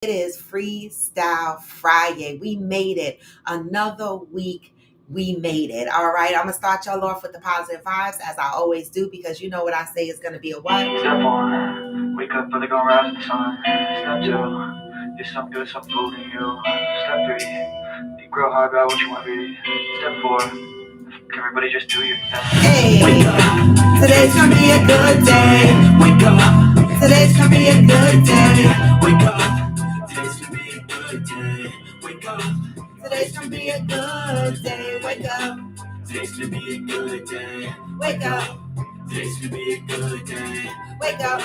It is Freestyle Friday. We made it. Another week, we made it. All right. I'm going to start y'all off with the positive vibes, as I always do, because you know what I say is going to be a what? Step one, wake up early, gonna rise with the sun. Step two, get some good, some food in you. Step three, think real hard about what you want to be. Step four, can everybody just do your thing. Hey, Wake up, today's going to be a good day. wake up, Today's going to be a good day. wake up. Today's gonna be a good day. Wake up, Today's going to be a good day. Wake up. today's gonna be a good day. Wake up. Today's gonna be a good day. Wake up.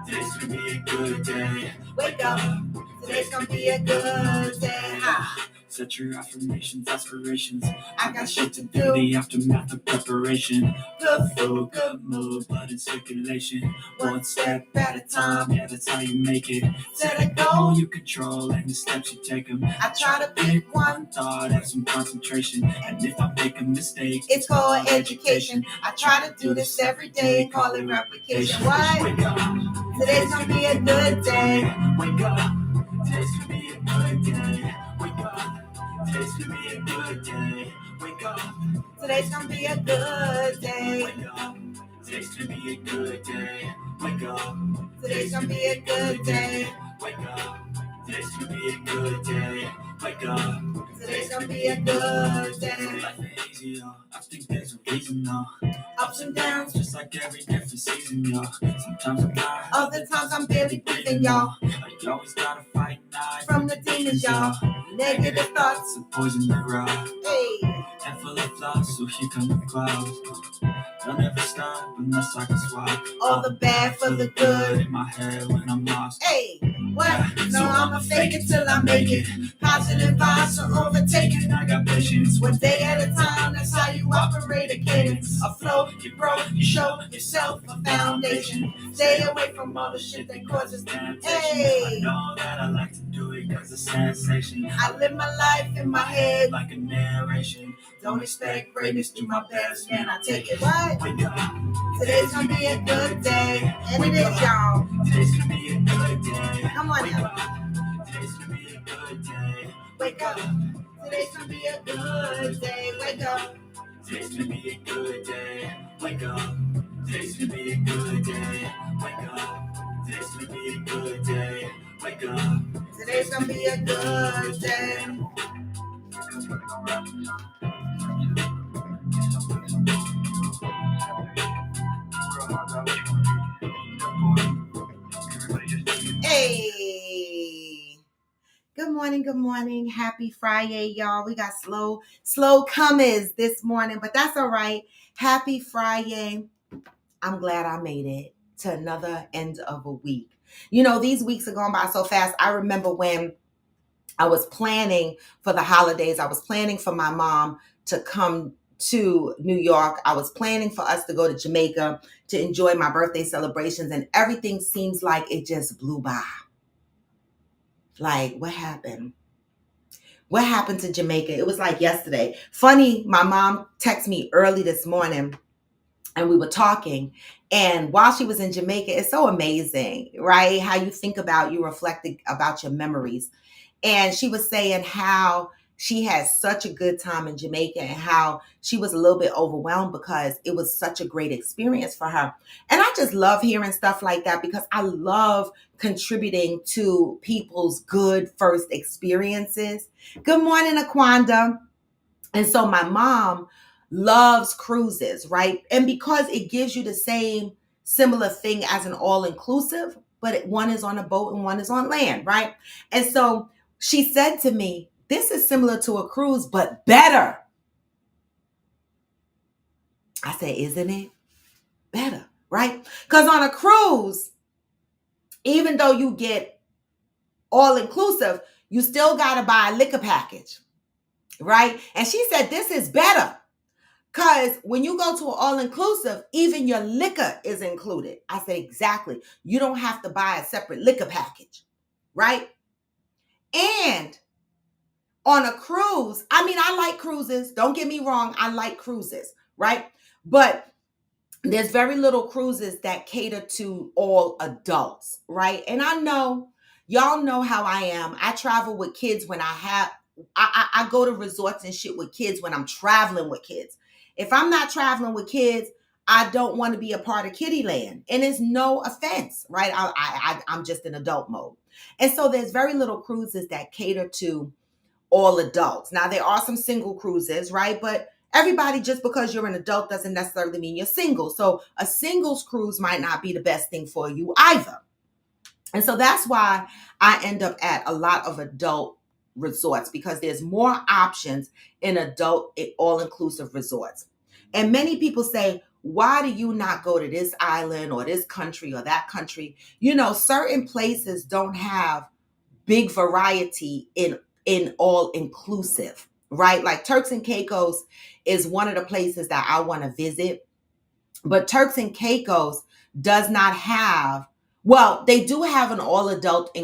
Today's gonna be a good day. Wake up. Today's going to be a good day. Set your affirmations, aspirations. I got shit to Do do. the aftermath of preparation. Good Good, good mood, blood in circulation. One step at a time. Yeah, that's how you make it. Set a goal. You control and the steps you take them. I try to pick one. Thought, have some concentration. And if I make a mistake, It's called education. I try to do this every day. Call it replication. What? Wake up. Today's gonna be a good day. Wake up. Today's gonna be a good day. Wake up. Today's gonna be a good day. Wake up. Today's gonna be a good day. Wake up. Today's gonna be a good day. Wake up. Today's gonna be a good day. Wake up. Today's gonna be a good day. Wake up. Today's gonna be a good day. Life ain't easy, yo. I think there's a reason, though. Ups and downs. Just like every different season, yo. Sometimes I'm high. Other times I'm barely breathing, y'all. You always gotta fight night. From the demons, y'all. Negative thoughts. Some poison the rock. Hey. And full of flaws, so here come the clouds. Don't ever stop unless I can swap. All the bad for the good. In my head when I'm lost. Hey. What? No, I'ma fake it till I make it. Positive vibes are overtaken. I got patience. One day at a time, that's how you operate a cadence. A flow, you grow, you show yourself a foundation. Stay away from all the shit that causes Temptation. Hey. I know that I like to do it cause it's sensation. I live my life in my head. Like a narration. Don't expect greatness, do my best, man. I take it. What? Wake up. Today's gonna be a good day. And it is, y'all. Today's gonna be a good day. Come on Wake now. up. Today's gonna be a good day. Wake up. Today's gonna be a good day. Wake up. Today's gonna be a good day. Wake up. Today's gonna be a good day. Wake up. Today's gonna be a good day. Wake up. Today's gonna be a good day. Hey. Good morning, good morning. Happy Friday, y'all. We got slow comers this morning, but that's all right. Happy Friday. I'm glad I made it to another end of a week. You know, these weeks are going by so fast. I remember when I was planning for the holidays, I was planning for my mom to come to New York. I was planning for us to go to Jamaica to enjoy my birthday celebrations, and everything seems like it just blew by. Like, what happened? What happened to Jamaica? It was like yesterday. Funny, my mom texted me early this morning and we were talking. And while she was in Jamaica, it's so amazing, right? How you think about, you reflect about your memories. And she was saying how she had such a good time in Jamaica and how she was a little bit overwhelmed because it was such a great experience for her. And I just love hearing stuff like that because I love contributing to people's good first experiences. Good morning, Aquanda. And so my mom loves cruises, right? And because it gives you the same similar thing as an all-inclusive, but one is on a boat and one is on land, right? And so she said to me, this is similar to a cruise, but better. I said, isn't it? Better, right? Because on a cruise, even though you get all-inclusive, you still got to buy a liquor package, right? And she said, this is better. Because when you go to an all-inclusive, even your liquor is included. I said, exactly. You don't have to buy a separate liquor package, right? And on a cruise, I mean, I like cruises. Don't get me wrong. I like cruises, right? But there's very little cruises that cater to all adults, right? And I know Y'all know how I am. I travel with kids when I go to resorts and shit with kids when I'm traveling with kids. If I'm not traveling with kids, I don't want to be a part of Kitty Land. And it's no offense, right? I'm just in adult mode. And so there's very little cruises that cater to all adults. Now, there are some single cruises, right? But everybody, just because you're an adult doesn't necessarily mean you're single. So a singles cruise might not be the best thing for you either. And so that's why I end up at a lot of adult resorts, because there's more options in adult all-inclusive resorts. And many people say, why do you not go to this island or this country or that country? You know, certain places don't have big variety in all inclusive, right? Like Turks and Caicos is one of the places that I want to visit, but Turks and Caicos does not have, well, they do have an all adult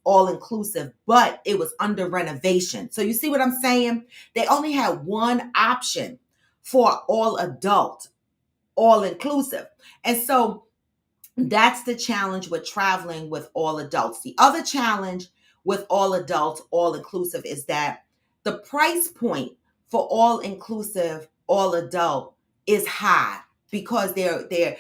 all inclusive, but it was under renovation. So you see what I'm saying? They only had one option for all adult, all inclusive. And so that's the challenge with traveling with all adults. The other challenge with all adults, all inclusive, is that the price point for all inclusive, all adult is high, because they're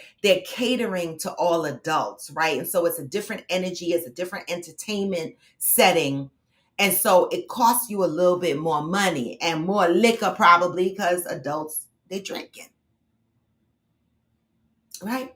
catering to all adults, right? And so it's a different energy, it's a different entertainment setting. And so it costs you a little bit more money and more liquor, probably, because adults, they drinking, right?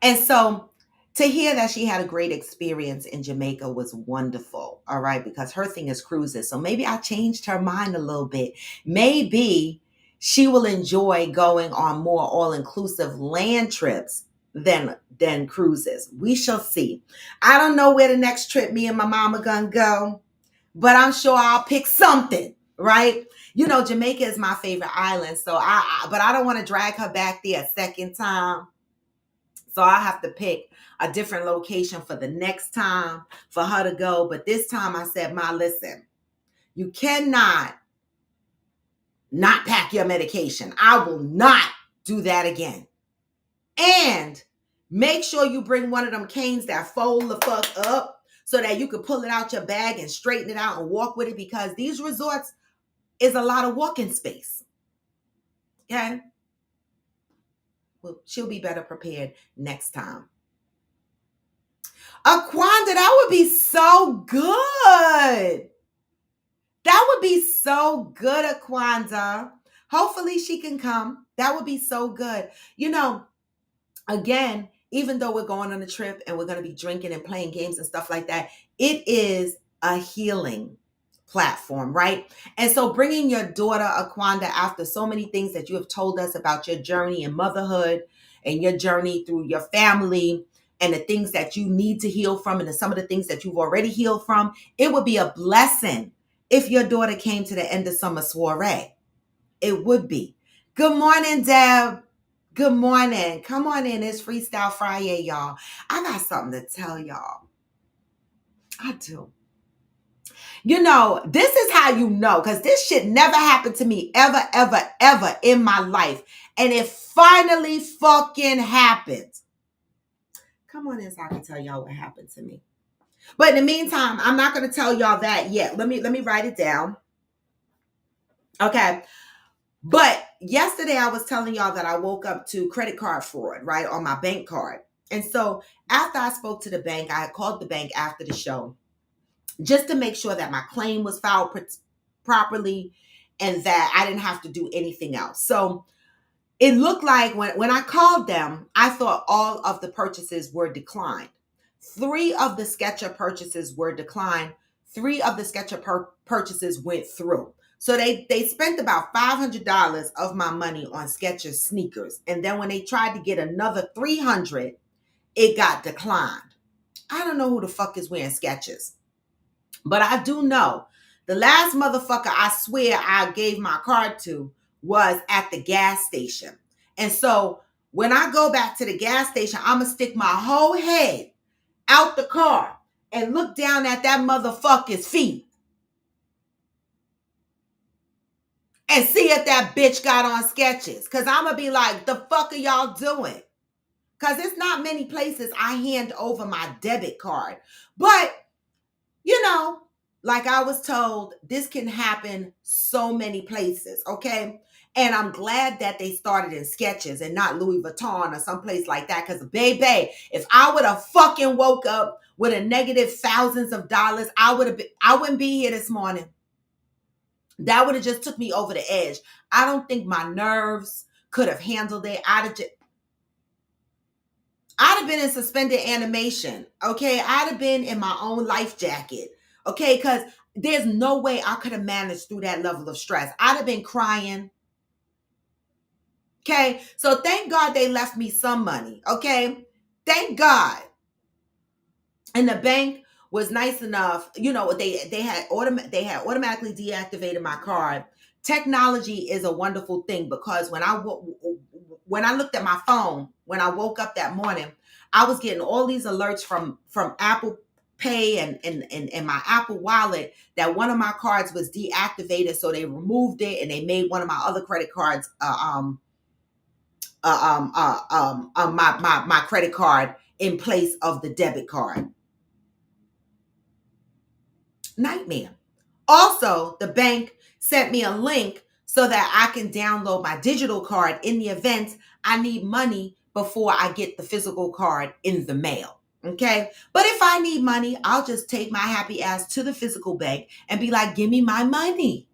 And so to hear that she had a great experience in Jamaica was wonderful, all right, because her thing is cruises. So maybe I changed her mind a little bit. Maybe she will enjoy going on more all-inclusive land trips than cruises. We shall see. I don't know where the next trip me and my mama gonna go, but I'm sure I'll pick something, right? You know, Jamaica is my favorite island, so but I don't want to drag her back there a second time. So I have to pick a different location for the next time for her to go. But this time I said, Ma, listen, you cannot not pack your medication. I will not do that again. And make sure you bring one of them canes that fold the fuck up so that you can pull it out your bag and straighten it out and walk with it, because these resorts is a lot of walking space. Okay? Well, she'll be better prepared next time. Aquanda, that would be so good. That would be so good, Aquanda. Hopefully she can come. That would be so good. You know, again, even though we're going on a trip and we're going to be drinking and playing games and stuff like that, it is a healing platform, right? And so bringing your daughter, Aquanda, after so many things that you have told us about your journey in motherhood and your journey through your family and the things that you need to heal from and some of the things that you've already healed from, it would be a blessing if your daughter came to the end of summer soiree. It would be. Good morning, Deb. Good morning. Come on in. It's Freestyle Friday, y'all. I got something to tell y'all. I do. You know, this is how you know, because this shit never happened to me ever, ever, ever in my life. And it finally fucking happened. Come on in so I can tell y'all what happened to me. But in the meantime, I'm not going to tell y'all that yet. Let me write it down. Okay. But yesterday I was telling y'all that I woke up to credit card fraud, right, on my bank card. And so after I spoke to the bank, I had called the bank after the show just to make sure that my claim was filed properly and that I didn't have to do anything else. So it looked like when I called them, I thought all of the purchases were declined. 3 of the Skechers purchases were declined. 3 of the Skechers purchases went through. So they spent about $500 of my money on Skechers sneakers. And then when they tried to get another $300, it got declined. I don't know who the fuck is wearing Skechers. But I do know the last motherfucker I swear I gave my card to was at the gas station. And so when I go back to the gas station, I'm going to stick my whole head out the car and look down at that motherfucker's feet and see if that bitch got on Skechers. Because I'm going to be like, the fuck are y'all doing? Because it's not many places I hand over my debit card. But you know, like I was told, this can happen so many places, okay? And I'm glad that they started in Skechers and not Louis Vuitton or someplace like that. Because, baby, if I would have fucking woke up with a negative thousands of dollars, I wouldn't be here this morning. That would have just took me over the edge. I don't think my nerves could have handled it. I'd have been in suspended animation, okay? I'd have been in my own life jacket, okay? Because there's no way I could have managed through that level of stress. I'd have been crying, okay? So thank God they left me some money, okay? Thank God. And the bank was nice enough, they had automatically deactivated my card. Technology is a wonderful thing because when I looked at my phone when I woke up that morning, I was getting all these alerts from Apple Pay and my Apple Wallet that one of my cards was deactivated, so they removed it and they made one of my other credit cards my credit card in place of the debit card. Nightmare. Also, the bank sent me a link so that I can download my digital card in the event I need money before I get the physical card in the mail. Okay. But if I need money, I'll just take my happy ass to the physical bank and be like, give me my money.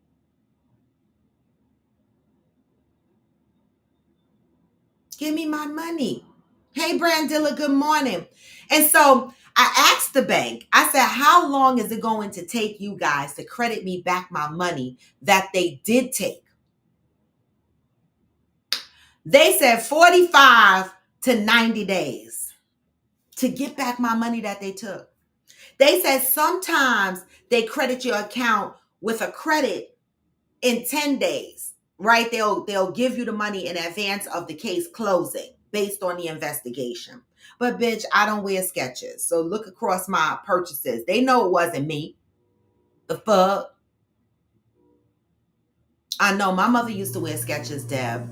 Give me my money. Hey, Brandilla, good morning. And so I asked the bank, I said, how long is it going to take you guys to credit me back my money that they did take? They said 45 to 90 days to get back my money that they took. They said sometimes they credit your account with a credit in 10 days, right? They'll give you the money in advance of the case closing based on the investigation. But bitch, I don't wear Skechers. So look across my purchases. They know it wasn't me. The fuck? I know my mother used to wear Skechers, Deb.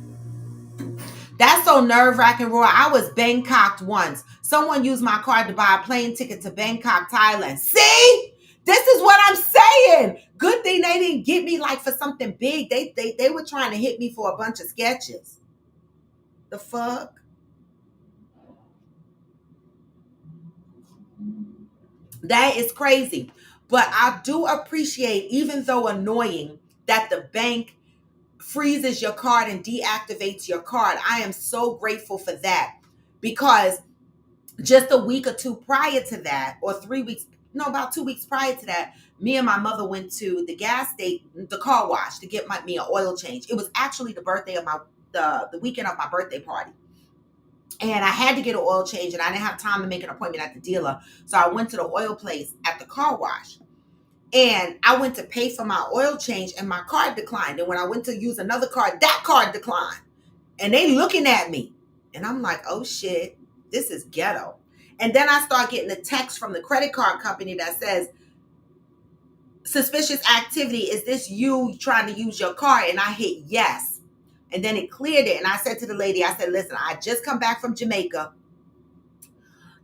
That's so nerve-wracking, Roy. I was Bangkok once. Someone used my card to buy a plane ticket to Bangkok, Thailand. See? This is what I'm saying. Good thing they didn't get me like for something big. They were trying to hit me for a bunch of Skechers. The fuck? That is crazy. But I do appreciate, even though annoying, that the bank freezes your card and deactivates your card. I am so grateful for that because just a week or two prior to that, or 3 weeks, no, about 2 weeks prior to that, me and my mother went to the gas station, the car wash, to get me an oil change. It was actually the birthday of the weekend of my birthday party. And I had to get an oil change and I didn't have time to make an appointment at the dealer. So I went to the oil place at the car wash. And I went to pay for my oil change and my card declined. And when I went to use another card, that card declined. And they looking at me. And I'm like, oh shit, this is ghetto. And then I start getting a text from the credit card company that says, suspicious activity. Is this you trying to use your card? And I hit yes. And then it cleared it. And I said to the lady, I said, listen, I just come back from Jamaica,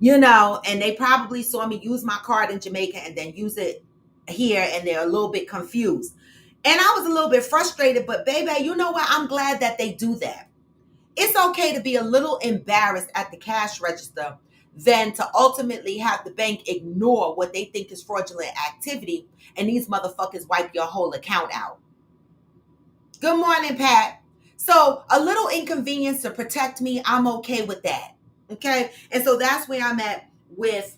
and they probably saw me use my card in Jamaica and then use it here. And they're a little bit confused. And I was a little bit frustrated, but baby, you know what? I'm glad that they do that. It's okay to be a little embarrassed at the cash register than to ultimately have the bank ignore what they think is fraudulent activity and these motherfuckers wipe your whole account out. Good morning, Pat. So a little inconvenience to protect me, I'm okay with that. Okay? And so that's where I'm at with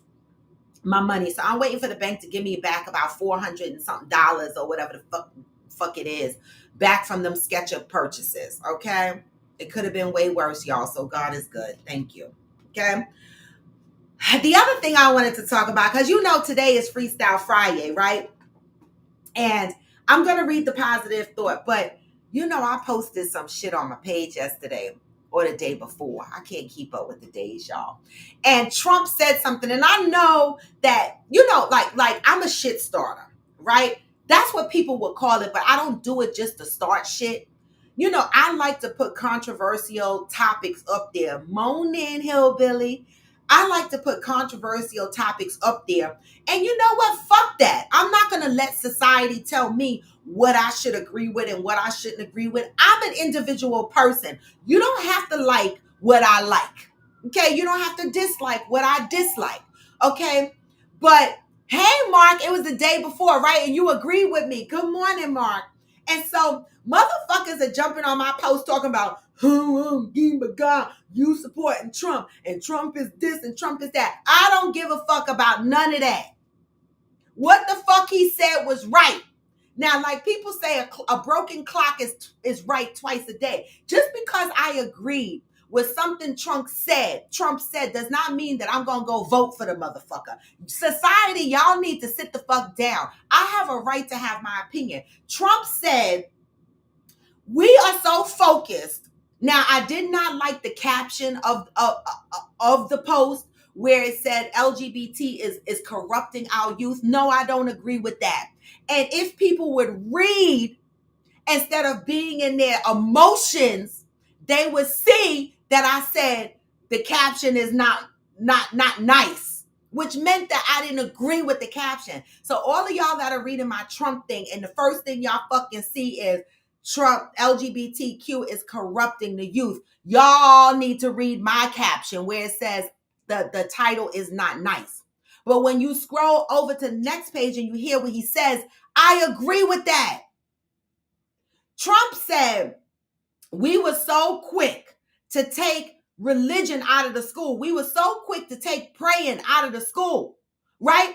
my money. So I'm waiting for the bank to give me back about $400 and something or whatever the fuck it is back from them Skechers purchases. Okay? It could have been way worse, y'all. So God is good. Thank you. Okay? The other thing I wanted to talk about, because today is Freestyle Friday, right? And I'm going to read the positive thought, but I posted some shit on my page yesterday or the day before. I can't keep up with the days, y'all. And Trump said something, and I know that, like I'm a shit starter, right? That's what people would call it, but I don't do it just to start shit. I like to put controversial topics up there. Moan in, hillbilly. I like to put controversial topics up there. And you know what? Fuck that. I'm not going to let society tell me what I should agree with and what I shouldn't agree with. I'm an individual person. You don't have to like what I like. Okay? You don't have to dislike what I dislike. Okay? But hey, Mark, it was the day before, right? And you agree with me. Good morning, Mark. And so motherfuckers are jumping on my post talking about, God, you supporting Trump, and Trump is this and Trump is that. I don't give a fuck about none of that. What the fuck he said was right. Now, like people say, a broken clock is right twice a day. Just because I agreed with something Trump said does not mean that I'm going to go vote for the motherfucker. Society, y'all need to sit the fuck down. I have a right to have my opinion. Trump said, we are so focused. Now, I did not like the caption of the post where it said LGBT is corrupting our youth. No, I don't agree with that. And if people would read instead of being in their emotions, they would see that I said the caption is not nice, which meant that I didn't agree with the caption. So all of y'all that are reading my Trump thing, and the first thing y'all fucking see is Trump, LGBTQ is corrupting the youth. Y'all need to read my caption where it says the title is not nice. But when you scroll over to the next page and you hear what he says, I agree with that. Trump said we were so quick to take religion out of the school. We were so quick to take praying out of the school, right?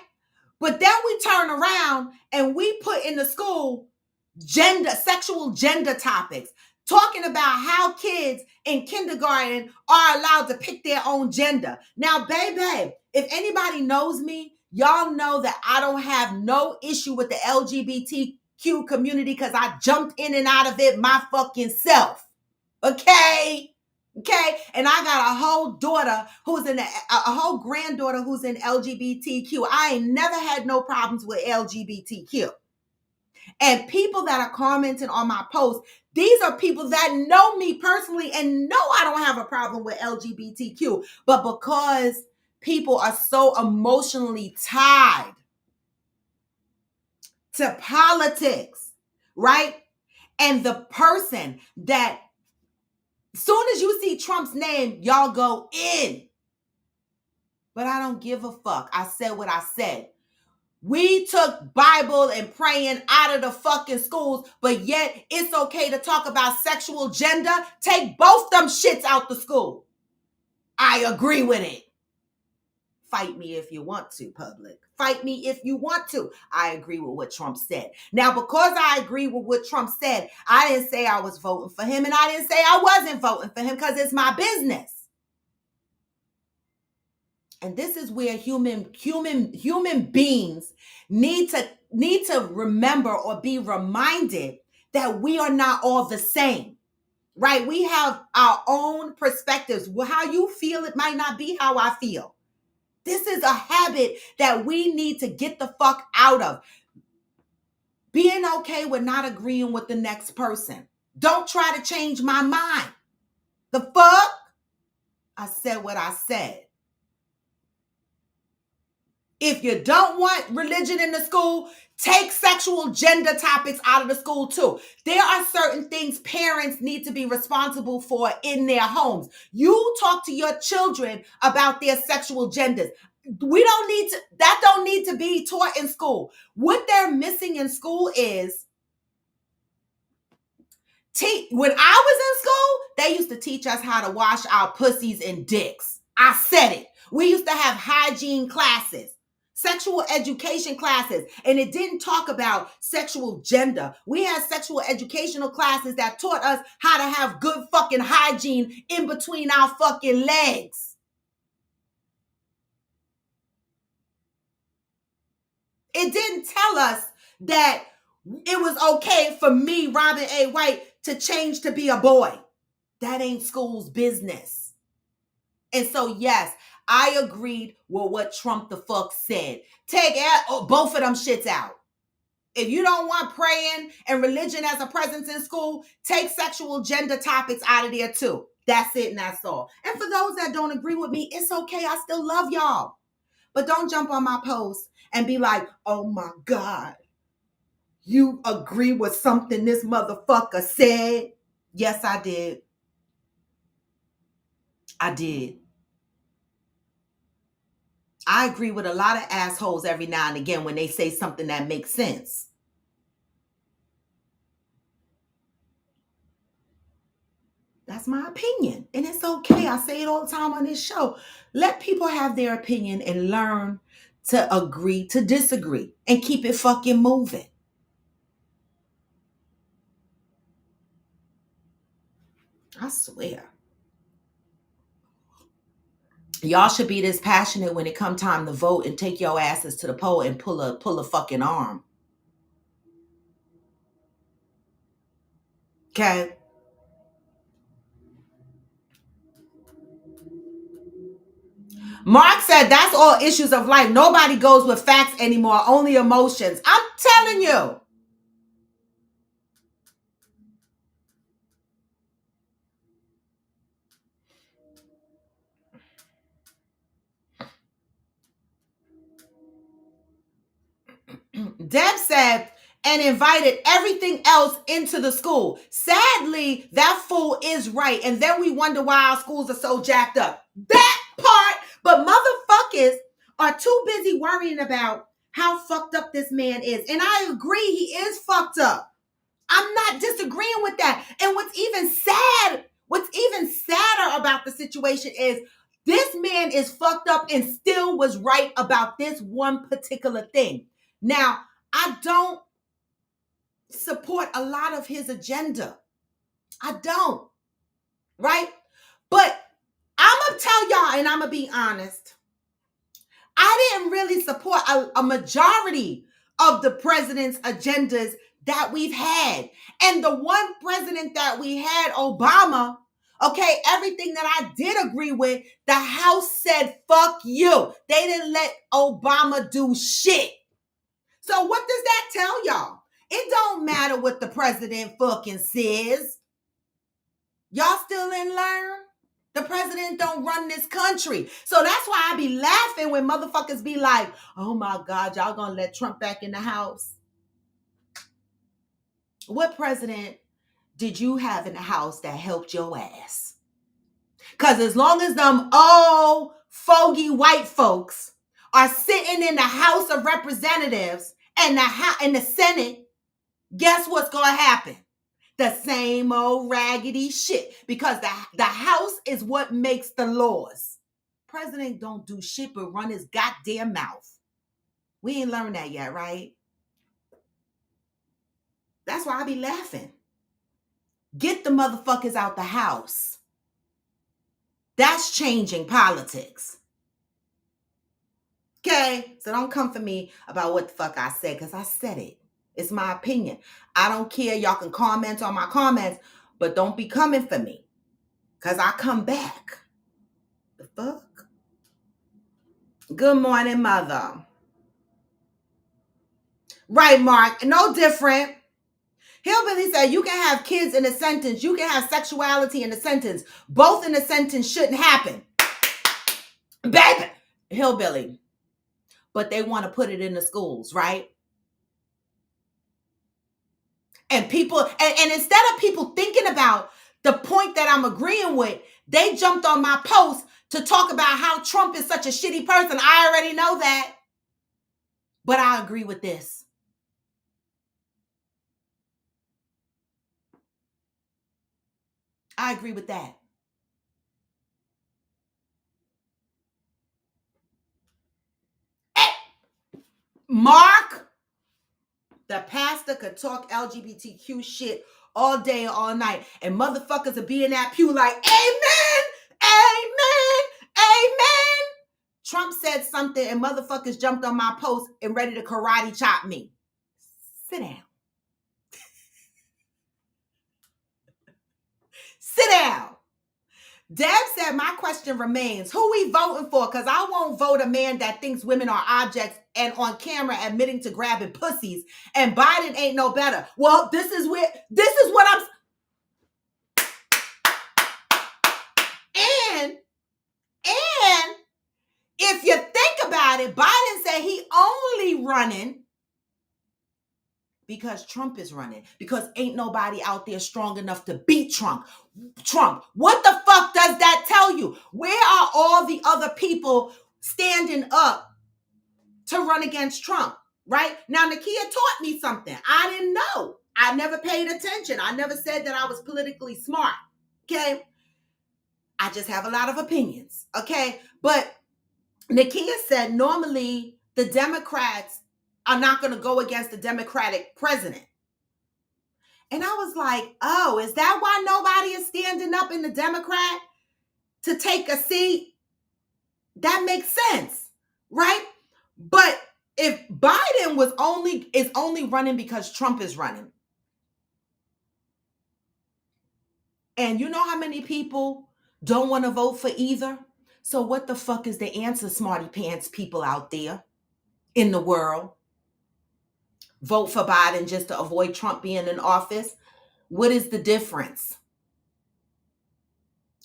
But then we turn around and we put in the school sexual gender topics, talking about how kids in kindergarten are allowed to pick their own gender. Now, baby, if anybody knows me, y'all know that I don't have no issue with the LGBTQ community because I jumped in and out of it my fucking self. Okay? And I got a whole daughter who's a whole granddaughter who's in LGBTQ. I ain't never had no problems with LGBTQ. And people that are commenting on my posts, these are people that know me personally and know I don't have a problem with LGBTQ. But because people are so emotionally tied to politics, right? And the person that, soon as you see Trump's name, y'all go in. But I don't give a fuck. I said what I said. We took Bible and praying out of the fucking schools, but yet it's okay to talk about sexual gender. Take both them shits out the school. I agree with it. Fight me if you want to, public. Fight me if you want to. I agree with what Trump said. Now, because I agree with what Trump said, I didn't say I was voting for him, and I didn't say I wasn't voting for him because it's my business. And this is where human beings need to remember or be reminded that we are not all the same, right? We have our own perspectives. How you feel, it might not be how I feel. This is a habit that we need to get the fuck out of. Being okay with not agreeing with the next person. Don't try to change my mind. The fuck? I said what I said. If you don't want religion in the school, take sexual gender topics out of the school too. There are certain things parents need to be responsible for in their homes. You talk to your children about their sexual genders. That don't need to be taught in school. What they're missing in school is, when I was in school, they used to teach us how to wash our pussies and dicks. I said it. We used to have hygiene classes. Sexual education classes, and it didn't talk about sexual gender. We had sexual educational classes that taught us how to have good fucking hygiene in between our fucking legs. It didn't tell us that it was okay for me, Robin A. White, to change to be a boy. That ain't school's business. And so, yes, I agreed with what Trump the fuck said. Take both of them shits out. If you don't want praying and religion as a presence in school, take sexual gender topics out of there too. That's it and that's all. And for those that don't agree with me, it's okay. I still love y'all. But don't jump on my post and be like, oh my God, you agree with something this motherfucker said? Yes, I did. I did. I agree with a lot of assholes every now and again when they say something that makes sense. That's my opinion. And it's okay. I say it all the time on this show. Let people have their opinion and learn to agree to disagree and keep it fucking moving. I swear. Y'all should be this passionate when it come time to vote and take your asses to the poll and pull a fucking arm. Okay? Mark said that's all issues of life. Nobody goes with facts anymore, only emotions. I'm telling you. Deb said, and invited everything else into the school. Sadly, that fool is right. And then we wonder why our schools are so jacked up. That part, but motherfuckers are too busy worrying about how fucked up this man is. And I agree, he is fucked up. I'm not disagreeing with that. And what's even sadder about the situation is this man is fucked up and still was right about this one particular thing. Now, I don't support a lot of his agenda. I don't, right? But I'm going to tell y'all, and I'm going to be honest, I didn't really support a majority of the president's agendas that we've had. And the one president that we had, Obama, okay, everything that I did agree with, the House said, fuck you. They didn't let Obama do shit. So what does that tell y'all? It don't matter what the president fucking says. Y'all still in learn? The president don't run this country. So that's why I be laughing when motherfuckers be like, oh my God, y'all gonna let Trump back in the house? What president did you have in the house that helped your ass? Because as long as them old fogey white folks are sitting in the House of Representatives and the Senate, guess what's gonna happen? The same old raggedy shit, because the House is what makes the laws. President don't do shit but run his goddamn mouth. We ain't learned that yet, right? That's why I be laughing. Get the motherfuckers out the house. That's changing politics. Okay? So don't come for me about what the fuck I said, because I said it. It's my opinion. I don't care. Y'all can comment on my comments, but don't be coming for me, because I come back. The fuck? Good morning, mother. Right, Mark. No different. Hillbilly said you can have kids in a sentence. You can have sexuality in a sentence. Both in a sentence shouldn't happen. Baby. Hillbilly. But they want to put it in the schools, right? And people, and instead of people thinking about the point that I'm agreeing with, they jumped on my post to talk about how Trump is such a shitty person. I already know that. But I agree with this. I agree with that. Hey, Mark, the pastor could talk LGBTQ shit all day, all night, and motherfuckers will be in that pew like, amen, amen, amen. Trump said something and motherfuckers jumped on my post and ready to karate chop me. Sit down. Sit down. Deb said, my question remains, who we voting for? Because I won't vote a man that thinks women are objects and on camera admitting to grabbing pussies, and Biden ain't no better. Well, this is what And if you think about it, Biden said he only running because Trump is running, because ain't nobody out there strong enough to beat Trump. What the fuck does that tell you? Where are all the other people standing up to run against Trump, right? Now, Nakia taught me something. I didn't know. I never paid attention. I never said that I was politically smart, okay? I just have a lot of opinions, okay? But Nakia said normally the Democrats are not going to go against the Democratic president. And I was like, oh, is that why nobody is standing up in the Democrat to take a seat? That makes sense, right? But if Biden is only running because Trump is running, and you know how many people don't want to vote for either? So what the fuck is the answer, smarty pants people out there in the world? Vote for Biden just to avoid Trump being in office? What is the difference?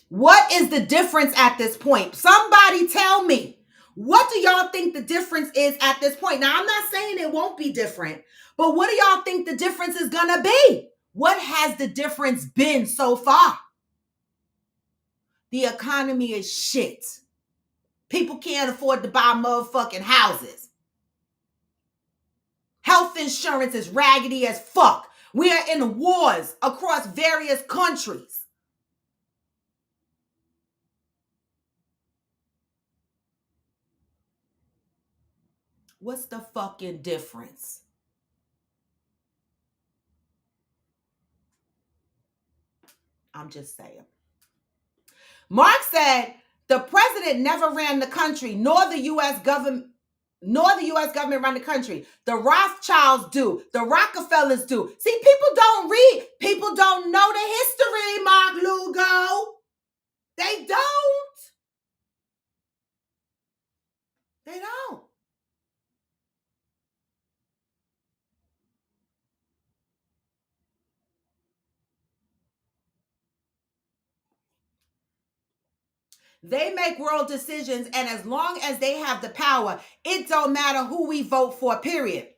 What is the difference at this point? Somebody tell me. What do y'all think the difference is at this point? Now, I'm not saying it won't be different, but what do y'all think the difference is going to be? What has the difference been so far? The economy is shit. People can't afford to buy motherfucking houses. Health insurance is raggedy as fuck. We are in wars across various countries. What's the fucking difference? I'm just saying. Mark said the president never ran the country, nor the U.S. government run the country. The Rothschilds do. The Rockefellers do. See, people don't read. People don't know the history, Mark Lugo. They don't. They don't. They make world decisions, and as long as they have the power, it don't matter who we vote for, period.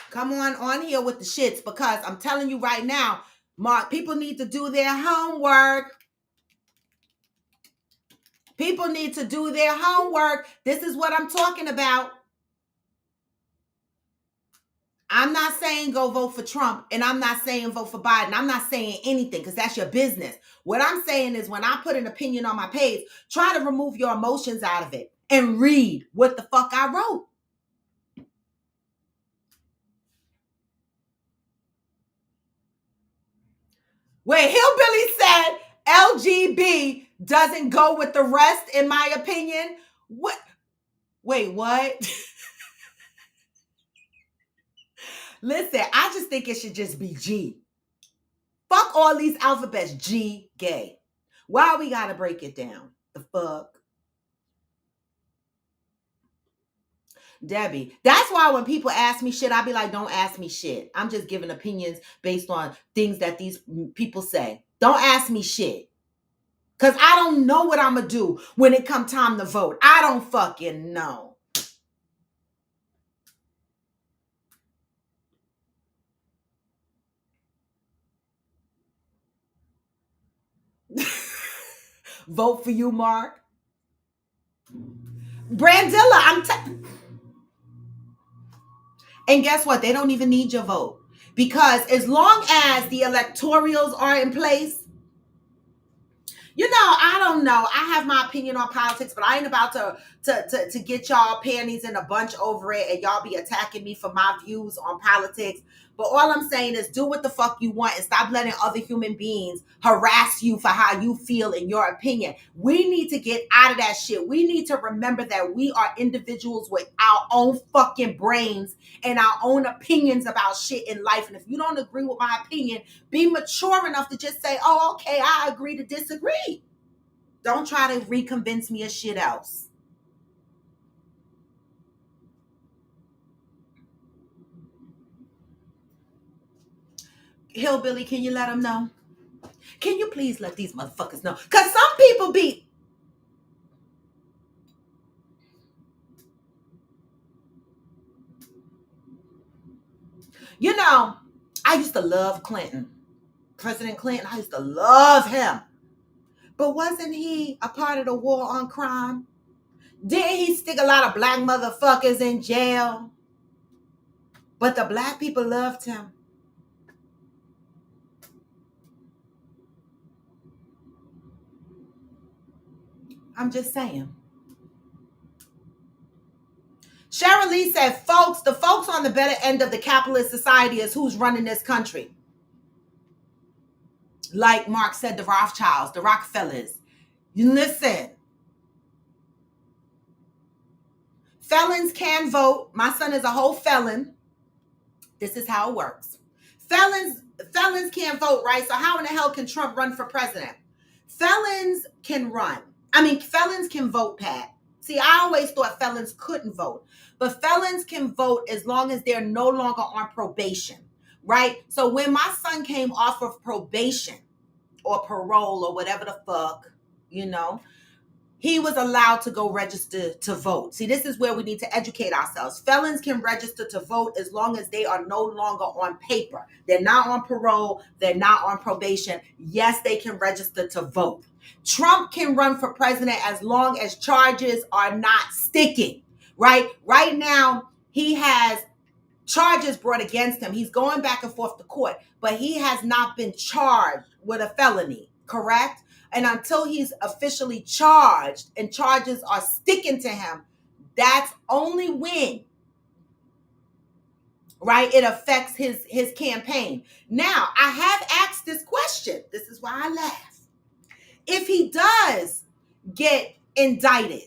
Come on here with the shits, because I'm telling you right now, Mark, people need to do their homework. People need to do their homework. This is what I'm talking about. I'm not saying go vote for Trump, and I'm not saying vote for Biden. I'm not saying anything because that's your business. What I'm saying is when I put an opinion on my page, try to remove your emotions out of it and read what the fuck I wrote. Wait, Hillbilly said LGB doesn't go with the rest, in my opinion. What? Wait, what? Listen, I just think it should just be G. Fuck all these alphabets. G, gay. Why we gotta break it down? The fuck? Debbie. That's why when people ask me shit, I be like, don't ask me shit. I'm just giving opinions based on things that these people say. Don't ask me shit. Because I don't know what I'm going to do when it come time to vote. I don't fucking know. Vote for you, Mark. Brandilla, and guess what? They don't even need your vote. Because as long as the electorals are in place, you know, I don't know. I have my opinion on politics, but I ain't about to get y'all panties in a bunch over it and y'all be attacking me for my views on politics. But all I'm saying is do what the fuck you want and stop letting other human beings harass you for how you feel in your opinion. We need to get out of that shit. We need to remember that we are individuals with our own fucking brains and our own opinions about shit in life. And if you don't agree with my opinion, be mature enough to just say, oh, okay, I agree to disagree. Don't try to reconvince me of shit else. Hillbilly, can you let him know? Can you please let these motherfuckers know? Because some people be, you know, I used to love Clinton. President Clinton, I used to love him. But wasn't he a part of the war on crime? Didn't he stick a lot of black motherfuckers in jail? But the black people loved him. I'm just saying. Cheryl Lee said, folks, the folks on the better end of the capitalist society is who's running this country. Like Mark said, the Rothschilds, the Rockefellers. You listen. Felons can vote. My son is a whole felon. This is how it works. Felons can't vote, right? So how in the hell can Trump run for president? Felons can run. Felons can vote, Pat. See, I always thought felons couldn't vote. But felons can vote as long as they're no longer on probation, right? So when my son came off of probation or parole or whatever the fuck, he was allowed to go register to vote. See, this is where we need to educate ourselves. Felons can register to vote as long as they are no longer on paper. They're not on parole. They're not on probation. Yes, they can register to vote. Trump can run for president as long as charges are not sticking, right? Right now, he has charges brought against him. He's going back and forth to court, but he has not been charged with a felony, correct? And until he's officially charged and charges are sticking to him, that's only when, right, it affects his campaign. Now, I have asked this question. This is why I laugh. If he does get indicted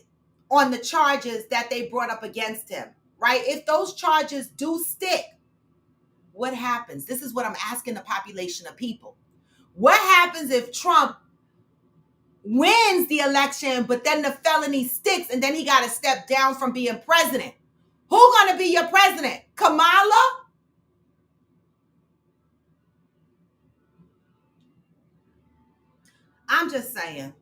on the charges that they brought up against him, right, if those charges do stick, what happens? This is what I'm asking the population of people. What happens if Trump wins the election, but then the felony sticks and then he got to step down from being president? Who's going to be your president? Kamala? I'm just saying.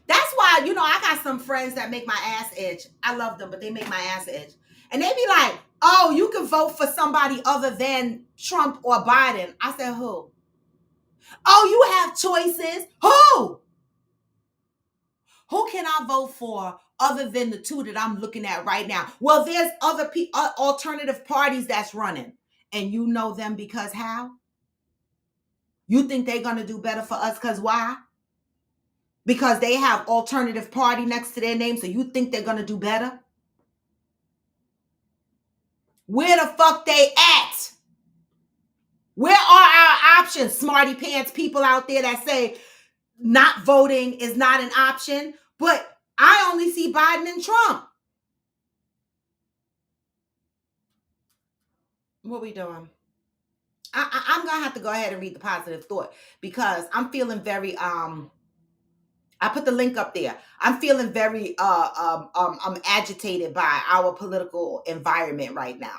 That's why, I got some friends that make my ass itch. I love them, but they make my ass itch. And they be like, oh, you can vote for somebody other than Trump or Biden. I said, who? Oh, you have choices. Who? Who can I vote for other than the two that I'm looking at right now? Well, there's other alternative parties that's running. And you know them because how? You think they're going to do better for us because why? Because they have alternative party next to their name, so you think they're going to do better? Where the fuck they at? Where are our options? Smarty pants people out there that say not voting is not an option, but I only see Biden and Trump. What we doing? I'm going to have to go ahead and read the positive thought because I'm feeling very, I put the link up there. I'm feeling very I'm agitated by our political environment right now.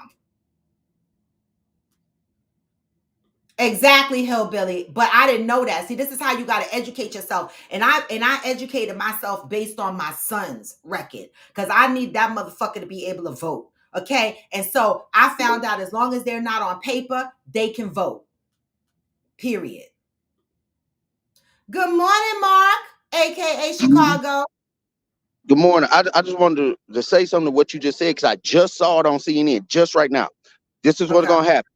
Exactly, hillbilly. But I didn't know that. See, this is how you got to educate yourself. And I educated myself based on my son's record because I need that motherfucker to be able to vote. Okay. And so I found out as long as they're not on paper, they can vote. Period. Good morning, Mark, aka Chicago. Good morning. I just wanted to say something to what you just said because I just saw it on CNN just right now. This is what's going to happen.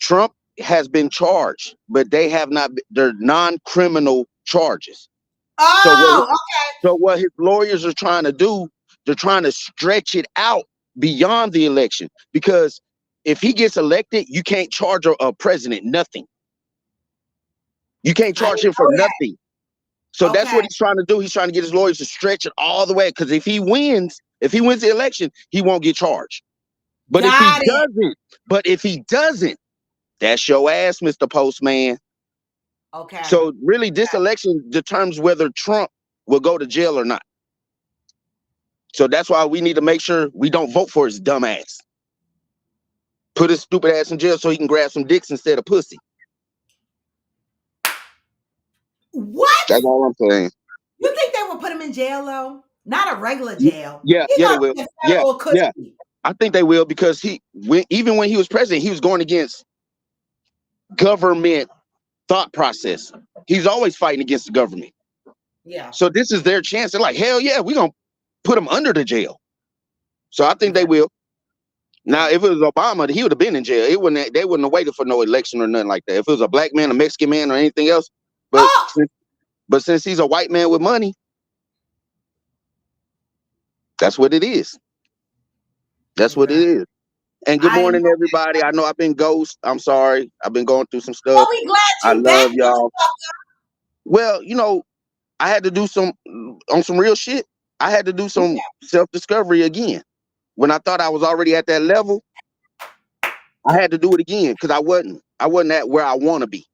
Trump has been charged, but they have not. They're non-criminal charges. Oh, okay. So what his lawyers are trying to do, they're trying to stretch it out beyond the election because if he gets elected, you can't charge a president nothing. You can't charge him for nothing. So that's what he's trying to do. He's trying to get his lawyers to stretch it all the way. Because if he wins the election, he won't get charged. But if he doesn't, that's your ass, Mr. Postman. Okay. So really, this election determines whether Trump will go to jail or not. So that's why we need to make sure we don't vote for his dumb ass. Put his stupid ass in jail so he can grab some dicks instead of pussy. What? That's all I'm saying. You think they will put him in jail though? Not a regular jail. Yeah, He they gonna will. be in Yeah, federal custody. I think they will because even when he was president, he was going against government thought process. He's always fighting against the government. Yeah. So this is their chance. They're like, hell yeah, we're gonna put him under the jail. So I think they will. Now, if it was Obama, he would have been in jail. They wouldn't have waited for no election or nothing like that. If it was a black man, a Mexican man, or anything else, but since he's a white man with money, that's what it is. That's what it is. And good morning, everybody. I know I've been ghost. I'm sorry. I've been going through some stuff. Well, we glad I you back, love y'all. Well, I had to do some real shit. I had to do some self-discovery again. When I thought I was already at that level, I had to do it again because I wasn't at where I want to be.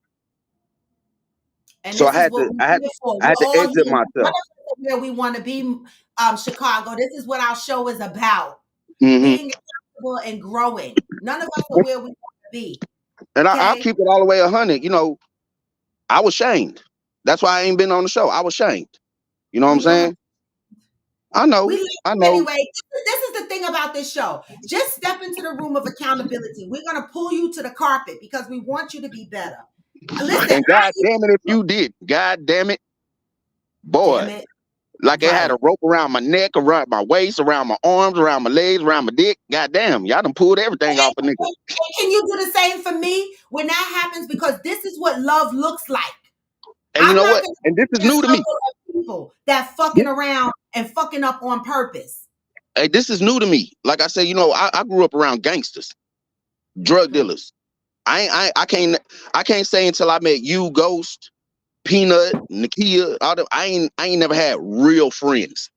And So this I had is what to we're here for. I had to exit myself. Where we want to be, Chicago. This is what our show is about. Mm-hmm. Being accountable and growing. None of us are where we want to be. And I'll keep it all the way 100. I was shamed. That's why I ain't been on the show. I was shamed. You know what I'm saying? I know. Anyway, this is the thing about this show. Just step into the room of accountability. We're going to pull you to the carpet because we want you to be better. Listen, and God damn it if you did. God damn it. Boy. Damn it. Like it had a rope around my neck, around my waist, around my arms, around my legs, around my dick. God damn, y'all done pulled everything off a nigga. Can you do the same for me when that happens? Because this is what love looks like. And you know what? And this is new to me. People that fucking around and fucking up on purpose. Hey, this is new to me. Like I said, I grew up around gangsters, drug dealers. I can't say until I met you, Ghost, Peanut, Nakia, all them. I ain't never had real friends.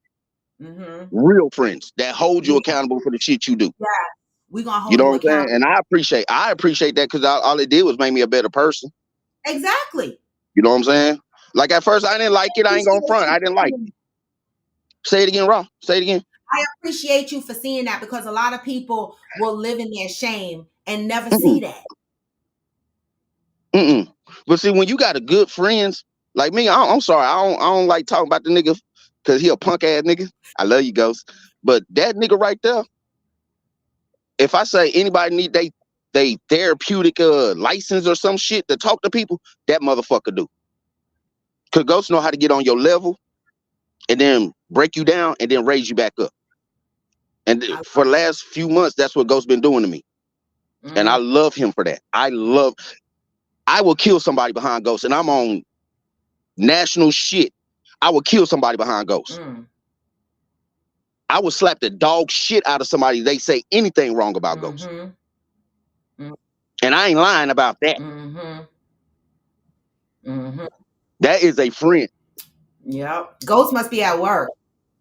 Real friends that hold you accountable for the shit you do. Yeah, we gonna hold you know what I'm saying? And I appreciate that because all it did was make me a better person. Exactly. You know what I'm saying? Like at first I didn't like it. I ain't gonna front. I didn't like it. Say it again, Raw. Say it again. I appreciate you for seeing that because a lot of people will live in their shame and never see that. But see, when you got a good friends like me, I'm sorry, I don't like talking about the nigga because he a punk ass nigga. I love you, Ghost. But that nigga right there, if I say anybody need they therapeutic license or some shit to talk to people, that motherfucker do. Cause Ghost know how to get on your level and then break you down and then raise you back up. And for the last few months, that's what Ghost been doing to me. And I love him for that. I will kill somebody behind Ghost, and I'm on national shit. I will kill somebody behind Ghost. I would slap the dog shit out of somebody they say anything wrong about Ghost. And I ain't lying about that. That is a friend. Yep. Ghost must be at work.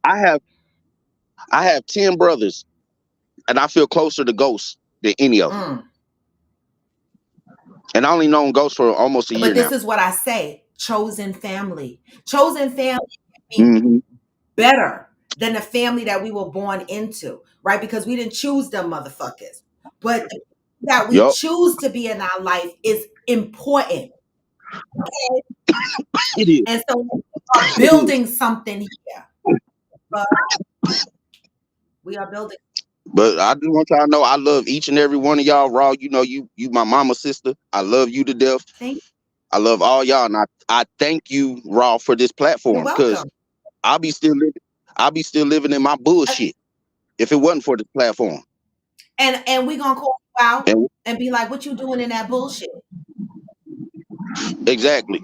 I have 10 brothers, and I feel closer to Ghost than any of them. And I only known Ghost for almost a year now. But this is what I say. Chosen family. Chosen family can be better than the family that we were born into, right? Because we didn't choose them motherfuckers. But that we choose to be in our life is important. Okay? It is. And so we are building something here. But we are building. But I do want y'all to know I love each and every one of y'all. Raw, you my mama's sister. I love you to death. Thank you. I love all y'all, and I thank you, Raw, for this platform because I'll be still living in my bullshit if it wasn't for this platform. And we gonna call you out and be like, "What you doing in that bullshit?" Exactly.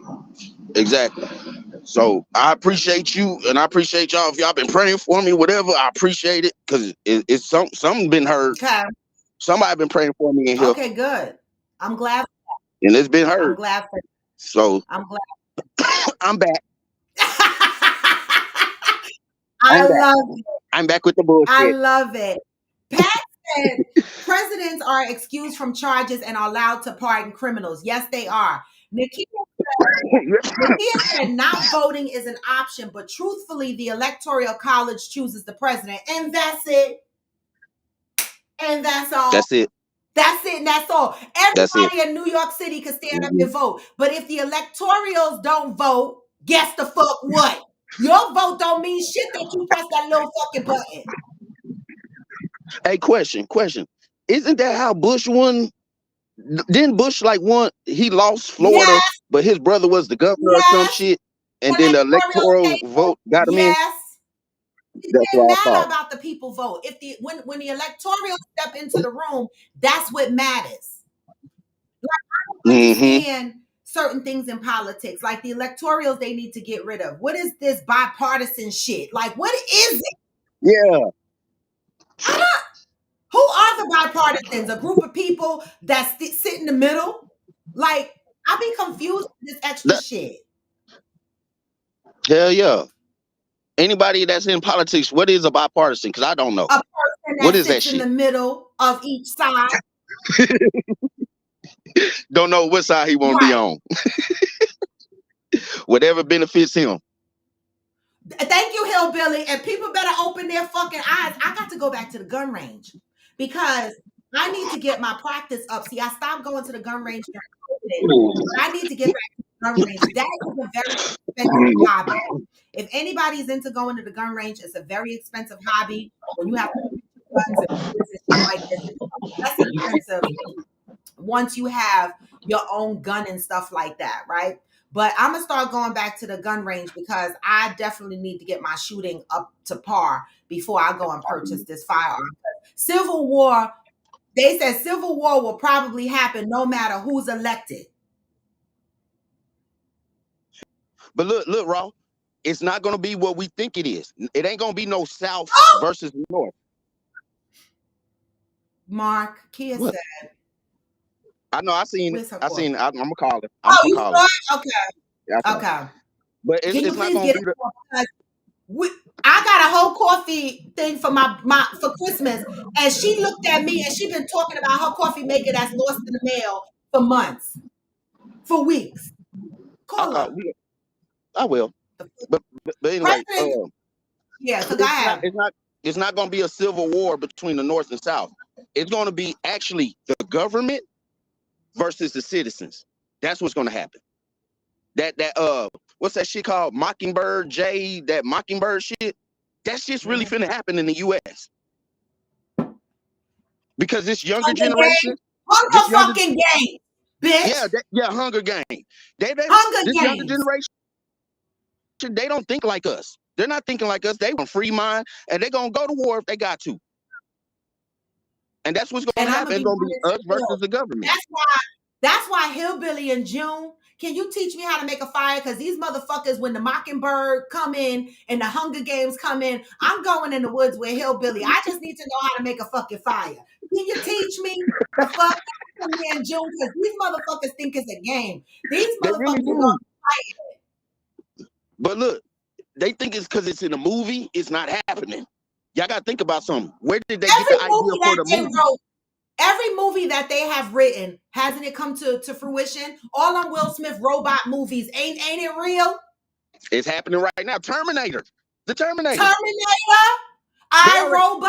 So I appreciate you, and I appreciate y'all. If y'all been praying for me, whatever, I appreciate it because it's something been heard. Okay. Somebody been praying for me in here. Okay, good. I'm glad. And it's been heard. I'm glad for you. So I'm glad. I'm back. I love it. I'm back with the bullshit. I love it. Pat said presidents are excused from charges and are allowed to pardon criminals. Yes, they are. Nikita Nakia said not voting is an option, but truthfully, the Electoral College chooses the president, and that's it. And that's all. That's it. That's it, and that's all. That's it. Everybody in New York City can stand up and vote. But if the electorals don't vote, guess the fuck what? Your vote don't mean shit that you press that little fucking button. Hey, question. Isn't that how Bush won? Didn't Bush like won? He lost Florida, Yes. but his brother was the governor or some shit, and then the electoral vote got him in. It That's didn't what I matter thought. about the people vote. If the when the electoral step into the room, that's what matters. Like, I don't understand certain things in politics, like the electorals they need to get rid of. What is this bipartisan shit? Like, what is it? Yeah. Who are the bipartisans? A group of people that sit in the middle? Like, I be confused with this extra shit. Hell yeah. Anybody that's in politics, what is a bipartisan? Because I don't know. A person that What is that sits in shit? the middle of each side. Don't know what side he want to be on. Whatever benefits him. Thank you, Hillbilly. And people better open their fucking eyes. I got to go back to the gun range because I need to get my practice up. See, I stopped going to the gun range during COVID, but I need to get back to the gun range. That is a very expensive hobby. If anybody's into going to the gun range, it's a very expensive hobby. When you have to guns and bullets and shit like this, it's less expensive once you have your own gun and stuff like that, right? But I'm gonna start going back to the gun range because I definitely need to get my shooting up to par before I go and purchase this firearm. Civil War, they said Civil War will probably happen no matter who's elected. But look, Raw, it's not gonna be what we think it is. It ain't gonna be no South versus North. Mark, Kia said. I know. I seen. I'm gonna call it. You saw it? Okay. Yeah, okay. But it's not gonna be. I got a whole coffee thing for for Christmas, and she looked at me and she been talking about her coffee maker that's lost in the mail for months, for weeks. Call her. I will. But anyway, yeah. So go ahead. It's not gonna be a civil war between the North and South. It's gonna be actually the government versus the citizens. That's what's gonna happen. That what's that shit called? Mockingbird J, that Mockingbird shit. That shit's really finna happen in the US. Because this younger generation. Hunger fucking game, bitch. Yeah, Hunger Game. Hunger Games. Younger generation, they don't think like us. They're not thinking like us. They want free mind, and they're gonna go to war if they got to. And that's what's gonna happen. It's gonna be us versus the government. That's why Hillbilly in June. Can you teach me how to make a fire? Because these motherfuckers, when the Mockingbird come in and the Hunger Games come in, I'm going in the woods with Hillbilly. I just need to know how to make a fucking fire. Can you teach me the fuck in June? Because these motherfuckers think it's a game. These motherfuckers really are fighting. But look, they think it's because it's in a movie. It's not happening. Y'all got to think about something. Where did they get the idea for the movie? Every movie that they have written, hasn't it come to fruition? All on Will Smith robot movies, ain't it real? It's happening right now. Terminator. The Terminator. iRobot,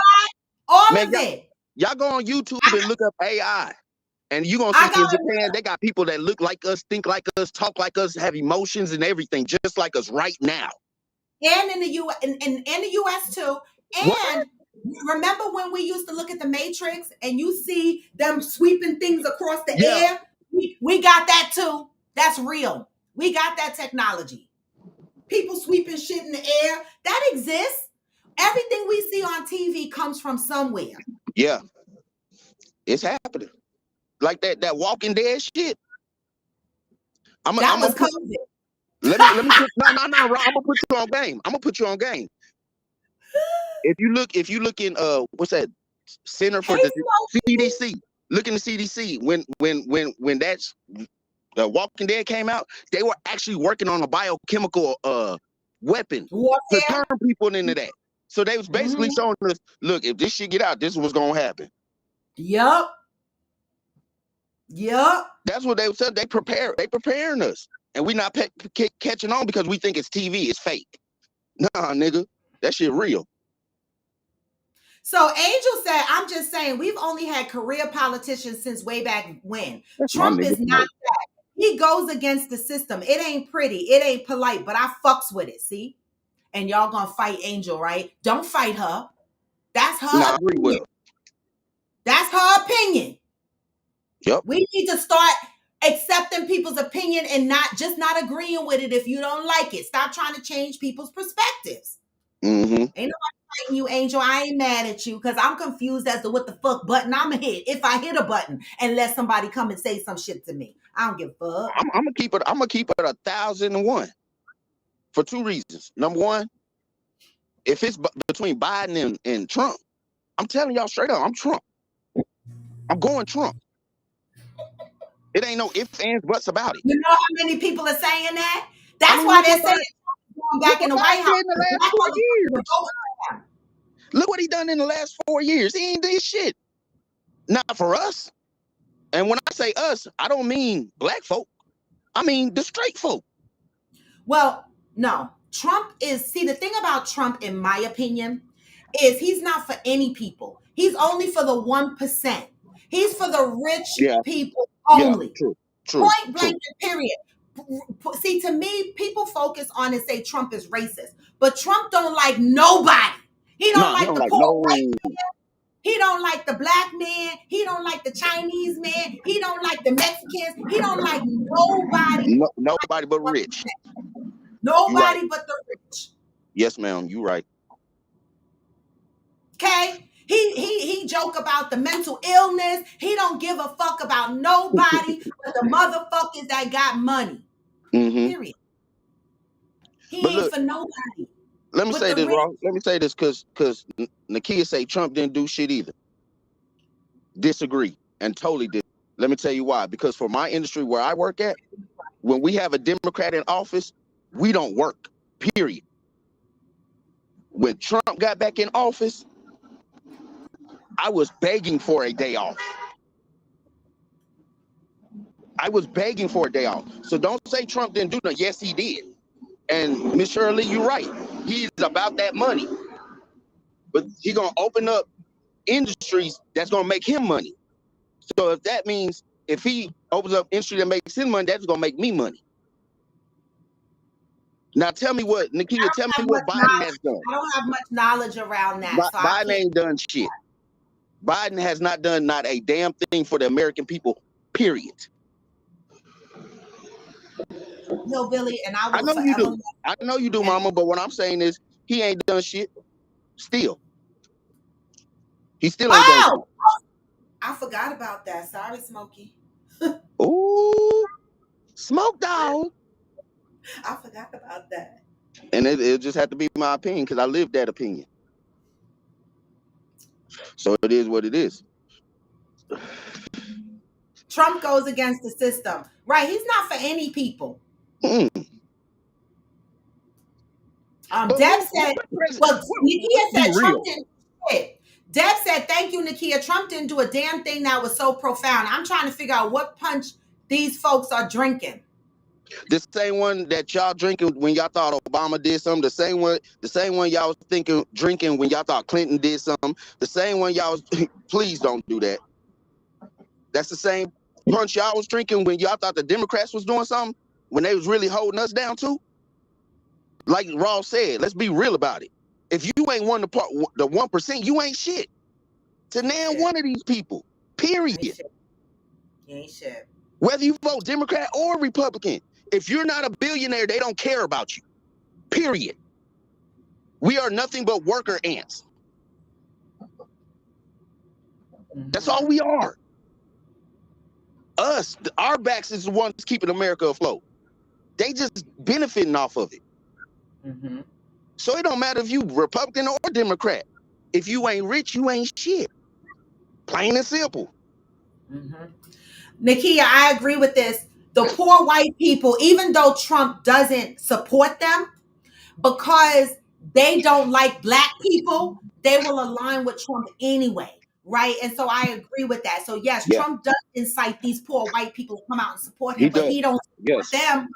all of it. Y'all go on YouTube and look up AI. And you're going to see in Japan, they got people that look like us, think like us, talk like us, have emotions and everything, just like us right now. And in the US too. And remember when we used to look at the Matrix and you see them sweeping things across the air? We got that too. That's real. We got that technology. People sweeping shit in the air. That exists. Everything we see on TV comes from somewhere. Yeah. It's happening. Like that Walking Dead shit. That was COVID. Let me put, no, I'm gonna put you on game. I'm gonna put you on game. If you look in what's that Center for the CDC, look in the CDC when that's the Walking Dead came out, they were actually working on a biochemical weapon to turn people into that. So they was basically showing us, look, if this shit get out, this is what's gonna happen. Yup. That's what they said. They preparing us. and we not catching on because we think it's TV, it's fake. Nah, nigga, that shit real. So Angel said, I'm just saying, we've only had career politicians since way back when. That's Trump is not that. He goes against the system. It ain't pretty. It ain't polite, but I fucks with it, see? And y'all gonna fight Angel, right? Don't fight her. That's her opinion. That's her opinion. Yep. We need to start accepting people's opinion and not agreeing with it if you don't like it. Stop trying to change people's perspectives. Mm-hmm. Ain't nobody fighting you, Angel. I ain't mad at you because I'm confused as to what the fuck button I'm gonna hit if I hit a button and let somebody come and say some shit to me. I don't give a fuck. I'm gonna keep it 1,001 for two reasons. Number one, if it's between Biden and Trump, I'm telling y'all straight up, I'm Trump. I'm going Trump. It ain't no ifs, ands, buts about it. You know how many people are saying that? That's why they're saying going back in the White House. In the last 4 years. Look what he done in the last 4 years. He ain't did shit. Not for us. And when I say us, I don't mean black folk. I mean the straight folk. Well, no. Trump is, see, the thing about Trump, in my opinion, is he's not for any people. He's only for the 1%. He's for the rich people only. Yeah, true. Point blank, period. See, to me, people focus on and say Trump is racist, but Trump don't like nobody. He don't like the poor white man. He don't like the black man. He don't like the Chinese man. He don't like the Mexicans. He don't like nobody. Nobody but rich. Nobody but the rich. Yes, ma'am. You right. Okay? He joke about the mental illness. He don't give a fuck about nobody but the motherfuckers that got money. Mm-hmm. Period. He ain't for nobody. Let me say this, Ross. Let me say this because Nakia say Trump didn't do shit either. Disagree and totally disagree. Let me tell you why. Because for my industry where I work at, when we have a Democrat in office, we don't work. Period. When Trump got back in office, I was begging for a day off. I was begging for a day off. So don't say Trump didn't do nothing. Yes, he did. And Miss Shirley, you're right. He's about that money. But he's going to open up industries that's going to make him money. So if that means if he opens up industry that makes him money, that's going to make me money. Now tell me what, Nakia, tell me what Biden has done. I don't have much knowledge around that. So Biden ain't done shit. Biden has not done not a damn thing for the American people, period. No, Billy, and I will know you do. I know you do, Mama, but what I'm saying is he ain't done shit. Still. He still ain't done shit. I forgot about that. Sorry, Smokey. Ooh, Smoke Dog. I forgot about that. And it just had to be my opinion because I lived that opinion. So it is what it is. Trump goes against the system. Right. He's not for any people. Deb said, well, Nakia said Trump didn't do it. Deb said, thank you, Nakia. Trump didn't do a damn thing that was so profound. I'm trying to figure out what punch these folks are drinking. The same one that y'all drinking when y'all thought Obama did something. The same one y'all was drinking when y'all thought Clinton did something. The same one y'all was, please don't do that. That's the same punch y'all was drinking when y'all thought the Democrats was doing something, when they was really holding us down too. Like Ross said, let's be real about it. If you ain't won the 1%, you ain't shit. To name one of these people, period. You ain't shit. Whether you vote Democrat or Republican, if you're not a billionaire, they don't care about you. Period. We are nothing but worker ants. That's all we are. Us, our backs is the ones keeping America afloat. They just benefiting off of it. So it don't matter if you Republican or Democrat. If you ain't rich, you ain't shit. Plain and simple. Nakia, I agree with this. The poor white people, even though Trump doesn't support them, because they don't like black people, they will align with Trump anyway, right? And so I agree with that. So yes, Trump does incite these poor white people to come out and support him, but he don't support them.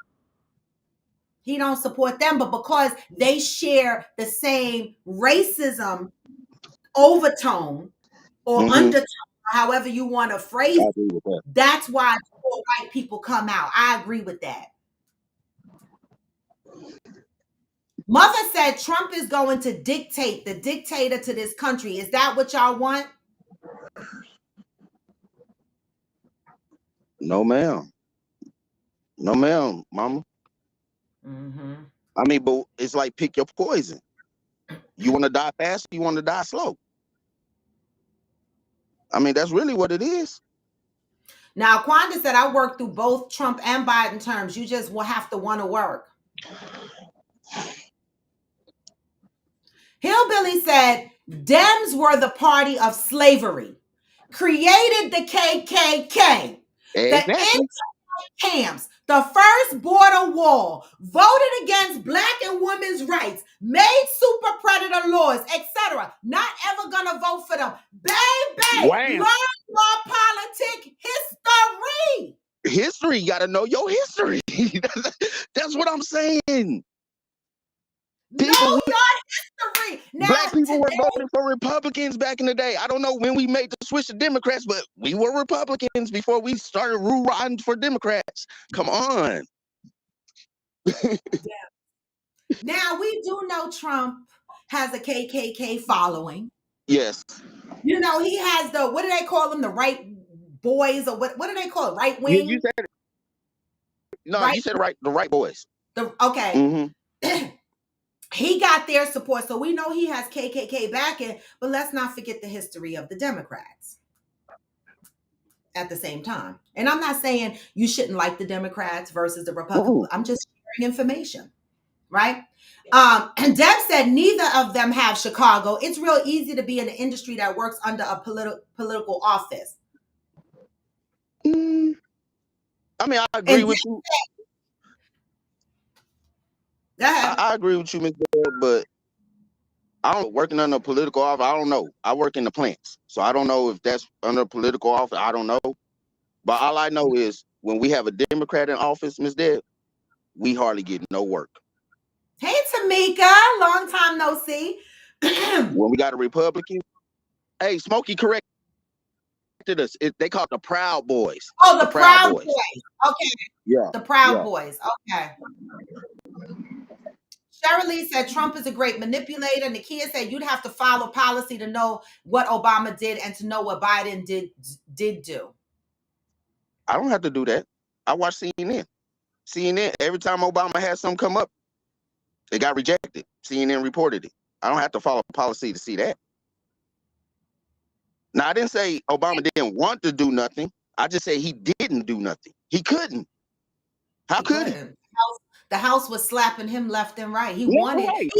He don't support them, but because they share the same racism overtone or undertone, however you want to phrase it, that's why poor white people come out. I agree with that. Mother said Trump is going to dictate, the dictator to this country. Is that what y'all want? No, ma'am. No, ma'am, mama. I mean, but it's like pick your poison. You want to die fast, you want to die slow. I mean, that's really what it is. Now, Quanda said, I worked through both Trump and Biden terms. You just will have to want to work. Hillbilly said, Dems were the party of slavery, created the KKK, Exactly. the camps, the first border wall, voted against black and women's rights, made super predator laws, etc. Not ever gonna vote for them. Baby, learn your politic history. History, you gotta know your history. That's what I'm saying. Know your history. Now, black people were voting for Republicans back in the day. I don't know when we made the switch to Democrats, but we were Republicans before we started rooting for Democrats. Come on. Now, we do know Trump has a KKK following. Yes. You know, he has the, what do they call them? The right boys, or what do they call it? Right wing? You said it. No, right? You said it right. The right boys. Okay. He got their support. So we know he has KKK backing, but let's not forget the history of the Democrats at the same time. And I'm not saying you shouldn't like the Democrats versus the Republicans. I'm just sharing information, right? And Deb said neither of them have Chicago. It's real easy to be in an industry that works under a political office. I mean, I agree with you. Go ahead. I agree with you, Ms. Deb, but I don't working under a political office. I don't know. I work in the plants, so I don't know if that's under a political office. I don't know. But all I know is when we have a Democrat in office, Ms. Deb, we hardly get no work. Hey, Tamika, long time no see. When we got a Republican, hey, Smokey corrected us. They call it the Proud Boys. Oh, the Proud Boys. Okay. Yeah. The Proud Boys. Okay. Cheryl Lee said Trump is a great manipulator. Nakia said you'd have to follow policy to know what Obama did and to know what Biden did do. I don't have to do that. I watch CNN. CNN, every time Obama had something come up, it got rejected. CNN reported it. I don't have to follow policy to see that. Now, I didn't say Obama didn't want to do nothing. I just say he didn't do nothing. He couldn't. How could he? The House was slapping him left and right. He wanted. Right.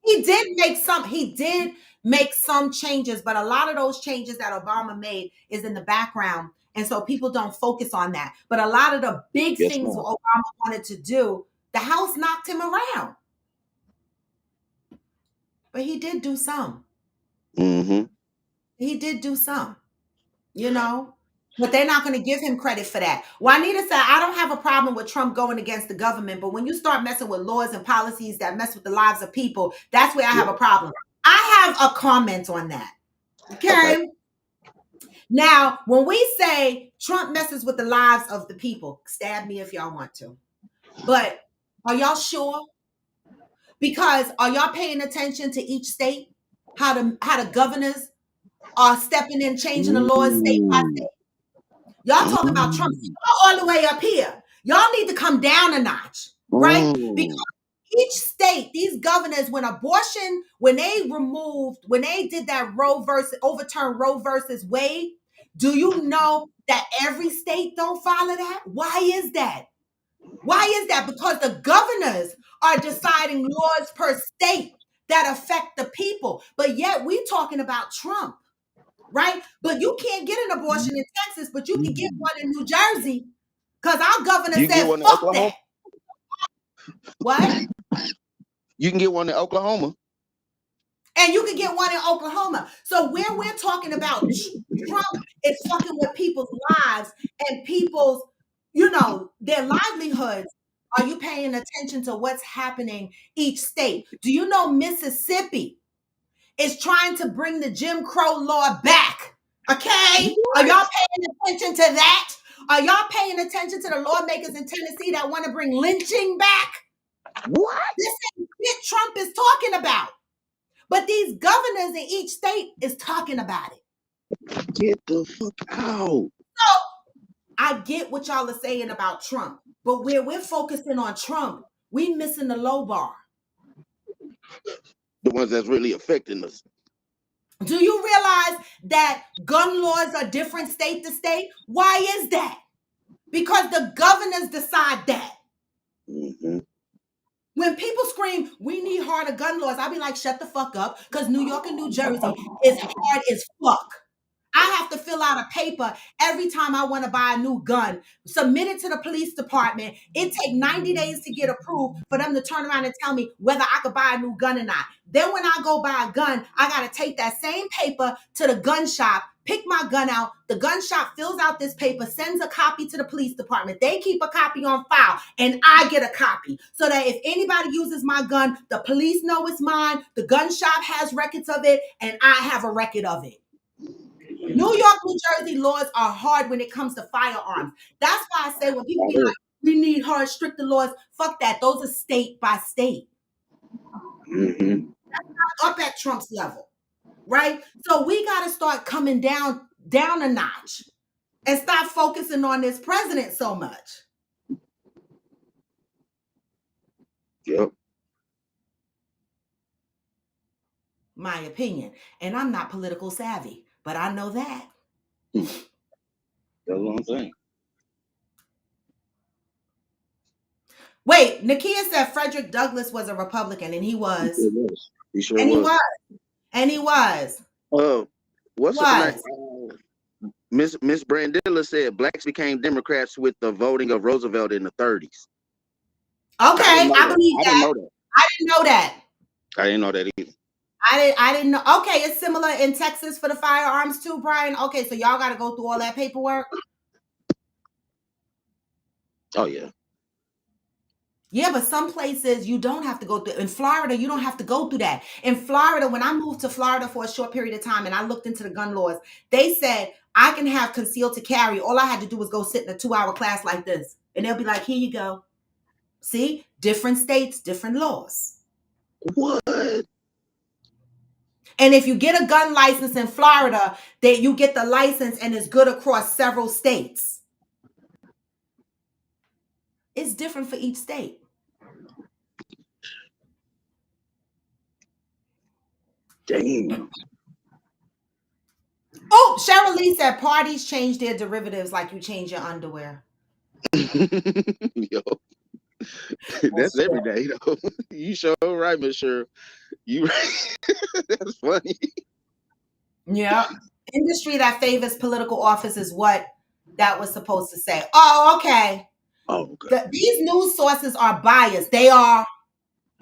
He did make some changes, but a lot of those changes that Obama made is in the background, and so people don't focus on that. But a lot of the big things Obama wanted to do, the House knocked him around. But he did do some. He did do some, you know. But they're not going to give him credit for that. Juanita said, I don't have a problem with Trump going against the government, but when you start messing with laws and policies that mess with the lives of people, that's where I have a problem. I have a comment on that. Okay? Now, when we say Trump messes with the lives of the people, stab me if y'all want to. But are y'all sure? Because are y'all paying attention to each state? How the governors are stepping in, changing the laws state by state? Y'all talking about Trump all the way up here. Y'all need to come down a notch, right? Because each state, these governors, when they did that overturn Roe versus Wade, do you know that every state don't follow that? Why is that? Why is that? Because the governors are deciding laws per state that affect the people. But yet we talking about Trump. Right? But you can't get an abortion in Texas, but you can get one in New Jersey because our governor said, fuck that. What? You can get one in Oklahoma. And you can get one in Oklahoma. So where we're talking about Trump is fucking with people's lives and people's, their livelihoods. Are you paying attention to what's happening each state? Do you know Mississippi is trying to bring the Jim Crow law back? Okay? Are y'all paying attention to that? Are y'all paying attention to the lawmakers in Tennessee that want to bring lynching back? What? This ain't shit Trump is talking about. But these governors in each state is talking about it. Get the fuck out. So I get what y'all are saying about Trump, but where we're focusing on Trump, we missing the low bar. The ones that's really affecting us. Do you realize that gun laws are different state to state? Why is that? Because the governors decide that. Mm-hmm. When people scream, we need harder gun laws, I'll be like, shut the fuck up, because New York and New Jersey is hard as fuck. I have to fill out a paper every time I want to buy a new gun, submit it to the police department. It takes 90 days to get approved for them to turn around and tell me whether I could buy a new gun or not. Then when I go buy a gun, I got to take that same paper to the gun shop, pick my gun out. The gun shop fills out this paper, sends a copy to the police department. They keep a copy on file, and I get a copy so that if anybody uses my gun, the police know it's mine, the gun shop has records of it, and I have a record of it. New York, New Jersey laws are hard when it comes to firearms. That's why I say when people be like, we need hard, stricter laws, fuck that. Those are state by state. Mm-hmm. That's not up at Trump's level, right? So we got to start coming down a notch and stop focusing on this president so much. Yep. My opinion. And I'm not political savvy, but I know that. That's what I'm saying. Wait, Nakia said Frederick Douglass was a Republican, and he was. He sure and was. he was. And he was. What's her name? Miss Brandilla said blacks became Democrats with the voting of Roosevelt in the 30s. Okay, I believe that. I didn't know that. I didn't know that either. I didn't know. Okay, it's similar in Texas for the firearms too, Brian. Okay, so y'all got to go through all that paperwork. Oh yeah. Yeah, but some places you don't have to go through. In Florida, you don't have to go through that. In Florida, when I moved to Florida for a short period of time and I looked into the gun laws, they said I can have concealed to carry. All I had to do was go sit in a 2-hour class like this. And they'll be like, here you go. See, different states, different laws. What? And if you get a gun license in Florida, then you get the license and it's good across several states. It's different for each state. Damn. Oh, Cheryl Lee said parties change their derivatives like you change your underwear. Yo. That's every day, though. You sure right, Miss Cheryl. You right. That's funny. Yeah. Industry that favors political office is what that was supposed to say. Oh, okay. Oh, okay. These news sources are biased. They are.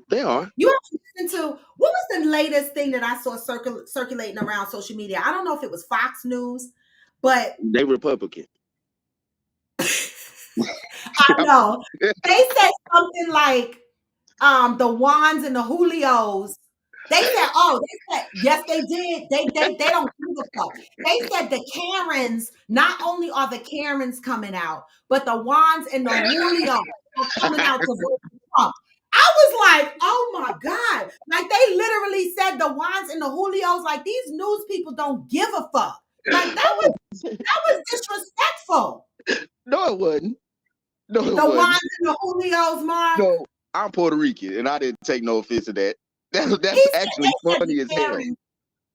They are. You have to listen to, what was the latest thing that I saw circulating around social media? I don't know if it was Fox News, but they Republican. I know. They said something like the Juans and the Julios. They said, yes, they did. They don't give a fuck. They said the Karens, not only are the Karens coming out, but the Juans and the Julios are coming out to vote for Trump. I was like, oh my God. Like they literally said the Juans and the Julios, like these news people don't give a fuck. Like that was disrespectful. No, it wasn't. No, it the wasn't. Juans and the Julios, Mark. No, I'm Puerto Rican, and I didn't take no offense to that. That's actually funny as hell.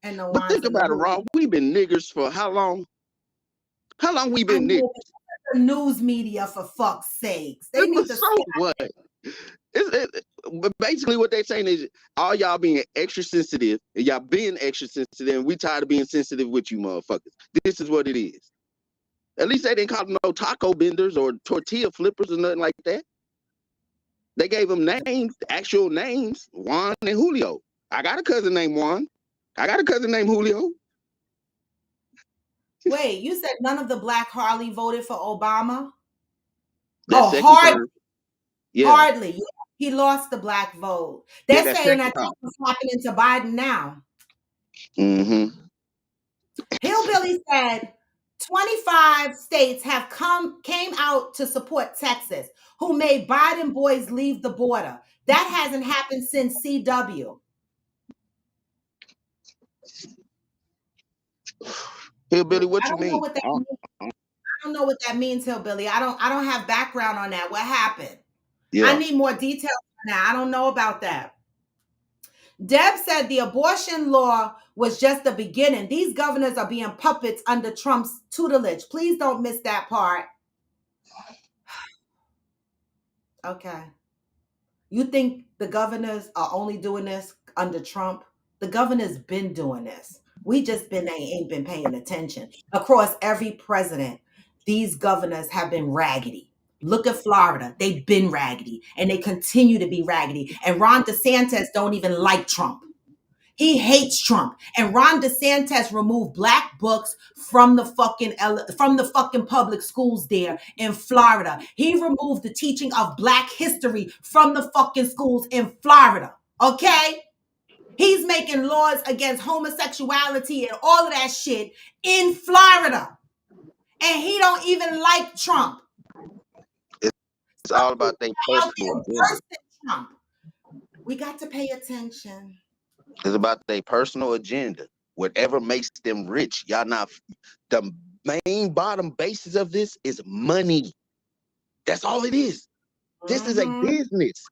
And the but think about it, Ron. We've been niggers for how long? How long we been niggers? The news media, for fuck's sakes. They need to so what? But basically what they're saying is all y'all being extra sensitive, and y'all being extra sensitive, and we tired of being sensitive with you motherfuckers. This is what it is. At least they didn't call them no taco benders or tortilla flippers or nothing like that. They gave them names, actual names, Juan and Julio. I got a cousin named Juan. I got a cousin named Julio. Wait, you said none of the Black Harley voted for Obama? That's Harley. Yeah, Hardly. Yeah. He lost the black vote. yeah, They're that saying second that time. that's what's happening to Biden now. Mm-hmm. Hillbilly said 25 states have came out to support Texas, who made Biden boys leave the border. That hasn't happened since CW. Hillbilly, what I you don't know mean? what that means. I don't know what that means, Hillbilly. I don't have background on that. What happened? I Yeah. need more details on that. I don't know about that. Deb said the abortion law was just the beginning. These governors are being puppets under Trump's tutelage. Please don't miss that part. Okay. You think the governors are only doing this under Trump? The governors been doing this. We just ain't been paying attention. Across every president, these governors have been raggedy. Look at Florida. They've been raggedy and they continue to be raggedy. And Ron DeSantis don't even like Trump. He hates Trump. And Ron DeSantis removed black books from the fucking public schools there in Florida. He removed the teaching of black history from the fucking schools in Florida. Okay? He's making laws against homosexuality and all of that shit in Florida. And he don't even like Trump. It's all about their Out personal there agenda. worse than Trump. We got to pay attention. It's about their personal agenda. Whatever makes them rich. Y'all not the main bottom basis of this is money. That's all it is. This is a business.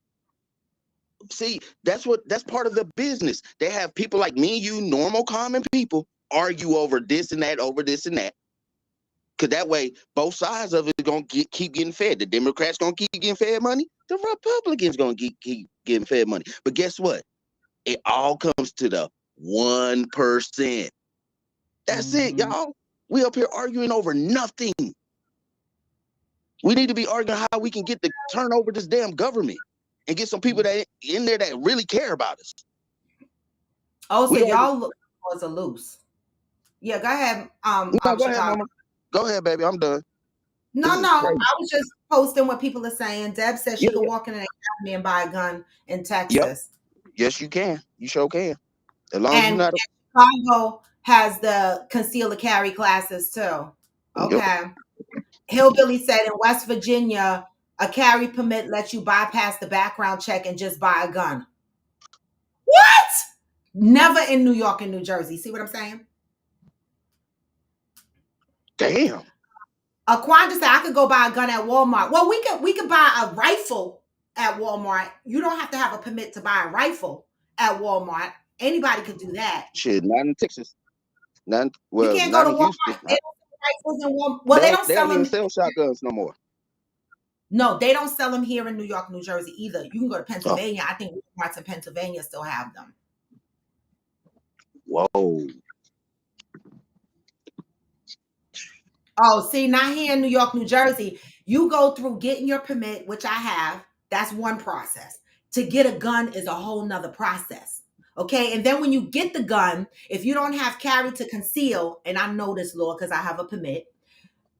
See, that's part of the business. They have people like me and you, normal common people, argue over this and that, over this and that. Cause that way both sides of it gonna keep getting fed. The Democrats gonna keep getting fed money. The Republicans gonna keep getting fed money. But guess what? It all comes to the 1%. That's it, y'all. We up here arguing over nothing. We need to be arguing how we can get to turn over this damn government and get some people that in there that really care about us. Oh, so y'all look was a loose. Yeah, go ahead. No, go ahead, Chicago. mama. Go ahead, baby. I'm done. No, I was just posting what people are saying. Deb says she could walk in an academy and buy a gun in Texas. Yep. Yes, you can. You sure can. As long as you're And not. Chicago has the conceal to carry classes too. Okay. Yep. Hillbilly said in West Virginia, a carry permit lets you bypass the background check and just buy a gun. What? Never in New York and New Jersey. See what I'm saying? Damn. Quanda said I could go buy a gun at Walmart. Well, we could buy a rifle at Walmart. You don't have to have a permit to buy a rifle at Walmart. Anybody could do that. Shit, not in Texas. You can't go to Walmart. They don't sell rifles in Walmart. Well, they don't sell them. Even sell shotguns no more. No, they don't sell them here in New York, New Jersey either. You can go to Pennsylvania. I think Walmarts in Pennsylvania still have them. Whoa. Oh, see, not here in New York, New Jersey. You go through getting your permit, which I have. That's one process. To get a gun is a whole nother process. Okay. And then when you get the gun, if you don't have carry to conceal, and I know this law because I have a permit,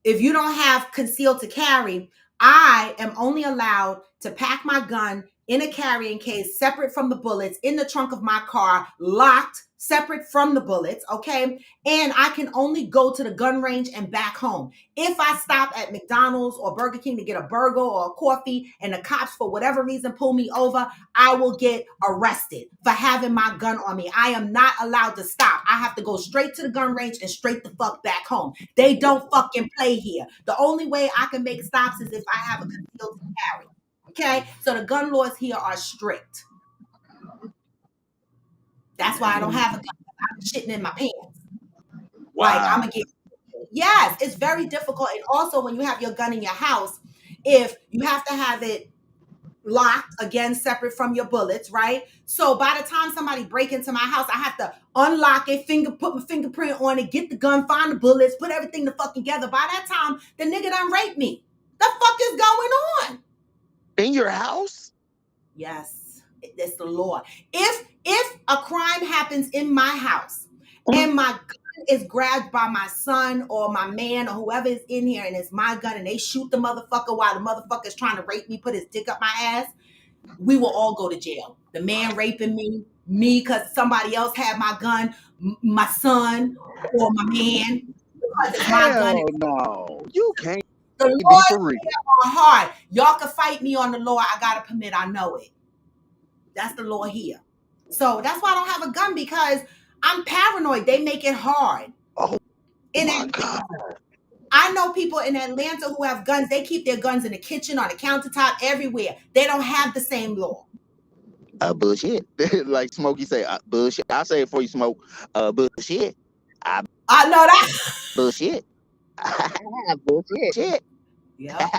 if you don't have concealed to carry, I am only allowed to pack my gun in a carrying case separate from the bullets in the trunk of my car, locked, separate from the bullets, okay? And I can only go to the gun range and back home. If I stop at McDonald's or Burger King to get a burger or a coffee and the cops, for whatever reason, pull me over, I will get arrested for having my gun on me. I am not allowed to stop. I have to go straight to the gun range and straight the fuck back home. They don't fucking play here. The only way I can make stops is if I have a concealed carry. Okay? So the gun laws here are strict. That's why I don't have a gun. I'm shitting in my pants. Wow. Like, I'm going to get... Yes, it's very difficult. And also, when you have your gun in your house, if you have to have it locked, again, separate from your bullets, right? So by the time somebody break into my house, I have to unlock it, put my fingerprint on it, get the gun, find the bullets, put everything the fuck together. By that time, the nigga done raped me. The fuck is going on? In your house? Yes, it's the law. If a crime happens in my house and my gun is grabbed by my son or my man or whoever is in here and it's my gun and they shoot the motherfucker while the motherfucker is trying to rape me, put his dick up my ass, we will all go to jail. The man raping me because somebody else had my gun, my son or my man, because it's my gun. Hell no. You can't The be law for real. is hard. Y'all can fight me on the law. I got a permit. I know it. That's the law here. So that's why I don't have a gun, because I'm paranoid. They make it hard. Oh In my God. I know people in Atlanta who have guns. They keep their guns in the kitchen, on the countertop, everywhere. They don't have the same law. Bullshit. Like Smokey say, bullshit. I say it for you, Smoke. Bullshit. I know that. Bullshit. Bullshit. Yeah.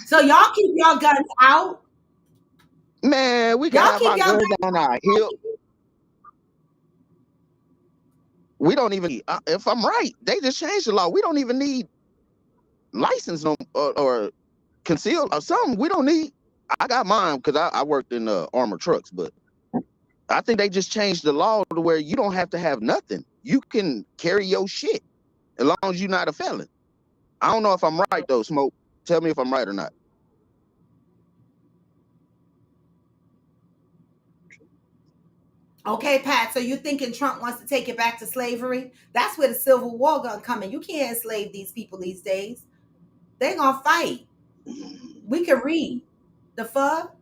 So y'all keep your guns out. Man, we can Y'all have keep our your guns guns on our hip. We don't even, if I'm right, they just changed the law. We don't even need license or concealed or something. We don't need. I got mine because I worked in armored trucks, but I think they just changed the law to where you don't have to have nothing. You can carry your shit as long as you're not a felon. I don't know if I'm right though, Smoke. Tell me if I'm right or not. Okay, Pat, so you thinking Trump wants to take it back to slavery? That's where the Civil War gonna come in. You can't enslave these people these days. They're gonna fight. We can read. The fuck?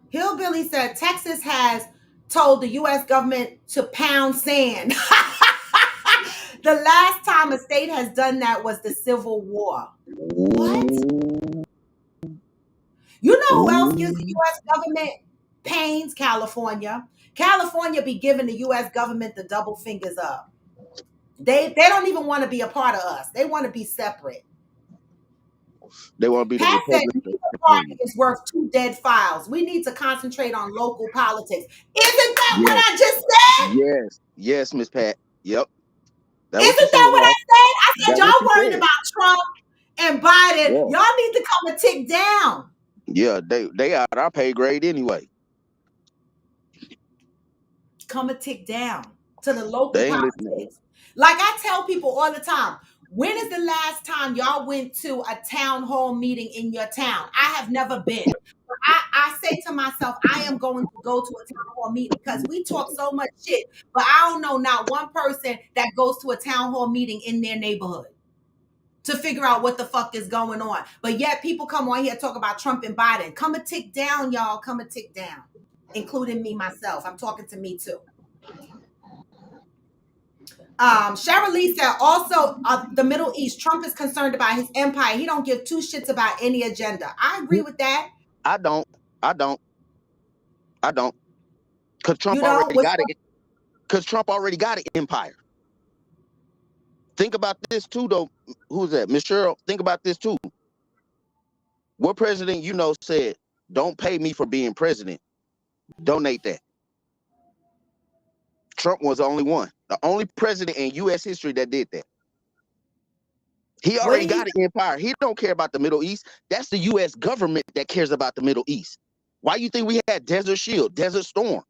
Hillbilly said Texas has told the U.S. government to pound sand. The last time a state has done that was the Civil War. What? You know who else gives the U.S. government pains? California. California be giving the U.S. government the double fingers up. They don't even want to be a part of us. They want to be separate. They want to be the Pat said Republic. neither party is worth two dead files. We need to concentrate on local politics. Isn't that what I just said? Yes, Miss Pat. Yep. That's what you Isn't said, that what I Ross. said? I said, That's what y'all you worried said. about Trump and Biden. Yeah. Y'all need to come a tick down. Yeah, they out our pay grade anyway. Come a tick down to the local They ain't listening. politics. Like I tell people all the time, when is the last time y'all went to a town hall meeting in your town? I have never been. But I say to myself, I am going to go to a town hall meeting because we talk so much shit, but I don't know not one person that goes to a town hall meeting in their neighborhood to figure out what the fuck is going on. But yet people come on here and talk about Trump and Biden. Come a tick down, y'all. Come a tick down, including me, myself. I'm talking to me too. Cheryl Lee said also the Middle East, Trump is concerned about his empire. He don't give two shits about any agenda. I agree with that. I don't. Because You Trump know, already got it. Because Trump already got an empire. Think about this too, though. Who's that? Miss Cheryl, think about this too. What president you know said, don't pay me for being president. Donate that. Trump was the only one. The only president in U.S. history that did that. He already got an empire. He don't care about the Middle East. That's the U.S. government that cares about the Middle East. Why you think we had Desert Shield, Desert Storm?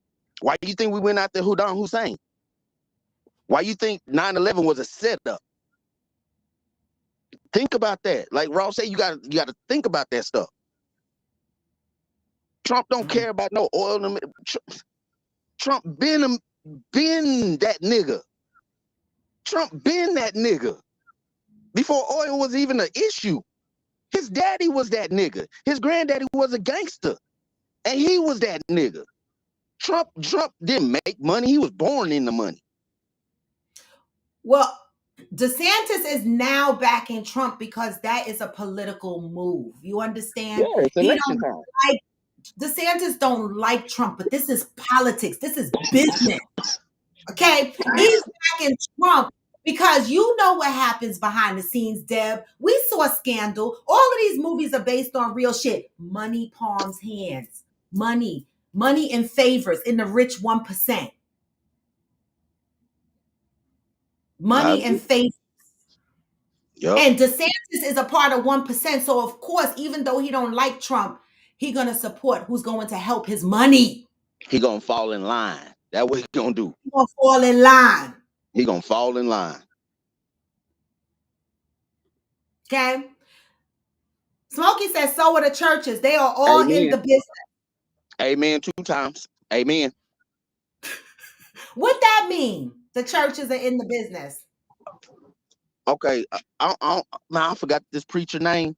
Why do you think we went after Saddam Hussein? Why you think 9/11 was a setup? Think about that. Like Ross said, you got to think about that stuff. Trump don't care about no oil. Trump been that nigga. Trump been that nigga. Before oil was even an issue. His daddy was that nigga. His granddaddy was a gangster. And he was that nigga. Trump didn't make money. He was born in the money. Well, DeSantis is now backing Trump because that is a political move. You understand? Yeah, it's election He don't time. like DeSantis don't like Trump, but this is politics. This is business. Okay? He's backing Trump because you know what happens behind the scenes, Deb. We saw Scandal. All of these movies are based on real shit. Money palms hands. Money in favors in the rich 1%. Money and favors. Yep. And DeSantis is a part of 1%. So of course, even though he don't like Trump, he gonna support who's going to help his money. He gonna fall in line. That's what he gonna do. He gonna fall in line. He gonna fall in line. Okay. Smokey says, so are the churches. They are all in Amen. the business. Amen 2 times. Amen. What that mean? The churches are in the business. Okay. Man, I forgot this preacher name.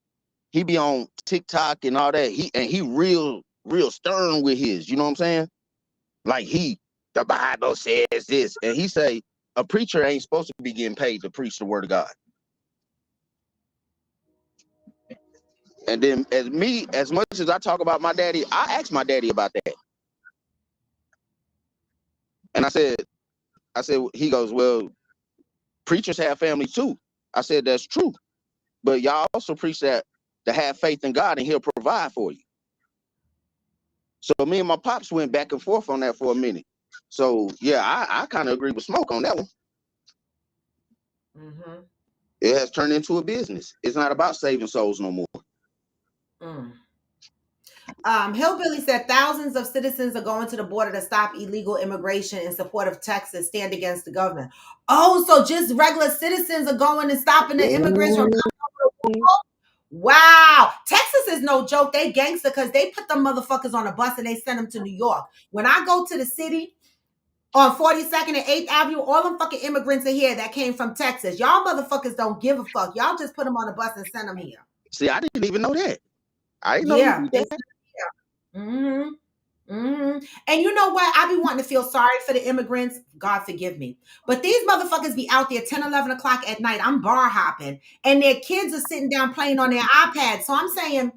He be on TikTok and all that. He real stern with his, you know what I'm saying? Like the Bible says this. And he say a preacher ain't supposed to be getting paid to preach the word of God. And then as much as I talk about my daddy, I asked my daddy about that. And I said, he goes, well, preachers have families too. I said, that's true. But y'all also preach that to have faith in God and he'll provide for you. So me and my pops went back and forth on that for a minute. So yeah, I kind of agree with Smoke on that one. Mm-hmm. It has turned into a business. It's not about saving souls no more. Hillbilly said thousands of citizens are going to the border to stop illegal immigration in support of Texas stand against the government. Oh, so just regular citizens are going and stopping the immigrants from coming over the wall? Wow. Texas is no joke. They gangster because they put them motherfuckers on a bus and they send them to New York. When I go to the city on 42nd and 8th Avenue, all them fucking immigrants are here that came from Texas. Y'all motherfuckers don't give a fuck. Y'all just put them on a bus and send them here. See, I didn't even know that. I didn't know Yeah. you did that. Mm-hmm. Mm-hmm. And you know what? I be wanting to feel sorry for the immigrants. God forgive me. But these motherfuckers be out there 10, 11 o'clock at night. I'm bar hopping. And their kids are sitting down playing on their iPads. So I'm saying,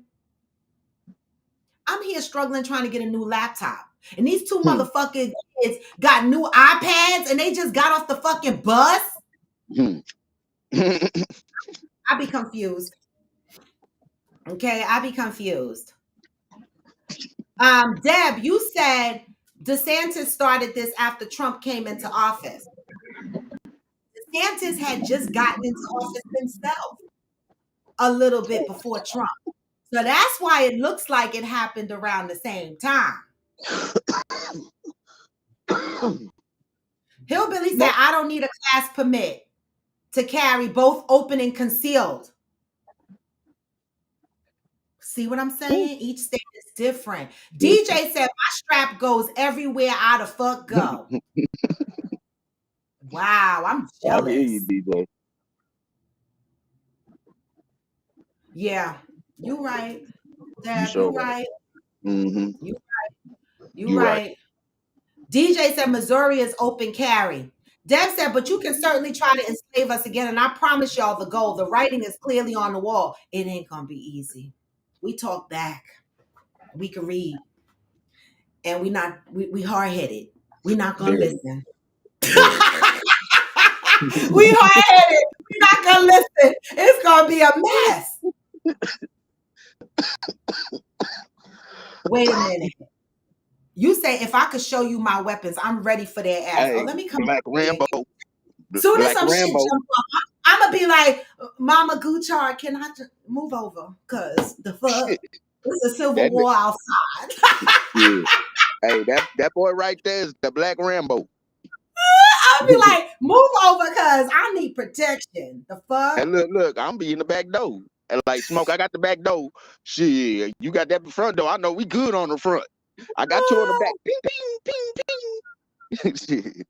I'm here struggling trying to get a new laptop. And these two motherfucking kids got new iPads and they just got off the fucking bus. I be confused. Okay, I be confused. Deb, you said DeSantis started this after Trump came into office. DeSantis had just gotten into office himself a little bit before Trump. So that's why it looks like it happened around the same time. Hillbilly said, I don't need a class permit to carry both open and concealed. See what I'm saying? Each state is different. DJ said, my strap goes everywhere I the fuck go. Wow, I'm jealous. I hear you, DJ. Yeah, you right. Dad, you right. Mm-hmm. You right. DJ said Missouri is open carry. Deb said, but you can certainly try to enslave us again. And I promise y'all the goal. The writing is clearly on the wall. It ain't gonna be easy. We talk back. We can read. And we hard-headed. We not gonna listen. We hard-headed. We not gonna listen. It's gonna be a mess. Wait a minute. You say if I could show you my weapons, I'm ready for their ass. Hey, let me come Black Rambo. Soon as some Rambo. shit jump up, I'm gonna be like, Mama Guchard, can I just move over? Cause the fuck, it's a civil war outside. Yeah. Hey, that boy right there is the Black Rambo. I'll be like, move over, cause I need protection. The fuck. And look, I'm be in the back door. And like Smoke, I got the back door. Shit, you got that front door. I know we good on the front. I got two on the back. Ping, ping, ping, ping. Shit.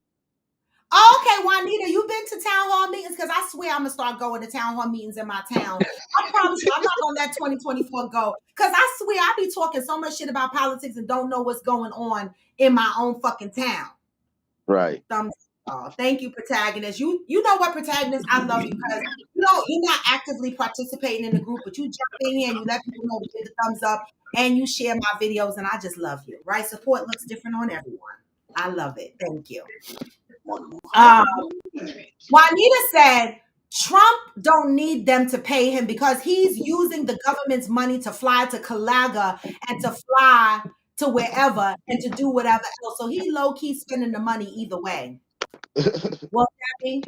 Oh, okay, Juanita, you been to town hall meetings? Because I swear I'm gonna start going to town hall meetings in my town. I promise you, I'm not gonna let 2024 go. Because I swear I be talking so much shit about politics and don't know what's going on in my own fucking town. Right. Thumbs up. Thank you, protagonist. You know what, protagonist? I love you because you're not actively participating in the group, but you jump in here and you let people know to give the thumbs up and you share my videos, and I just love you. Right? Support looks different on everyone. I love it. Thank you. Juanita said Trump don't need them to pay him because he's using the government's money to fly to Calaga and to fly to wherever and to do whatever else. So he low-key spending the money either way. Well, Gabby,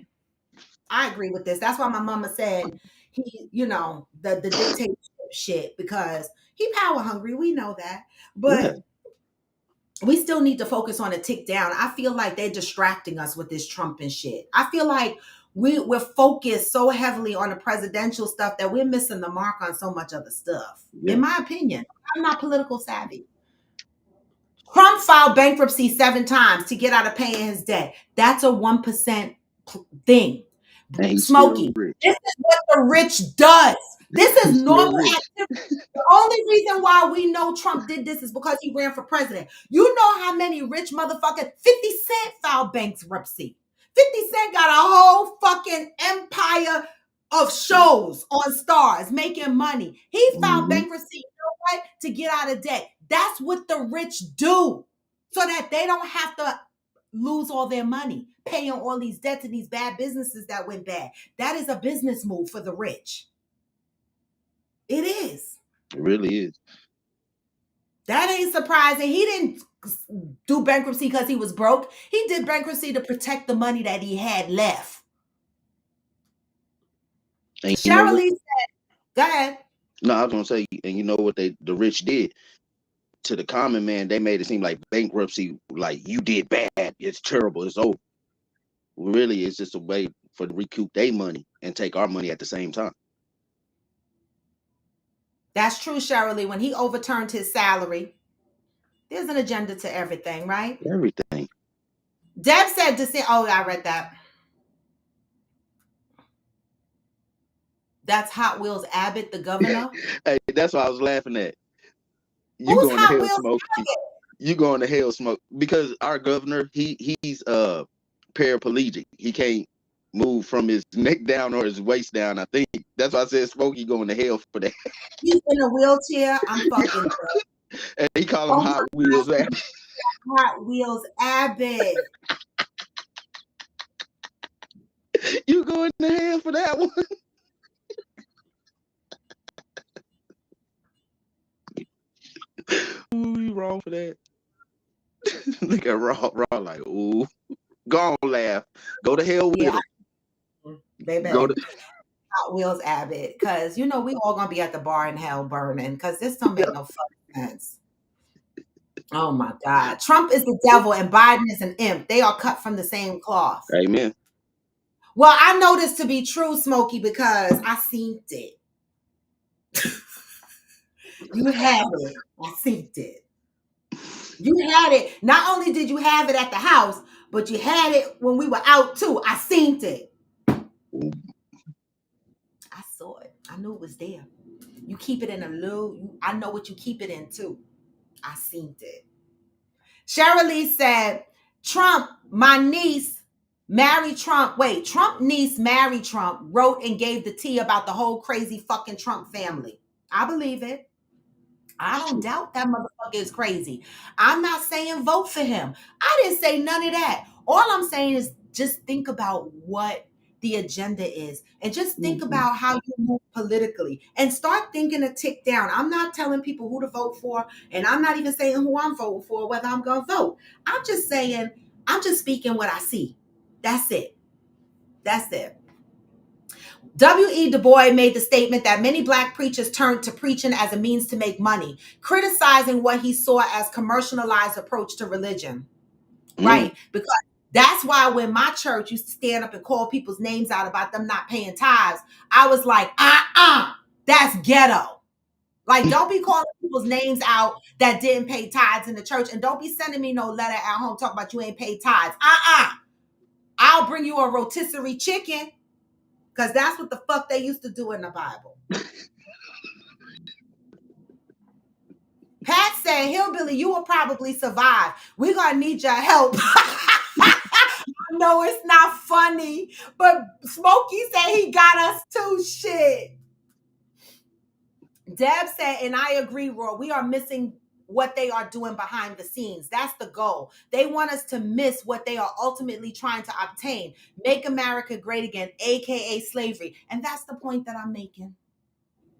I agree with this. That's why my mama said he, the dictatorship shit, because he power hungry. We know that. But we still need to focus on a tick down. I feel like they're distracting us with this Trump and shit. I feel like we're focused so heavily on the presidential stuff that we're missing the mark on so much other stuff. Yeah. In my opinion, I'm not political savvy. Trump filed bankruptcy 7 times to get out of paying his debt. That's a 1% thing. And he's Smokey, still rich. this is what the rich does. This is He's still normal rich. activity. The only reason why we know Trump did this is because he ran for president. You know how many rich motherfuckers, 50 Cent filed bankruptcy. 50 Cent got a whole fucking empire of shows on Stars making money. He filed bankruptcy, you know what? To get out of debt. That's what the rich do so that they don't have to lose all their money, paying all these debts and these bad businesses that went bad. That is a business move for the rich. It is. It really is. That ain't surprising. He didn't do bankruptcy because he was broke. He did bankruptcy to protect the money that he had left. And Cheryl Lee said, go ahead. No, I was gonna say, and you know what the rich did to the common man? They made it seem like bankruptcy, like you did bad, it's terrible, it's over. Really, it's just a way for to recoup their money and take our money at the same time. That's true, Cheryl Lee. When he overturned his salary, there's an agenda to everything, right? Everything. Deb said to say, oh, I read that. That's Hot Wheels Abbott, the governor. Hey, that's what I was laughing at. You Who's going to Hot hell, Wheels Smoke? Abbott? You going to hell, Smoke? Because our governor, he's paraplegic. He can't move from his neck down or his waist down. I think that's why I said Smokey going to hell for that. He's in a wheelchair. I'm fucking dead. And he call him Hot Wheels Abbott. Hot Wheels Abbott. You going to hell for that one? Ooh, you wrong for that. Look at Raw like, ooh, go on, laugh. Go to hell with him. Baby. Go to Hot Wheels Abbott. Because, you know, we all going to be at the bar in hell burning. Because this don't make no fucking sense. Oh, my God. Trump is the devil and Biden is an imp. They are cut from the same cloth. Amen. Well, I know this to be true, Smokey, because I seen it. You had it. I seen it. You had it. Not only did you have it at the house, but you had it when we were out too. I seen it. I saw it. I knew it was there. You keep it in a little, I know what you keep it in too. I seen it. Cheryl Lee said, Trump, my niece, married Trump. Wait, Trump niece married Trump, wrote and gave the tea about the whole crazy fucking Trump family. I believe it. I don't doubt that motherfucker is crazy. I'm not saying vote for him. I didn't say none of that. All I'm saying is just think about what the agenda is and just think about how you move politically and start thinking a tick down. I'm not telling people who to vote for, and I'm not even saying who I'm voting for, whether I'm going to vote. I'm just saying, I'm just speaking what I see. That's it. That's it. W.E. Du Bois made the statement that many Black preachers turned to preaching as a means to make money, criticizing what he saw as commercialized approach to religion. Right? Because that's why when my church used to stand up and call people's names out about them not paying tithes, I was like, that's ghetto. Like, don't be calling people's names out that didn't pay tithes in the church, and don't be sending me no letter at home talking about you ain't paid tithes. I'll bring you a rotisserie chicken. Because that's what the fuck they used to do in the Bible. Pat said, Hillbilly, you will probably survive. We're going to need your help. I know it's not funny, but Smokey said he got us too. Shit. Deb said, and I agree, Roy, we are missing what they are doing behind the scenes. That's the goal. They want us to miss what they are ultimately trying to obtain. Make America great again, aka slavery. And that's the point that I'm making.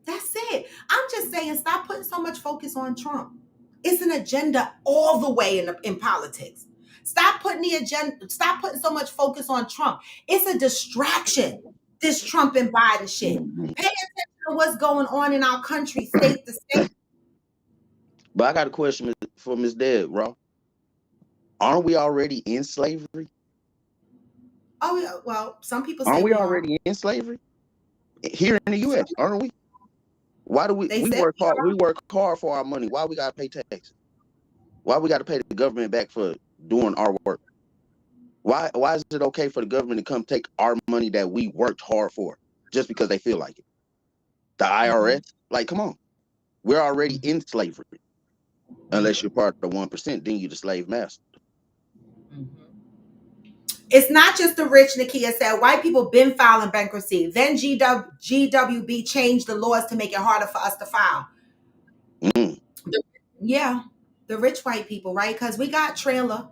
That's it. I'm just saying, stop putting so much focus on Trump. It's an agenda all the way in politics. Stop putting so much focus on Trump. It's a distraction, this Trump and Biden shit. Pay attention to what's going on in our country, state to state. But I got a question for Miss Deb, Raw. Aren't we already in slavery? Oh yeah, well, some people say Aren't we we aren't. already in slavery here in the Some, U.S.? Aren't we? Why do they we say work we hard? are. We work hard for our money. Why we gotta pay taxes? Why we gotta pay the government back for doing our work? Why is it okay for the government to come take our money that we worked hard for just because they feel like it? The Mhm, IRS, like, come on, we're already mhm, in slavery. Unless you're mhm, part of the 1%, then you the slave master. mhm. It's not just the rich, Nakia said. White people been filing bankruptcy. Then GWB changed the laws to make it harder for us to file. Mm, Yeah, the rich white people, right? Because we got trailer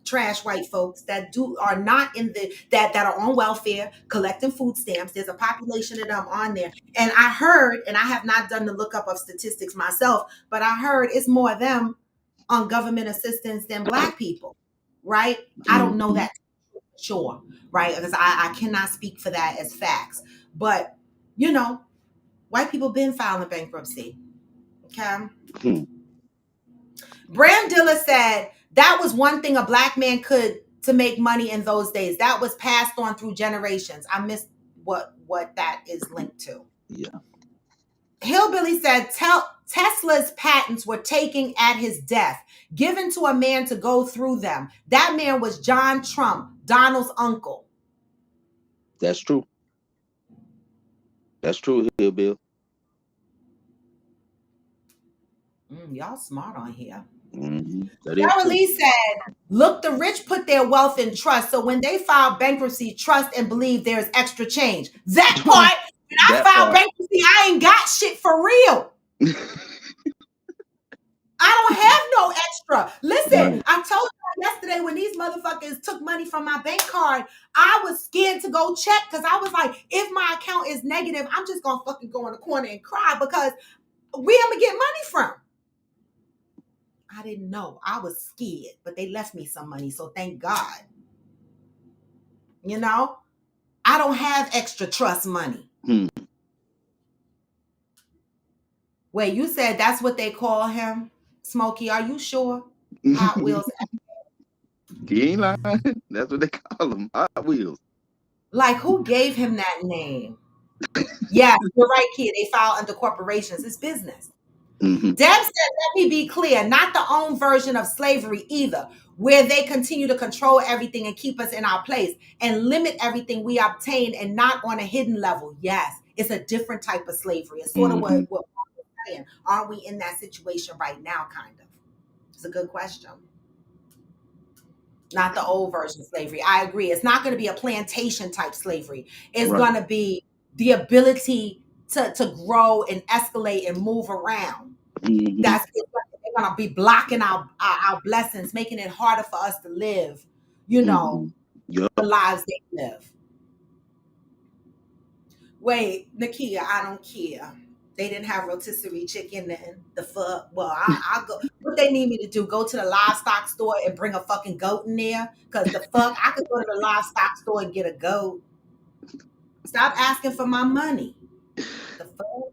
trash white folks that are not in the that are on welfare collecting food stamps. There's a population of them on there, and I heard, and I have not done the lookup of statistics myself, but I heard it's more of them on government assistance than black people, right? I don't know mm, that for sure, right? Because I cannot speak for that as facts, but you know, white people been filing bankruptcy. Okay. mm. Bram Diller said that was one thing a black man could to make money in those days. That was passed on through generations. I missed what that is linked to. Yeah, Hillbilly said Tesla's patents were taken at his death, given to a man to go through them. That man was John Trump, Donald's uncle. that's true. That's true, Bill. Y'all smart on here. That is Sarah true. Lee said, look, the rich put their wealth in trust. So when they file bankruptcy, trust and believe there's extra change. That part, when I That file part. bankruptcy, I ain't got shit for real. I don't have no extra. Listen, Right. I told you yesterday when these motherfuckers took money from my bank card, I was scared to go check because I was like, if my account is negative, I'm just gonna fucking go in the corner and cry because where am I gonna get money from? I didn't know. I was scared, but they left me some money, so thank God. You know, I don't have extra trust money. Hmm. Wait, you said that's what they call him, Smokey? Are you sure? Hot Wheels. He ain't lying. That's what they call them. Hot wheels. Like, who gave him that name? Yes, you're right, kid. They file under corporations. It's business. Hmm. Deb said, let me be clear, not the own version of slavery either, where they continue to control everything and keep us in our place and limit everything we obtain and not on a hidden level. Yes, it's a different type of slavery. It's sort of Hmm. what we're saying. Aren't we in that situation right now, kind of? It's a good question. Not the old version of slavery. I agree. It's not going to be a plantation type slavery. It's Right. going to be the ability to grow and escalate and move around. Hmm. They're gonna be blocking our blessings, making it harder for us to live, Hmm. Yup. the lives they live. Wait, Nakia, I don't care. They didn't have rotisserie chicken then. The fuck? Well, I'll go. What they need me to do? Go to the livestock store and bring a fucking goat in there? Cause the fuck, I could go to the livestock store and get a goat. Stop asking for my money. The fuck?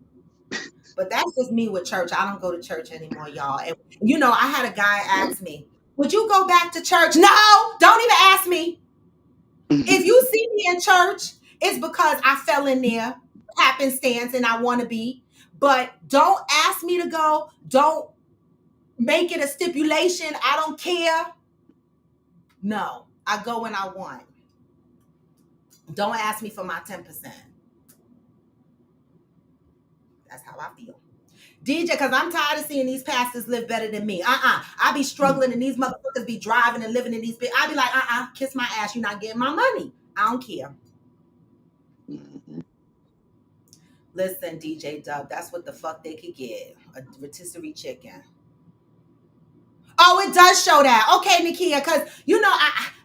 But that's just me with church. I don't go to church anymore, y'all. And I had a guy ask me, "Would you go back to church?" No, don't even ask me. If you see me in church, it's because I fell in there, happenstance, and I want to be. But don't ask me to go. Don't make it a stipulation. I don't care. No, I go when I want. Don't ask me for my 10%. That's how I feel. DJ, because I'm tired of seeing these pastors live better than me. I be struggling and these motherfuckers be driving and living in these big. I be like, kiss my ass. You're not getting my money. I don't care. Hmm. Listen, DJ Dub, that's what the fuck they could get. A rotisserie chicken. Oh, it does show that. Okay, Nakia, because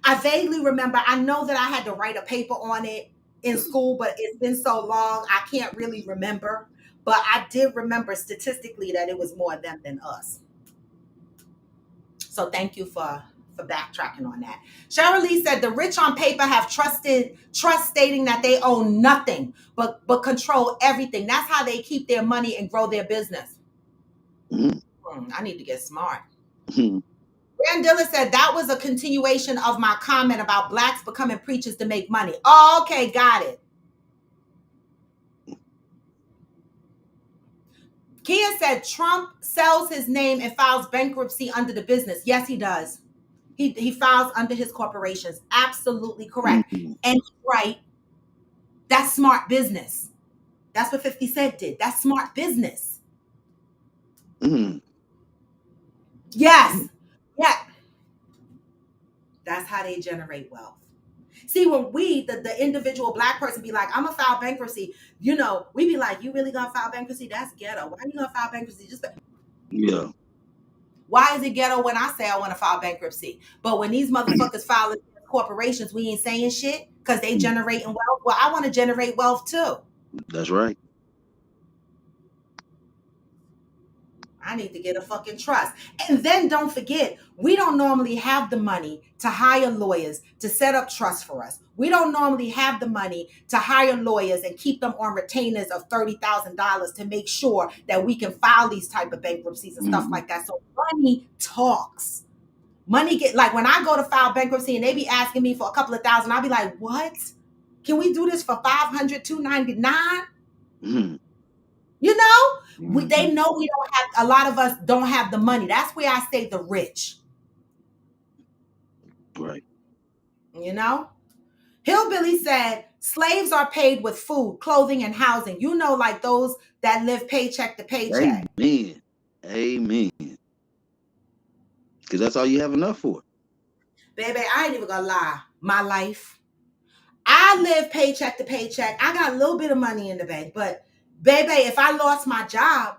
I vaguely remember. I know that I had to write a paper on it in school, but it's been so long, I can't really remember. But I did remember statistically that it was more them than us. So thank you for backtracking on that. Cheryl Lee said the rich on paper have trust stating that they own nothing but control everything. That's how they keep their money and grow their business. I need to get smart. Hmm. Brandilla said that was a continuation of my comment about blacks becoming preachers to make money. Oh, okay, got it. Kia said Trump sells his name and files bankruptcy under the business. Yes, he does. He files under his corporations. Absolutely correct. Mm-hmm. And he's right. That's smart business. That's what 50 Cent did. That's smart business. Mm-hmm. Yes. Yeah. That's how they generate wealth. See, when we, the individual black person, be like, I'm gonna file bankruptcy, you know, we be like, you really gonna file bankruptcy? That's ghetto. Why are you gonna file bankruptcy? Yeah. Why is it ghetto when I say I want to file bankruptcy? But when these motherfuckers file corporations, we ain't saying shit because they generating wealth. Well, I want to generate wealth too. That's right. I need to get a fucking trust. And then don't forget, we don't normally have the money to hire lawyers to set up trusts for us. We don't normally have the money to hire lawyers and keep them on retainers of $30,000 to make sure that we can file these type of bankruptcies and stuff like that. So money talks. Money get, like when I go to file bankruptcy and they be asking me for a couple of thousand, I'll be like, what? Can we do this for $500, $299? Mm-hmm. You know, they know we don't have, a lot of us don't have the money. That's where I say the rich. Right. You know? Hillbilly said, slaves are paid with food, clothing, and housing. You know, like those that live paycheck to paycheck. Amen. Amen. Because that's all you have enough for. Baby, I ain't even gonna lie. My life, I live paycheck to paycheck. I got a little bit of money in the bank, but baby, if I lost my job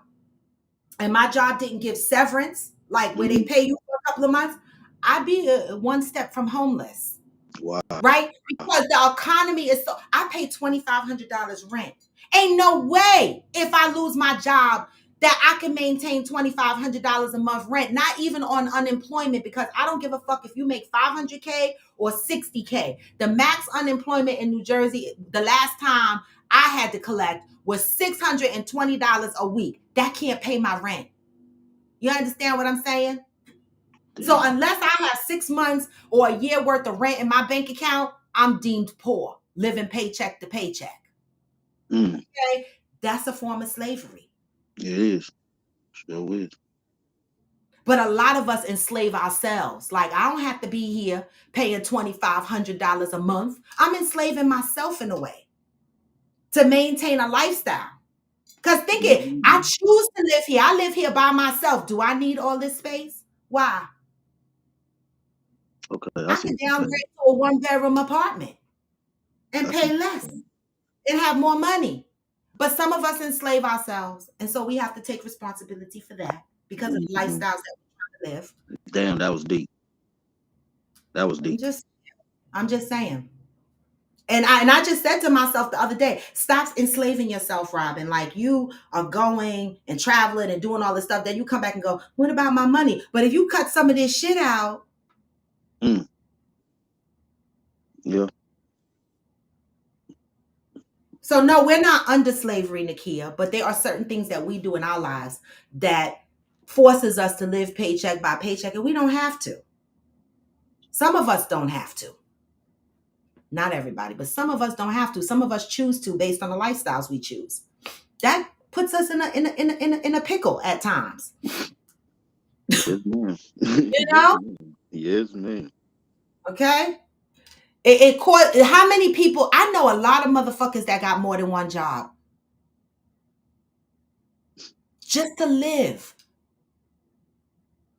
and my job didn't give severance, like where they pay you for a couple of months, I'd be one step from homeless. Wow. Right? Because the economy is so, I pay $2,500 rent. Ain't no way if I lose my job that I can maintain $2,500 a month rent, not even on unemployment, because I don't give a fuck if you make $500K or $60K. The max unemployment in New Jersey, the last time I had to collect was $620 a week. That can't pay my rent. You understand what I'm saying? Damn. So unless I have 6 months or a year worth of rent in my bank account, I'm deemed poor, living paycheck to paycheck. Okay? That's a form of slavery. It is. Sure is. But a lot of us enslave ourselves. Like, I don't have to be here paying $2,500 a month. I'm enslaving myself in a way to maintain a lifestyle. Because think it, I choose to live here. I live here by myself. Do I need all this space? Why? Okay, I can downgrade to a 1-bedroom apartment and pay less and have more money. But some of us enslave ourselves. And so we have to take responsibility for that because of the lifestyles that we're trying to live. Damn, that was deep. That was deep. I'm just saying. And I just said to myself the other day, stop enslaving yourself, Robin. Like, you are going and traveling and doing all this stuff. Then you come back and go, what about my money? But if you cut some of this shit out. Yeah. So no, we're not under slavery, Nakia, but there are certain things that we do in our lives that forces us to live paycheck by paycheck, and we don't have to. Some of us don't have to. Not everybody, but some of us don't have to. Some of us choose to based on the lifestyles we choose. That puts us in a pickle at times. Yes, ma'am. You know? Yes, ma'am. Okay? It caught, how many people, I know a lot of motherfuckers that got more than one job. Just to live.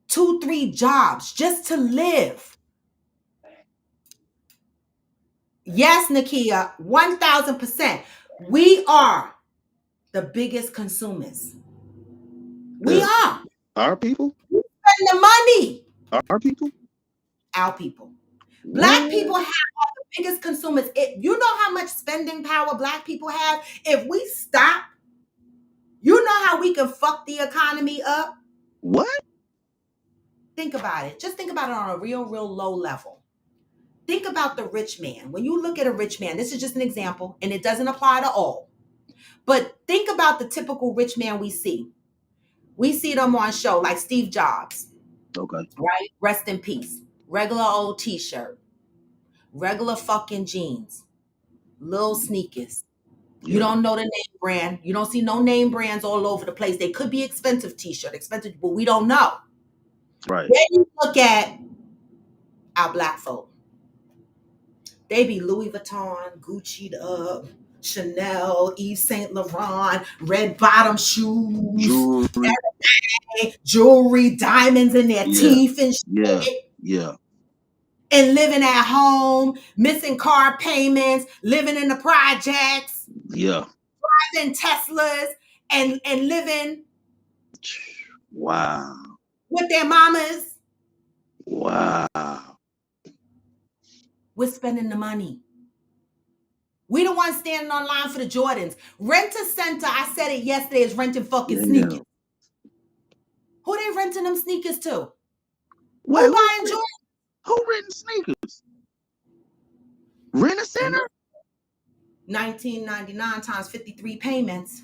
2, 3 jobs just to live. Yes, Nakia, 1,000%. We are the biggest consumers. We are. Our people? We spend the money. Our people? Our people. Black people have the biggest consumers. You know how much spending power Black people have? If we stop, you know how we can fuck the economy up? What? Think about it. Just think about it on a real low level. Think about the rich man. When you look at a rich man, this is just an example, and it doesn't apply to all. But think about the typical rich man we see. We see them on show like Steve Jobs. Okay. right? Rest in peace. Regular old t-shirt, regular fucking jeans, little sneakers. You Yeah. don't know the name brand. You don't see no name brands all over the place. They could be expensive t-shirt, expensive, but we don't know. Right. Then you look at our black folk. They be Louis Vuitton, Gucci'd up, Chanel, Yves Saint Laurent, red bottom shoes, Jewelry. everything, jewelry, diamonds in their Yeah. teeth and Yeah. shit, Yeah. and living at home, missing car payments, living in the projects, Yeah. driving Teslas, and living Wow. with their mamas. Wow. We're spending the money. We the ones standing online for the Jordans. Rent a Center, I said it yesterday, is renting fucking Yeah. sneakers. Who they renting them sneakers to? Wait, Who buying Jordans? who renting sneakers? Rent a center? $19.99 times 53 payments.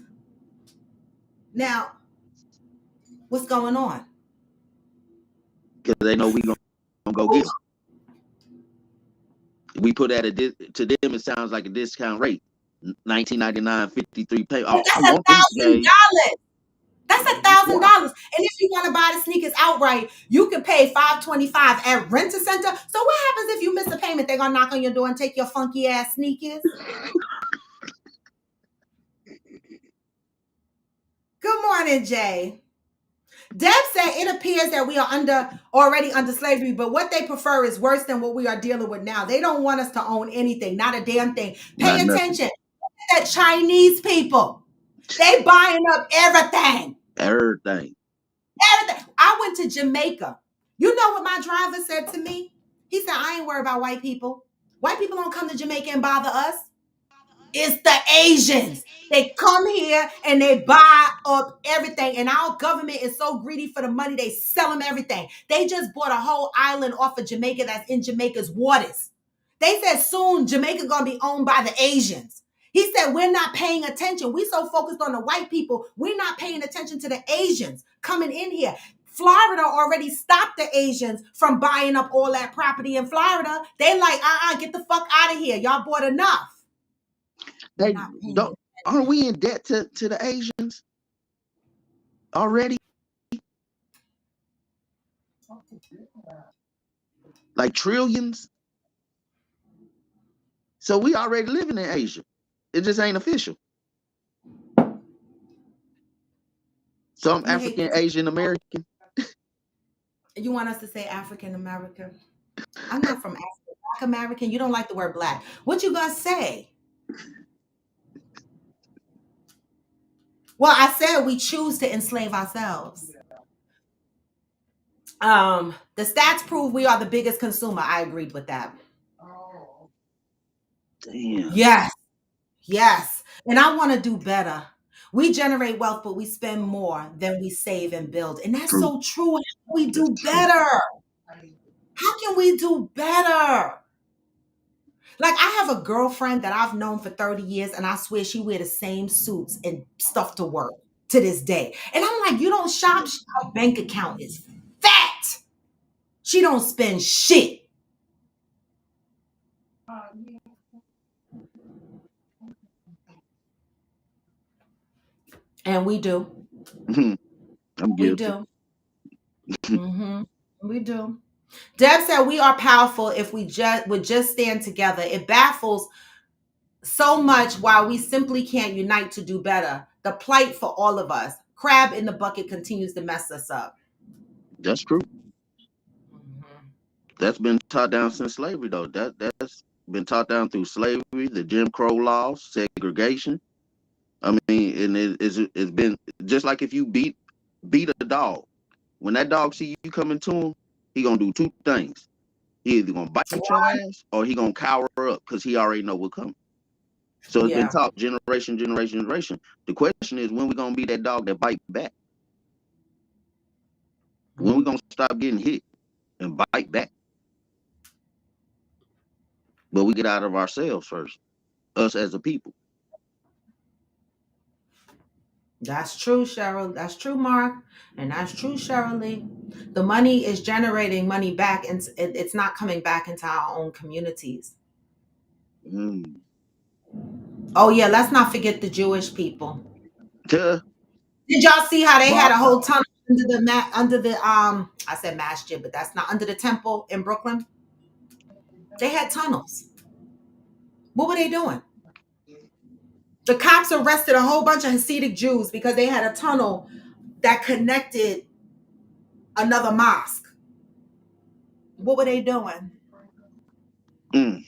Now, what's going on? Because they know we gonna go get them. We put at to them, it sounds like a discount rate. 19.99, 53 pay. Oh, I That's want them today. $1,000. That's $1,000. Wow. And if you want to buy the sneakers outright, you can pay $525 at Rent a Center. So what happens if you miss a payment? They're gonna knock on your door and take your funky ass sneakers. Good morning, Jay. Deb said it appears that we are already under slavery, but what they prefer is worse than what we are dealing with now. They don't want us to own anything, not a damn thing. Not Pay nothing. attention. That Chinese people, they buying up everything. Everything. Everything. I went to Jamaica. You know what my driver said to me? He said, I ain't worried about white people. White people don't come to Jamaica and bother us. It's the Asians. They come here and they buy up everything. And our government is so greedy for the money, they sell them everything. They just bought a whole island off of Jamaica that's in Jamaica's waters. They said soon Jamaica gonna be owned by the Asians. He said, we're not paying attention. We so focused on the white people, we're not paying attention to the Asians coming in here. Florida already stopped the Asians from buying up all that property in Florida. They like, get the fuck out of here. Y'all bought enough. They don't. Aren't we in debt to the Asians already? Like trillions. So we already living in Asia. It just ain't official. So I'm African, Asian, American. You want us to say African American? I'm not from Africa. Black American. You don't like the word black. What you gonna say? Well, I said we choose to enslave ourselves. The stats prove we are the biggest consumer. I agreed with that. Damn. Yes. Yes. And I want to do better. We generate wealth, but we spend more than we save and build. And that's so true. How can we do better? How can we do better? Like, I have a girlfriend that I've known for 30 years, and I swear she wear the same suits and stuff to work to this day. And I'm like, you don't shop? Her bank account is fat. She don't spend shit. And we do. I'm We guilty. do. We do. Deb said we are powerful if we would just stand together. It baffles so much why we simply can't unite to do better. The plight for all of us. Crab in the bucket continues to mess us up. That's true. That's been taught down since slavery, though. That's been taught down through slavery, the Jim Crow laws, segregation. I mean, and it's been just like if you beat a dog. When that dog see you coming to him, he gonna do two things. He either gonna bite your ass or he gonna cower up because he already know what coming. So it's been taught generation. The question is, when we gonna be that dog that bite back? When we gonna stop getting hit and bite back? But we get out of ourselves first, us as a people. That's true, Cheryl. That's true, Mark. And that's true, Cheryl Lee. The money is generating money back, and it's not coming back into our own communities. Mm. Oh, yeah, let's not forget the Jewish people. Duh. Did y'all see how they had Bob, a whole tunnel under the I said masjid, but that's not under the temple in Brooklyn? They had tunnels. What were they doing? The cops arrested a whole bunch of Hasidic Jews because they had a tunnel that connected another mosque. What were they doing? mm.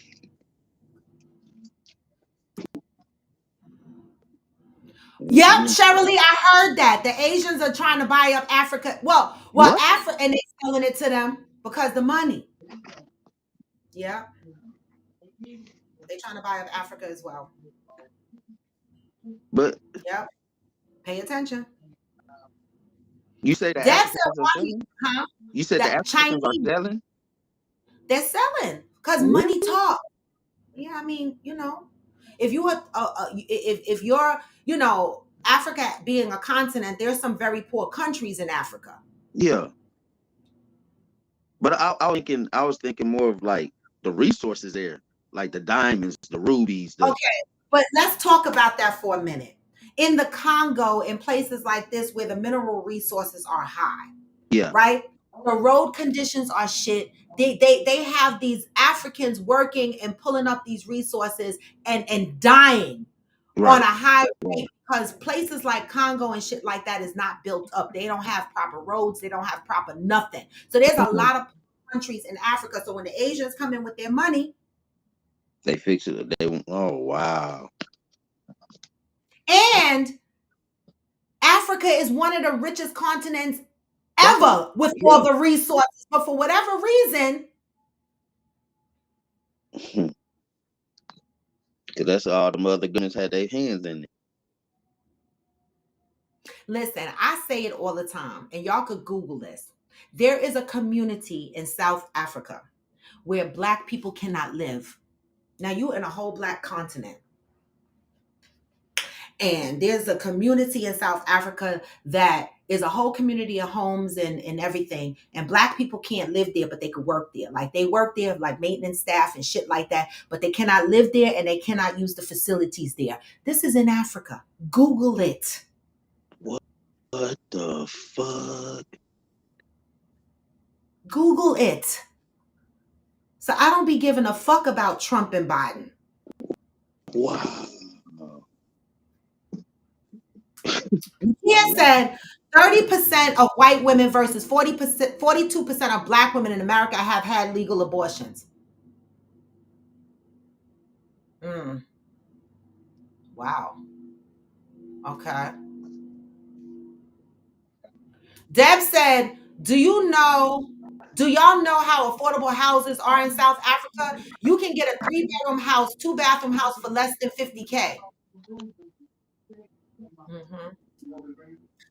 Yep, Mm. Shirley, I heard that. The Asians are trying to buy up Africa. Well, What? Africa, and they selling it to them because the money. Yeah, they trying to buy up Africa as well. But Yep, pay attention. you say the Dad said, Africans are why he, selling? huh? You said the That Africans are Chinese, selling? they're selling because money Really? talk. Yeah, I mean, if you are, if you're, Africa being a continent, there's some very poor countries in Africa. Yeah. But I was thinking more of like the resources there, like the diamonds, the rubies, the Okay, but let's talk about that for a minute. In the Congo, in places like this where the mineral resources are high, yeah, right? The road conditions are shit. They have these Africans working and pulling up these resources and dying on right. a high rate because places like Congo and shit like that is not built up. They don't have proper roads. They don't have proper nothing. So there's a Mhm. lot of countries in Africa. So when the Asians come in with their money, They fix it. Oh wow. and Africa is one of the richest continents That's what ever with all yeah. the resources. But for whatever reason, 'Cause that's all the mother goodness had their hands in it. listen, I say it all the time, and y'all could Google this. There is a community in South Africa where Black people cannot live. Now, you're in a whole Black continent. And there's a community in South Africa that is a whole community of homes and everything. And Black people can't live there, but they could work there. Like they work there, like maintenance staff and shit like that, but they cannot live there and they cannot use the facilities there. This is in Africa. Google it. What the fuck? Google it. So I don't be giving a fuck about Trump and Biden. Wow. He has said 30% of white women versus 40%, 42% of Black women in America have had legal abortions. Mm, wow. Okay. Deb said, do y'all know how affordable houses are in South Africa? You can get a 3-bedroom house, 2-bathroom house for less than 50K. Mhm.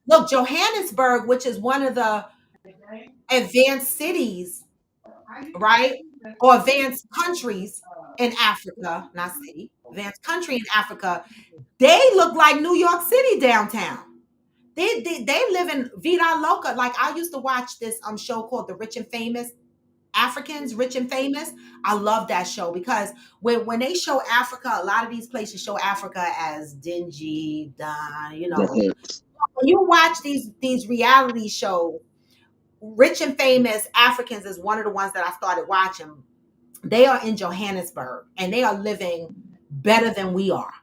Look, Johannesburg, which is one of the advanced cities, right? Or advanced countries in Africa, not city, advanced country in Africa, they look like New York City downtown. They live in Vida Loca. Like I used to watch this show called The Rich and Famous. Africans, Rich and Famous. I love that show because when they show Africa, a lot of these places show Africa as dingy, The hits. when you watch these reality shows, Rich and Famous Africans is one of the ones that I started watching. They are in Johannesburg and they are living better than we are.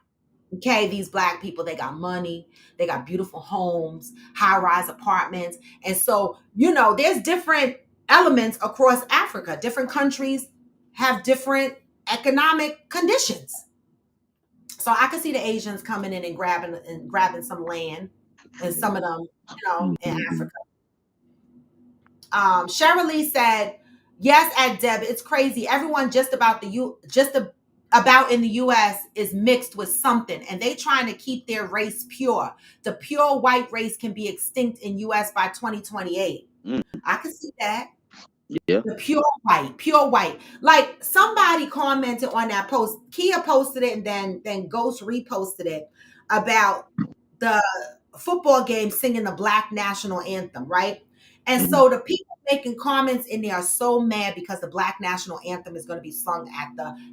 Okay, these Black people, they got money, they got beautiful homes, high-rise apartments. And so, there's different elements across Africa. Different countries have different economic conditions. So I can see the Asians coming in and grabbing some land and some of them, in Mhm. Africa. Cheryl said, "Yes, at Deb, it's crazy. Everyone about in the U.S. is mixed with something, and they trying to keep their race pure. The pure white race can be extinct in U.S. by 2028. Mm. I can see that. Yeah. The pure white. Like somebody commented on that post. Kia posted it, and then Ghost reposted it about the football game singing the Black national anthem, right? And Mhm. so the people making comments in there are so mad because the Black national anthem is going to be sung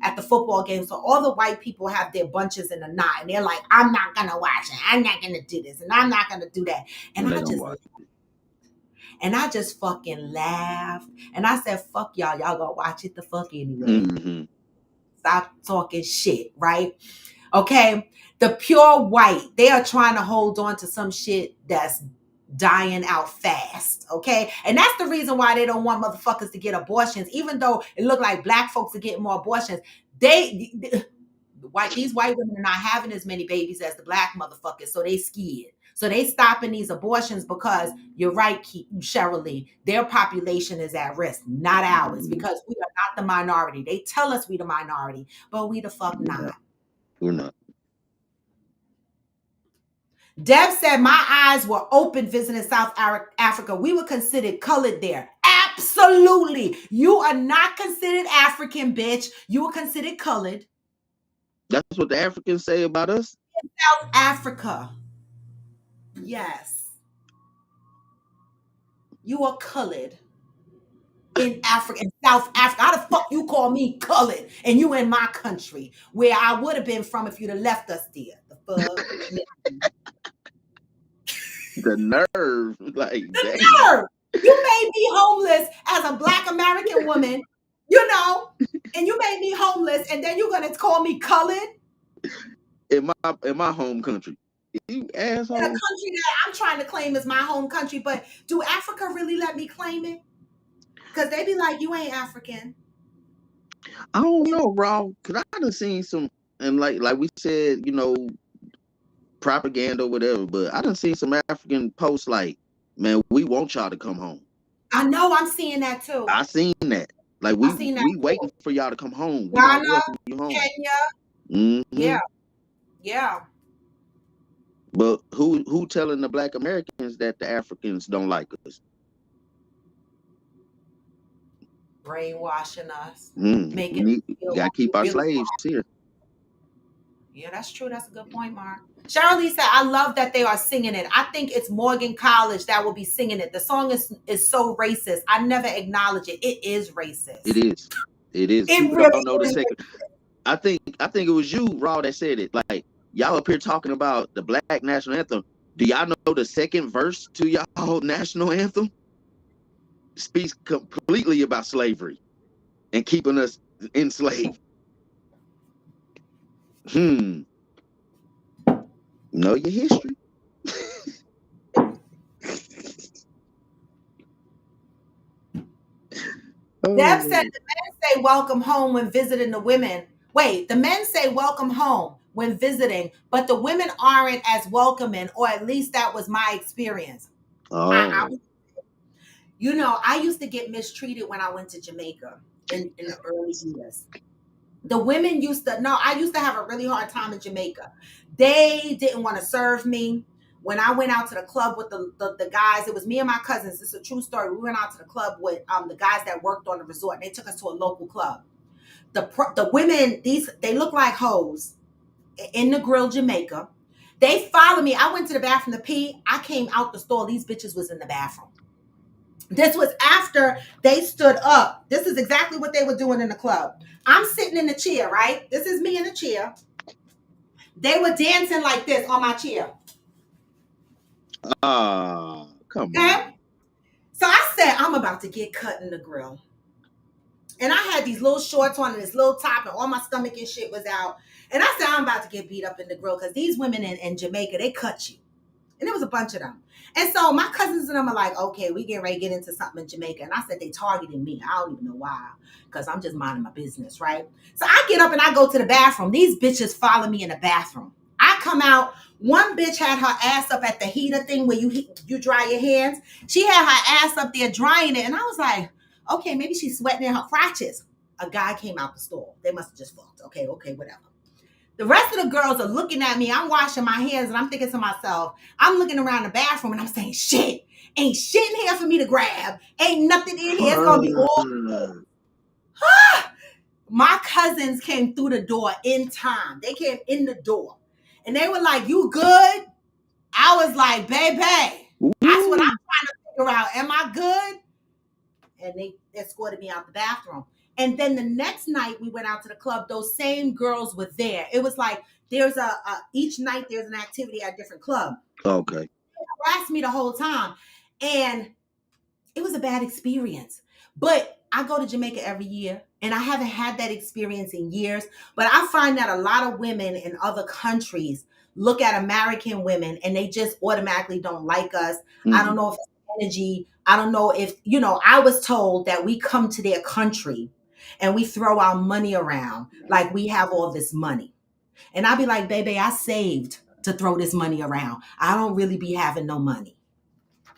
at the football game. So all the white people have their bunches in a knot, and they're like, "I'm not gonna watch it. I'm not gonna do this, and I'm not gonna do that." And And they I gonna just watch. fucking laughed, and I said, "Fuck y'all. Y'all gonna watch it the fuck anyway. Mm-hmm. Stop talking shit, right?" Okay. The pure white, they are trying to hold on to some shit that's dying out fast. Okay. And that's the reason why they don't want motherfuckers to get abortions, even though it looked like black folks are getting more abortions. These white women are not having as many babies as the black motherfuckers, so they scared. So they stopping these abortions because you're right, Cheryl Lee, their population is at risk, not ours, because we are not the minority. They tell us we the minority, but we the fuck not. We're not. Deb said, my eyes were open visiting South Africa. We were considered colored there. Absolutely. You are not considered African, bitch. You were considered colored. That's what the Africans say about us. In South Africa. Yes. You are colored. In Africa, in South Africa. How the fuck you call me colored and you in my country where I would have been from if you'd have left us there? The fuck? The nerve. Like, the nerve. You made me homeless as a Black American woman, you know, and you made me homeless, and then you're gonna call me colored in my home country. You asshole. in a country that I'm trying to claim as my home country. But do Africa really let me claim it? Because they be like, you ain't African. I don't know, bro. Cause I done seen some, and like we said, you know, propaganda or whatever. But I done seen some African posts like, "Man, we want y'all to come home." I know, I'm seeing that too. I seen that. Like we waiting for y'all to come home. We Ghana, gonna welcome you home. Kenya. Mm-hmm. Yeah. But who telling the Black Americans that the Africans don't like us? Brainwashing us. We gotta keep our slaves here. Yeah, that's true. That's a good point, Mark. Cheryl Lee said, I love that they are singing it. I think it's Morgan College that will be singing it. The song is so racist. I never acknowledge it. It is racist. It is. It is. It People really don't know the is. second. I think it was you, Raw, that said it. Like, y'all up here talking about the Black national anthem. Do y'all know the second verse to y'all national anthem? Speaks completely about slavery and keeping us enslaved. Know your history. Deb said the men say welcome home when visiting the women. Wait, the men say welcome home when visiting, but the women aren't as welcoming, or at least that was my experience. Oh. You know, I used to get mistreated when I went to Jamaica in the early years. The women used to, no, I used to have a really hard time in Jamaica. They didn't want to serve me. When I went out to the club with the guys, it was me and my cousins. It's a true story. We went out to the club with the guys that worked on the resort. They took us to a local club. The women, they look like hoes in the grill, Jamaica. They followed me. I went to the bathroom to pee. I came out the store. These bitches was in the bathroom. This was after they stood up. This is exactly what they were doing in the club. I'm sitting in the chair, right? This is me in the chair. They were dancing like this on my chair. Come on. So I said, I'm about to get cut in the grill. And I had these little shorts on and this little top, and all my stomach and shit was out. And I said, I'm about to get beat up in the grill because these women in Jamaica, they cut you. And there was a bunch of them. And so my cousins and them are like, okay, we getting ready to get into something in Jamaica. And I said, they targeted me. I don't even know why, because I'm just minding my business, right? So I get up and I go to the bathroom. These bitches follow me in the bathroom. I come out. One bitch had her ass up at the heater thing where you dry your hands. She had her ass up there drying it. And I was like, okay, maybe she's sweating in her crotches. A guy came out the store. They must have just fucked. Okay, whatever. The rest of the girls are looking at me. I'm washing my hands and I'm thinking to myself, I'm looking around the bathroom and I'm saying, shit, ain't shit in here for me to grab. Ain't nothing in here. It's going to be all. My cousins came through the door in time. They came in the door and they were like, you good? I was like, baby, that's what I'm trying to figure out. Am I good? And they escorted me out the bathroom. And then the next night we went out to the club. Those same girls were there. It was like there's each night there's an activity at a different club. Okay. They harassed me the whole time. And it was a bad experience. But I go to Jamaica every year, and I haven't had that experience in years. But I find that a lot of women in other countries look at American women and they just automatically don't like us. I don't know if it's energy. I don't know if, I was told that we come to their country and we throw our money around like we have all this money. And I'll be like, baby, I saved to throw this money around. I don't really be having no money.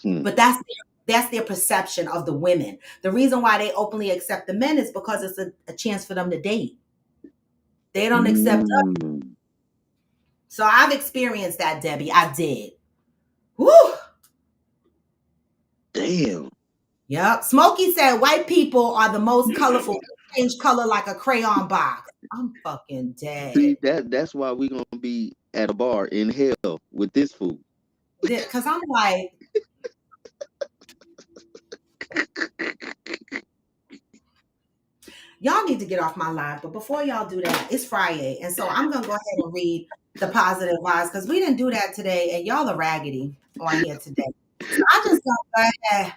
But that's their perception of the women. The reason why they openly accept the men is because it's a chance for them to date. They don't accept us. So I've experienced that, Debbie. I did. Woo! Damn. Yep. Smokey said white people are the most colorful. Change color like a crayon box. I'm fucking dead. See, that's why we're gonna be at a bar in hell with this food. Because I'm like, y'all need to get off my live. But before y'all do that, it's Friday. And so I'm going to go ahead and read the positive vibes because we didn't do that today. And y'all are raggedy on here today. So I just going to go ahead.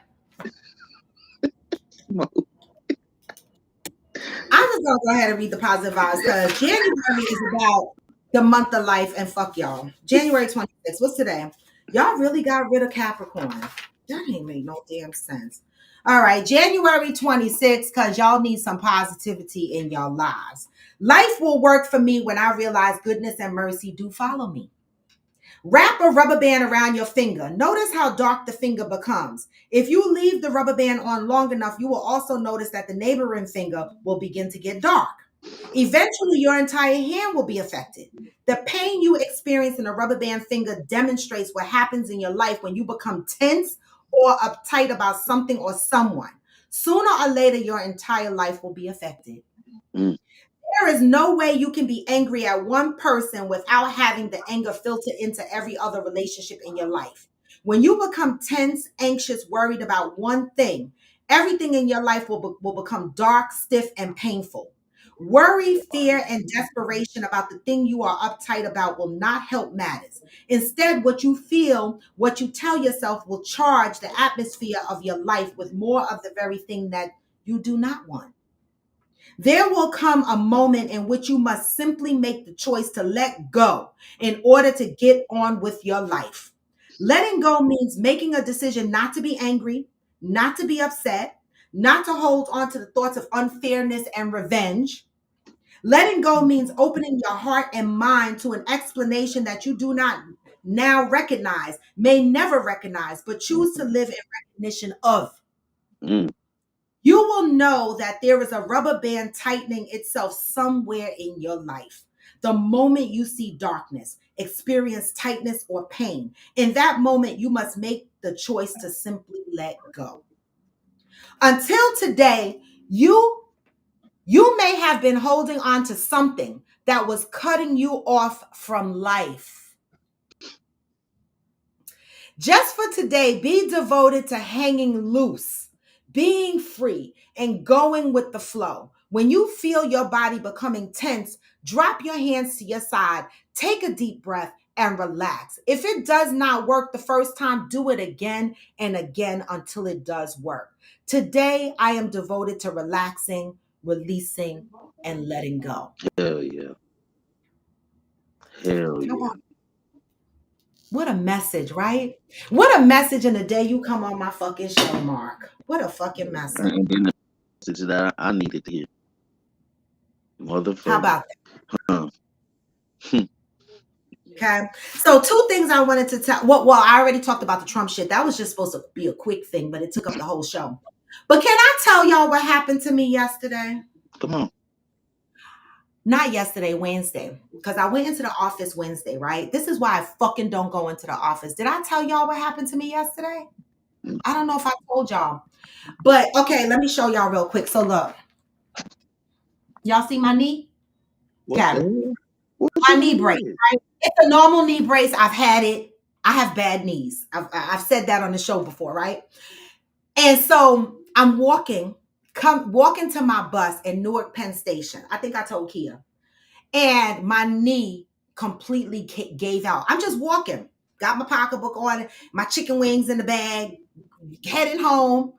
I'm just going to go ahead and read the positive vibes because January is about the month of life. And fuck y'all. January 26th. What's today? Y'all really got rid of Capricorn. That ain't make no damn sense. All right, January 26th, because y'all need some positivity in your lives. Life will work for me when I realize goodness and mercy do follow me. Wrap a rubber band around your finger. Notice how dark the finger becomes. If you leave the rubber band on long enough, you will also notice that the neighboring finger will begin to get dark. Eventually, your entire hand will be affected. The pain you experience in a rubber band finger demonstrates what happens in your life when you become tense or uptight about something or someone. Sooner or later, your entire life will be affected. There is no way you can be angry at one person without having the anger filter into every other relationship in your life. When you become tense, anxious, worried about one thing, everything in your life will become dark, stiff, and painful. Worry, fear, and desperation about the thing you are uptight about will not help matters. Instead, what you feel, what you tell yourself will charge the atmosphere of your life with more of the very thing that you do not want. There will come a moment in which you must simply make the choice to let go in order to get on with your life. Letting go means making a decision not to be angry, not to be upset, not to hold on to the thoughts of unfairness and revenge. Letting go means opening your heart and mind to an explanation that you do not now recognize, may never recognize, but choose to live in recognition of. You will know that there is a rubber band tightening itself somewhere in your life. The moment you see darkness, experience tightness or pain, in that moment, you must make the choice to simply let go. Until today, you may have been holding on to something that was cutting you off from life. Just for today, be devoted to hanging loose, being free, and going with the flow. When you feel your body becoming tense, drop your hands to your side, take a deep breath, and relax. If it does not work the first time, do it again and again until it does work. Today, I am devoted to relaxing, releasing, and letting go. Hell yeah. Hell yeah. What a message, right? What a message in the day you come on my fucking show, Mark. What a fucking message. And then the message that I needed to hear. Motherfucker. How about that? Okay. So 2 things I wanted to tell. Well, I already talked about the Trump shit. That was just supposed to be a quick thing, but it took up the whole show. But can I tell y'all what happened to me yesterday? Come on. Not yesterday, Wednesday. Because I went into the office Wednesday, right? This is why I fucking don't go into the office. Did I tell y'all what happened to me yesterday? I don't know if I told y'all. But okay, let me show y'all real quick. So look. Y'all see my knee? Okay. My knee brace, right? It's a normal knee brace. I've had it. I have bad knees. I've said that on the show before, right? And so I'm walking to my bus in Newark Penn Station. I think I told Kia. And my knee completely gave out. I'm just walking, got my pocketbook on, my chicken wings in the bag, heading home.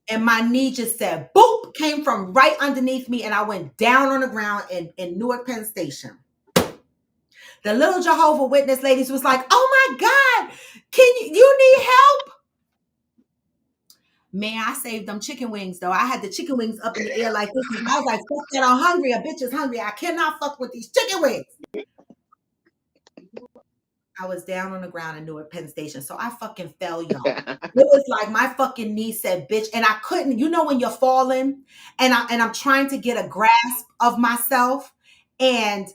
And my knee just said, boop, came from right underneath me. And I went down on the ground in Newark Penn Station. The little Jehovah Witness ladies was like, oh my God, you need help? Man, I saved them chicken wings though. I had the chicken wings up in the air like this. I was like, fuck that, I'm hungry. A bitch is hungry. I cannot fuck with these chicken wings. I was down on the ground in Newark Penn Station. So I fucking fell, y'all. It was like my fucking knee said, bitch. And I couldn't, you know, when you're falling and I'm trying to get a grasp of myself. And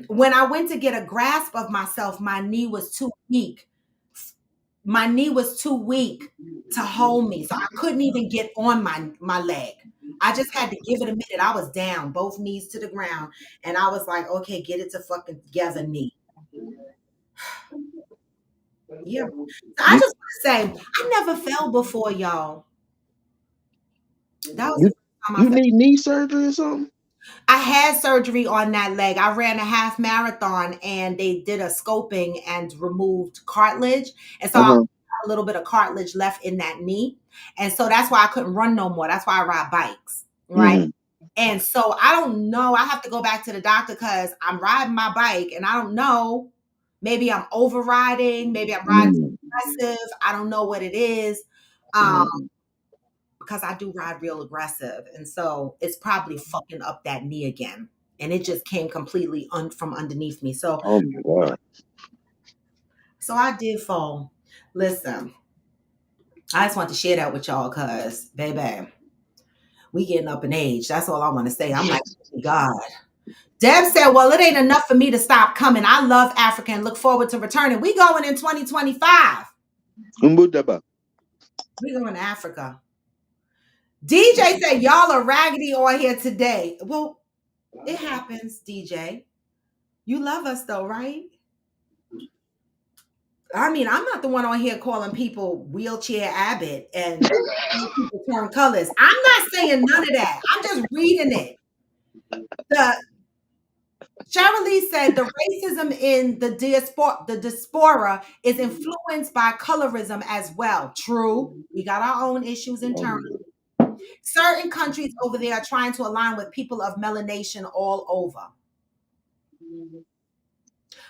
when I went to get a grasp of myself, my knee was too weak. My knee was too weak to hold me. So I couldn't even get on my leg. I just had to give it a minute. I was down, both knees to the ground. And I was like, okay, get it to fucking together, knee. Yeah. So I just want to say, I never fell before, y'all. That was the first time I You fell. need knee surgery or something? I had surgery on that leg. I ran a half marathon and they did a scoping and removed cartilage. And so I have a little bit of cartilage left in that knee. And so that's why I couldn't run no more. That's why I ride bikes. Right. And so I don't know. I have to go back to the doctor because I'm riding my bike and I don't know. Maybe I'm overriding. Maybe I'm riding too aggressive. I don't know what it is. Because I do ride real aggressive. And so it's probably fucking up that knee again. And it just came completely from underneath me. So, oh my God. So I did fall. Listen, I just want to share that with y'all because, baby, we getting up in age. That's all I want to say. I'm like, oh God. Deb said, well, it ain't enough for me to stop coming. I love Africa and look forward to returning. We going in 2025. We going to Africa. DJ said, y'all are raggedy on here today. Well, it happens, DJ. You love us though, right? I mean, I'm not the one on here calling people wheelchair Abbott and people turn colors. I'm not saying none of that. I'm just reading it. Cheryl said the racism in the diaspora is influenced by colorism as well. True. We got our own issues internally. Certain countries over there are trying to align with people of melanation all over.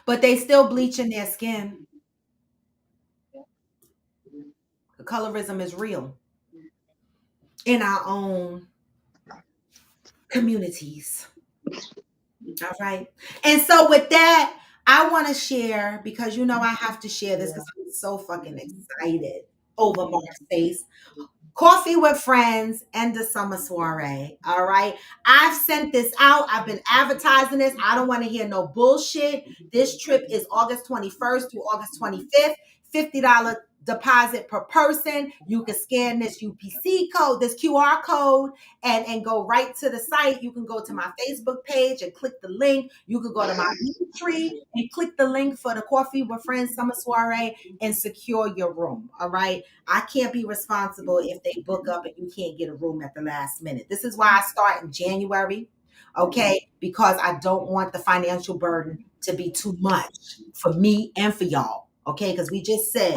But they still bleaching their skin. The colorism is real in our own communities. All right. And so with that, I want to share, because you know I have to share this because I'm so fucking excited over Mark's face. Coffee with Friends and the summer soiree. All right. I've sent this out. I've been advertising this. I don't want to hear no bullshit. This trip is August 21st through August 25th. $50 deposit per person. You can scan this UPC code, this QR code, and go right to the site. You can go to my Facebook page and click the link. You could go to my tree and click the link for the Coffee with Friends summer soiree and secure your room. All right. I can't be responsible if they book up and you can't get a room at the last minute. This is why I start in January. Okay. Because I don't want the financial burden to be too much for me and for y'all. Okay. Because we just said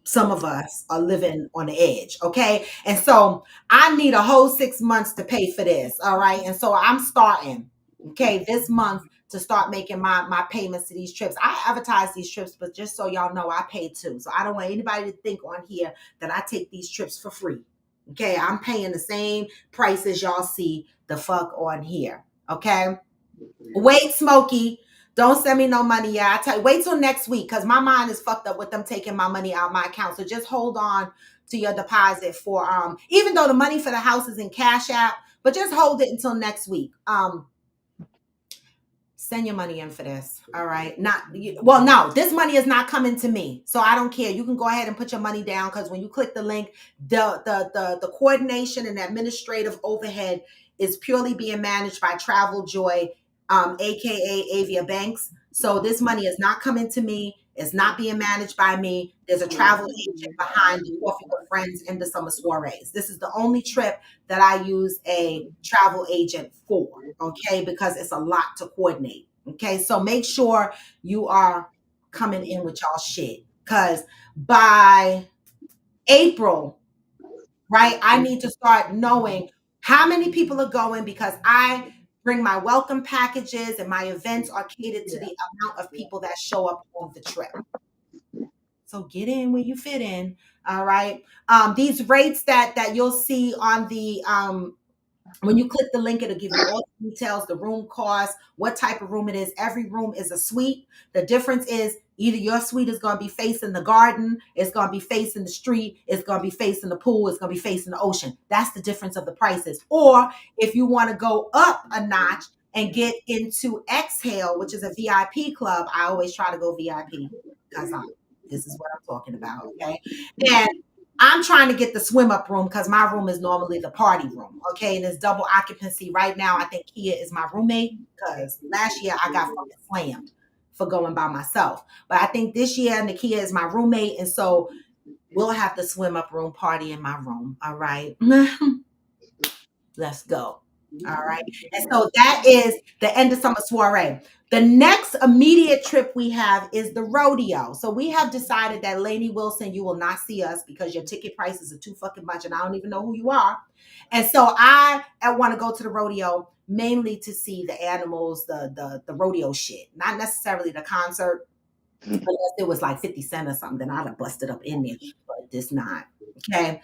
some of us are living on the edge. Okay. And so I need a whole 6 months to pay for this. All right. And so I'm starting, okay, this month to start making my payments to these trips. I advertise these trips, but just so y'all know, I pay too. So I don't want anybody to think on here that I take these trips for free. Okay. I'm paying the same price as y'all see the fuck on here. Okay. Wait, Smokey. Don't send me no money. Yeah, I tell you, wait till next week because my mind is fucked up with them taking my money out of my account. So just hold on to your deposit for even though the money for the house is in Cash App, but just hold it until next week. Send your money in for this. All right. No, this money is not coming to me. So I don't care. You can go ahead and put your money down because when you click the link, the coordination and administrative overhead is purely being managed by Travel Joy, aka Avia Banks. So this money is not coming to me. It's not being managed by me. There's a travel agent behind the Coffee with Friends and the Summer Soirees. This is the only trip that I use a travel agent for, okay, because it's a lot to coordinate. Okay, so make sure you are coming in with y'all shit, because by April, right, I need to start knowing how many people are going, because I bring my welcome packages and my events are catered to the amount of people that show up on the trip. So get in where you fit in. All right. These rates that you'll see on the when you click the link, it'll give you all the details, the room cost, what type of room it is. Every room is a suite. The difference is either your suite is going to be facing the garden, it's going to be facing the street, it's going to be facing the pool, it's going to be facing the ocean. That's the difference of the prices. Or if you want to go up a notch and get into Exhale, which is a VIP club, I always try to go VIP because this is what I'm talking about. Okay. And I'm trying to get the swim up room because my room is normally the party room. Okay. And it's double occupancy right now. I think Kia is my roommate because last year I got fucking slammed for going by myself. But I think this year Nakia is my roommate. And so we'll have the swim up room party in my room. All right. Let's go. All right. And so that is the end of summer soiree. The next immediate trip we have is the rodeo. So we have decided that Lainey Wilson, you will not see us because your ticket prices are too fucking much and I don't even know who you are. And so I want to go to the rodeo mainly to see the animals, the rodeo shit, not necessarily the concert. Unless it was like 50 Cent or something, then I'd have busted up in there, but this not. Okay.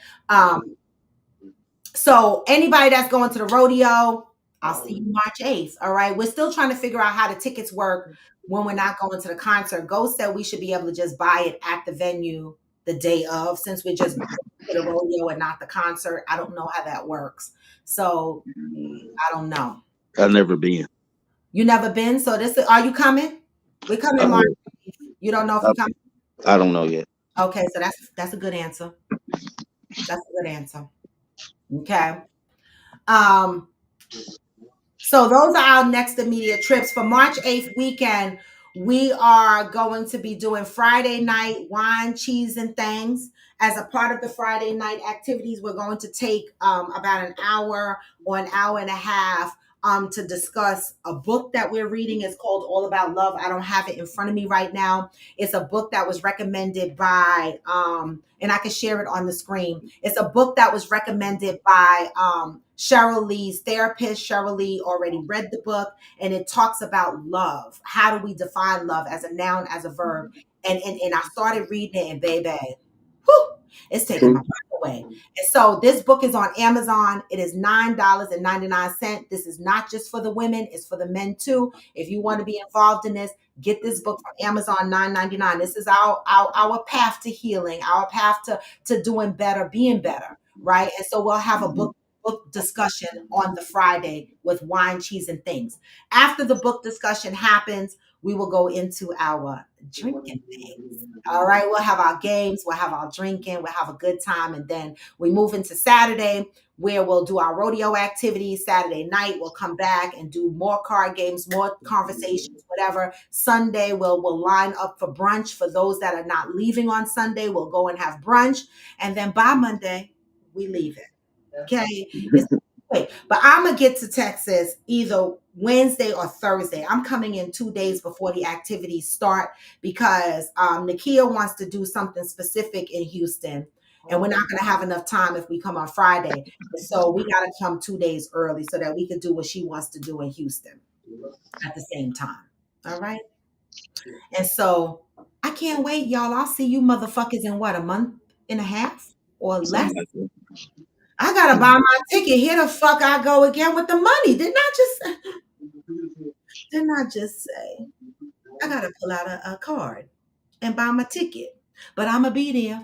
So anybody that's going to the rodeo, I'll see you March 8th. All right. We're still trying to figure out how the tickets work when we're not going to the concert. Ghost said we should be able to just buy it at the venue the day of, since we're just to the rodeo and not the concert. I don't know how that works. So I don't know. I've never been. You never been? So are you coming? We're coming March 8th. You don't know if you're coming? I don't know yet. Okay, so that's a good answer. That's a good answer. Okay. So those are our next immediate trips. For March 8th weekend, we are going to be doing Friday night wine, cheese, and things. As a part of the Friday night activities, we're going to take about an hour or an hour and a half to discuss a book that we're reading. It's called All About Love. I don't have it in front of me right now. It's a book that was recommended by, and I can share it on the screen. It's a book that was recommended by Cheryl Lee's therapist. Cheryl Lee already read the book, and it talks about love. How do we define love as a noun, as a verb? And I started reading it, and baby, whew, it's taking my breath away. And so this book is on Amazon. It is $9.99. This is not just for the women, it's for the men too. If you want to be involved in this, get this book from Amazon, $9.99. This is our path to healing, our path to doing better, being better, right? And so we'll have a book discussion on the Friday with wine, cheese, and things. After the book discussion happens, we will go into our drinking things. All right. We'll have our games. We'll have our drinking. We'll have a good time. And then we move into Saturday, where we'll do our rodeo activities. Saturday night, we'll come back and do more card games, more conversations, whatever. Sunday, we'll line up for brunch. For those that are not leaving on Sunday, we'll go and have brunch. And then by Monday, we leave it. Okay. But I'm going to get to Texas either Wednesday or Thursday. I'm coming in 2 days before the activities start because Nakia wants to do something specific in Houston. And we're not going to have enough time if we come on Friday. So we got to come 2 days early so that we can do what she wants to do in Houston at the same time. All right. And so I can't wait, y'all. I'll see you motherfuckers in what, a month and a half or less? I gotta buy my ticket. Here the fuck I go again with the money. Didn't I just say I gotta pull out a card and buy my ticket? But I'm gonna be there.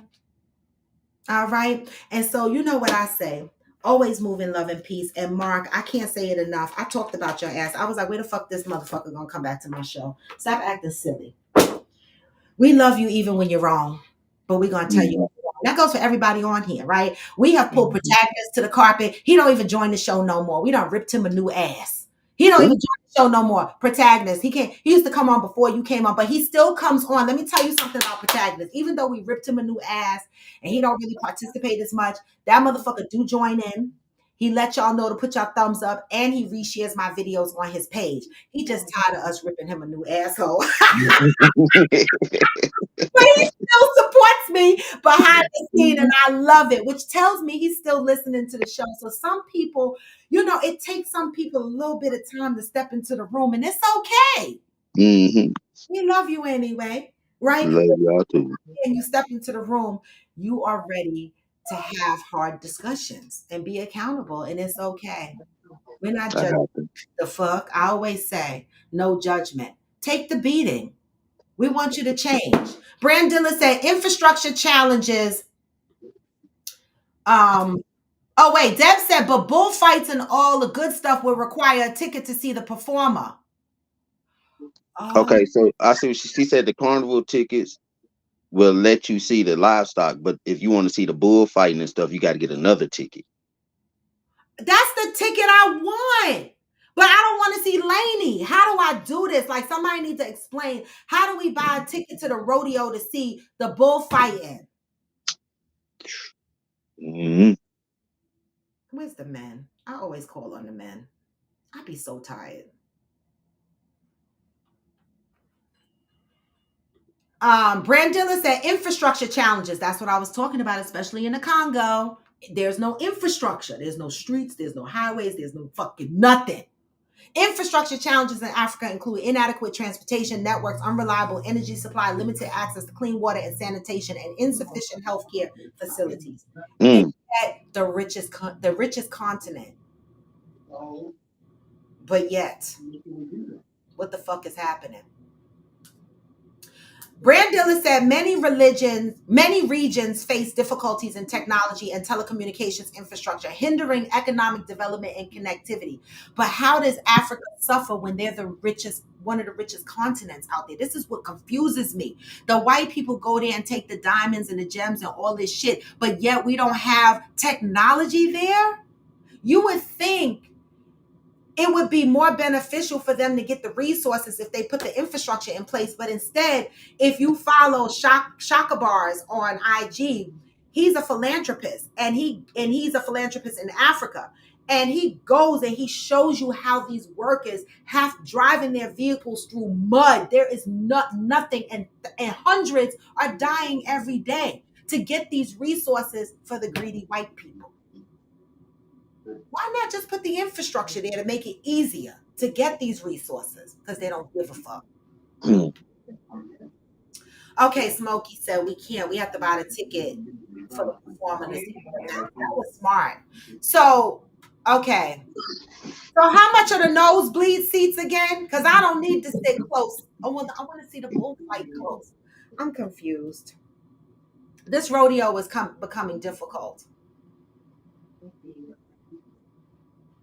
All right. And so you know what I say. Always move in love and peace. And Mark, I can't say it enough. I talked about your ass. I was like, where the fuck this motherfucker gonna come back to my show? Stop acting silly. We love you even when you're wrong. But we're gonna tell you. That goes for everybody on here, right? We have pulled protagonists to the carpet. He don't even join the show no more. We done ripped him a new ass. He don't even join the show no more. Protagonist. He can't. He used to come on before you came on, but he still comes on. Let me tell you something about Protagonist. Even though we ripped him a new ass and he don't really participate as much, that motherfucker do join in. He let y'all know to put your thumbs up, and he reshares my videos on his page. He just tired of us ripping him a new asshole. But he still supports me behind the scene, and I love it, which tells me he's still listening to the show. So some people, it takes some people a little bit of time to step into the room, and it's okay. Mm-hmm. We love you anyway, right? Love y'all too. And you step into the room, you are ready to have hard discussions and be accountable, and it's okay. We're not judging the fuck. I always say, no judgment. Take the beating. We want you to change. Brandilla said infrastructure challenges. Oh wait, Deb said, but bullfights and all the good stuff will require a ticket to see the performer. Oh. Okay, so I see what she said. The carnival tickets will let you see the livestock, but if you want to see the bullfighting and stuff, you got to get another ticket. That's the ticket I want. But I don't want to see Lainey. How do I do this? Like, somebody needs to explain. How do we buy a ticket to the rodeo to see the bullfighting? Mm-hmm. Where's the men? I always call on the men. I'd be so tired. Brandilla said infrastructure challenges. That's what I was talking about, especially in the Congo. There's no infrastructure. There's no streets. There's no highways. There's no fucking nothing. Infrastructure challenges in Africa include inadequate transportation networks, unreliable energy supply, limited access to clean water and sanitation, and insufficient healthcare facilities. And yet, the richest continent. But yet, what the fuck is happening? Brandilla said many regions face difficulties in technology and telecommunications infrastructure, hindering economic development and connectivity. But how does Africa suffer when they're one of the richest continents out there? This is what confuses me. The white people go there and take the diamonds and the gems and all this shit, but yet we don't have technology there. You would think it would be more beneficial for them to get the resources if they put the infrastructure in place. But instead, if you follow Shaka Bars on IG, he's a philanthropist, and he's a philanthropist in Africa. And he goes and he shows you how these workers have driving their vehicles through mud. There is nothing, and hundreds are dying every day to get these resources for the greedy white people. Why not just put the infrastructure there to make it easier to get these resources? Because they don't give a fuck. Okay, Smokey said we can't. We have to buy the ticket for the performance. That was smart. So, okay. So how much are the nosebleed seats again? Because I don't need to sit close. I want to see the bullfight close. I'm confused. This rodeo is becoming difficult.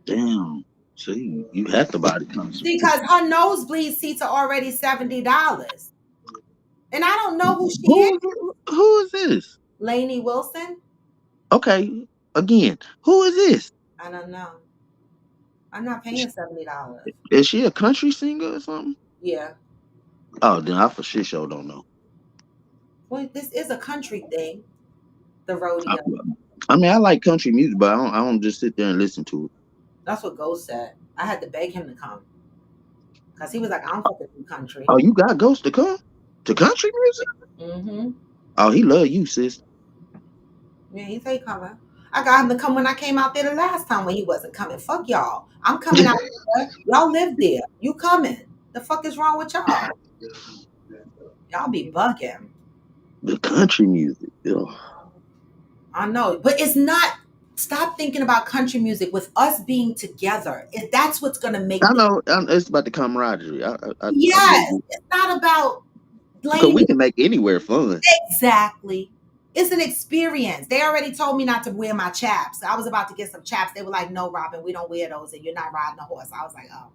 Damn. See, you have to buy the because her nosebleed seats are already $70. And I don't know who she is. Who is this? Lainey Wilson. Okay. Again, who is this? I don't know. I'm not paying $70. Is she a country singer or something? Yeah. Oh, then I for sure don't know. Well, this is a country thing. The rodeo. I mean, I like country music, but I don't just sit there and listen to it. That's what Ghost said. I had to beg him to come. Because he was like, I don't fucking do country. Oh, you got Ghost to come? To country music? Mm-hmm. Oh, he love you, sis. Yeah, he said he coming. I got him to come when I came out there the last time when he wasn't coming. Fuck y'all. I'm coming out there. Y'all live there. You coming. The fuck is wrong with y'all? Y'all be bugging. The country music. Ugh. I know. But it's not. Stop thinking about country music with us being together. That's what's going to make I know. It's about the camaraderie. Yes. It's not about because we can make anywhere fun. Exactly. It's an experience. They already told me not to wear my chaps. I was about to get some chaps. They were like, no, Robin, we don't wear those, and you're not riding a horse. I was like, oh.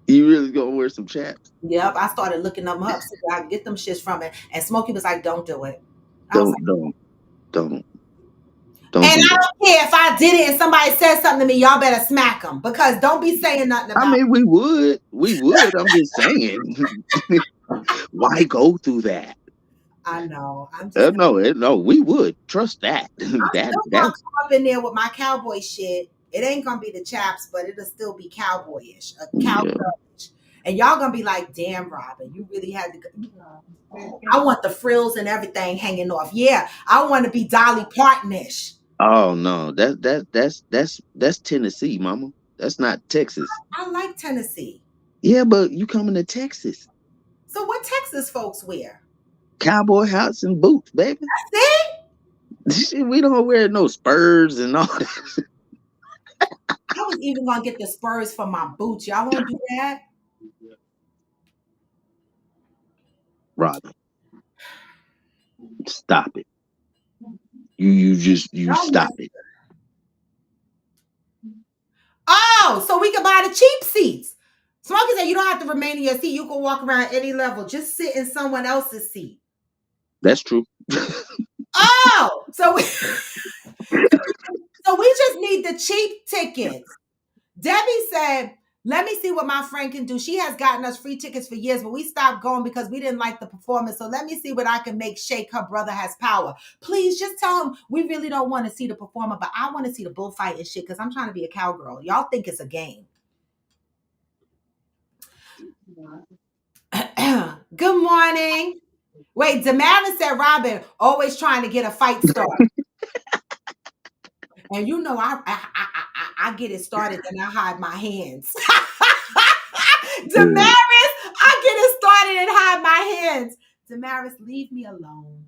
You really gonna wear some chaps? Yep. I started looking them up so I could get them shits from it. And Smokey was like, don't do it. Don't Don't And do I that. don't care if I did it and somebody said something to me, y'all better smack them because don't be saying nothing I about mean, we would. We would. I'm just saying. Why go through that? it. I know. No, we would. Trust that. I'm still gonna That's come up in there with my cowboy shit. It ain't gonna be the chaps, but it'll still be cowboyish, a yeah. cowgirlish. And y'all gonna be like, damn, Robin, you really had to go. I want the frills and everything hanging off. Yeah, I want to be Dolly Partonish. Oh no, that's Tennessee, mama. That's not Texas. I like Tennessee. Yeah, but you coming to Texas. So what Texas folks wear? Cowboy hats and boots, baby. See? We don't wear no spurs and all that. I was even gonna get the spurs for my boots. Y'all won't do that? Robin, stop it. You Y'all stop mess- it. Oh, so we can buy the cheap seats. Smokey said you don't have to remain in your seat. You can walk around any level. Just sit in someone else's seat. That's true. Oh, so so we just need the cheap tickets. Debbie said, let me see what my friend can do. She has gotten us free tickets for years, but we stopped going because we didn't like the performance. So let me see what I can make shake. Her brother has power. Please just tell him we really don't want to see the performer, but I want to see the bullfight and shit because I'm trying to be a cowgirl. Y'all think it's a game. Good morning. Wait, Damaris said Robin always trying to get a fight started. And you know I get it started and I hide my hands. Damaris, I get it started and hide my hands. Damaris, leave me alone.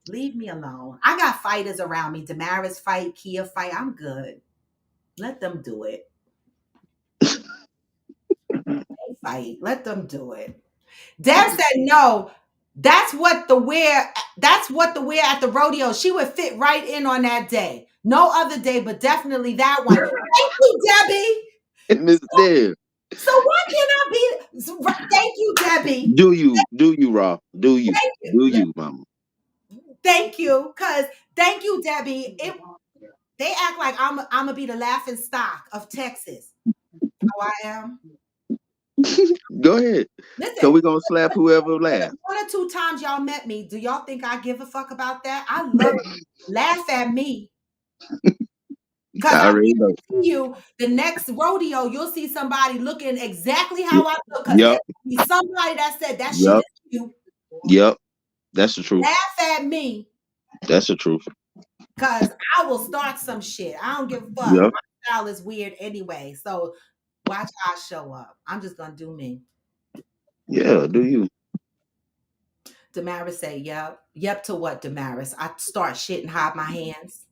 Leave me alone. I got fighters around me. Damaris fight, Kia fight. I'm good. Let them do it. They fight. Let them do it. Deb said no. That's what the wear. That's what the wear at the rodeo. She would fit right in on that day. No other day, but definitely that one. Thank you, Debbie. Miss Deb. So why can't I be? Thank you, Debbie. Do you, Raw? Do you? Do Thank you, mama? Thank you, cause thank you, Debbie. They act like I'm gonna be the laughing stock of Texas. Oh, I am. Go ahead. So Listen, we're gonna slap whoever laughs. 1 or 2 times y'all met me. Do y'all think I give a fuck about that? I love you. Laugh at me. Because I I'm already know. you the next rodeo, you'll see somebody looking exactly how I look. Because Yep. it'll be somebody that said that shit Yep. is cute. Yep. That's the truth. Laugh at me. That's the truth. Because I will start some shit. I don't give a fuck. Yep. My style is weird anyway. So watch how I show up. I'm just gonna do me. Yeah. Do you? Damaris say, yep. Yep to what, Damaris? I start shit and hide my hands.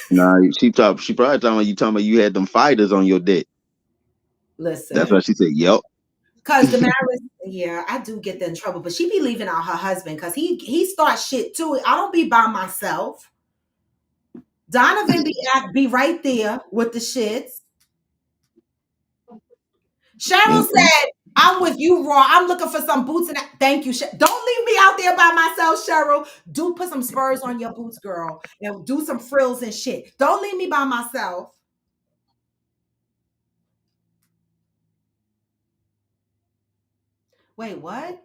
Nah. She probably talking about you had them fighters on your deck. That's Listen. why she said, "Yep." Cause Damaris, yeah, I do get in trouble, but she be leaving out her husband because he starts shit too. I don't be by myself. Donovan be right there with the shits. Cheryl Mm-mm. said, I'm with you, Raw. I'm looking for some boots and thank you. Don't leave me out there by myself, Cheryl. Do put some spurs on your boots, girl, and do some frills and shit. Don't leave me by myself. Wait, what?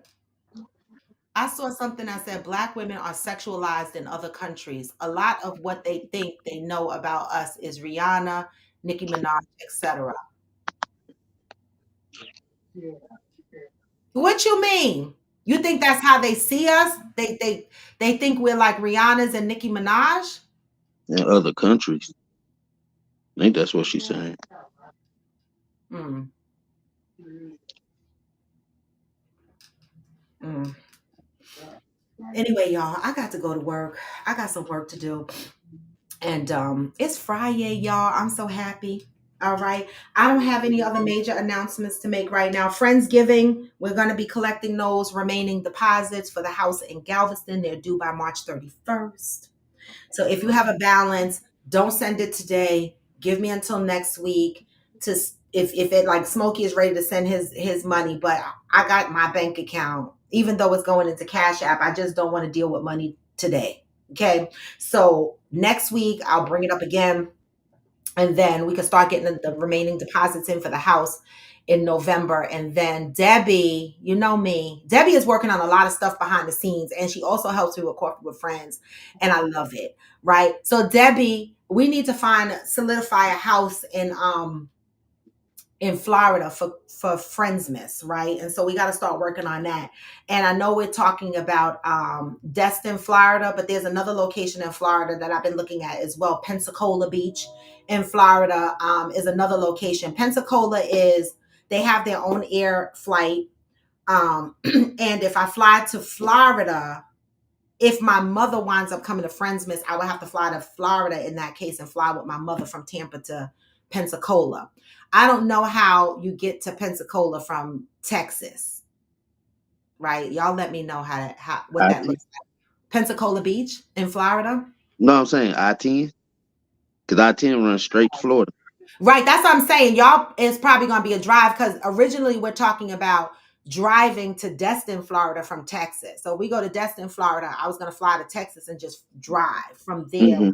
I saw something that said Black women are sexualized in other countries. A lot of what they think they know about us is Rihanna, Nicki Minaj, etc. What you mean? You think that's how they see us? They think we're like Rihanna's and Nicki Minaj? In other countries, I think that's what she's saying. Mm, mm. Anyway, y'all, I got to go to work. I got some work to do. And it's Friday, y'all. I'm so happy. All right. I don't have any other major announcements to make right now. Friendsgiving, we're going to be collecting those remaining deposits for the house in Galveston. They're due by March 31st. So if you have a balance, don't send it today. Give me until next week to if it like Smokey is ready to send his money, but I got my bank account, even though it's going into Cash App. I just don't want to deal with money today. Okay. So next week I'll bring it up again, and then we can start getting the remaining deposits in for the house in November. And then Debbie, you know me, Debbie is working on a lot of stuff behind the scenes, and she also helps me with Coffee with Friends, and I love it. Right. So Debbie, we need to solidify a house in Florida for Friendsmas, right? And so we got to start working on that. And I know we're talking about Destin, Florida, but there's another location in Florida that I've been looking at as well. Pensacola Beach in Florida is another location. Pensacola is, they have their own air flight. And if I fly to Florida, if my mother winds up coming to Friendsmas, I would have to fly to Florida in that case and fly with my mother from Tampa to Pensacola. I don't know how you get to Pensacola from Texas, right? Y'all let me know what I that looks like. Pensacola Beach in Florida. no, I'm saying I-10, because I-10 runs straight to Florida. Right, that's what I'm saying. Y'all, it's probably going to be a drive because originally we're talking about driving to Destin, Florida from Texas. So we go to Destin, Florida. I was going to fly to Texas and just drive from there. Hmm.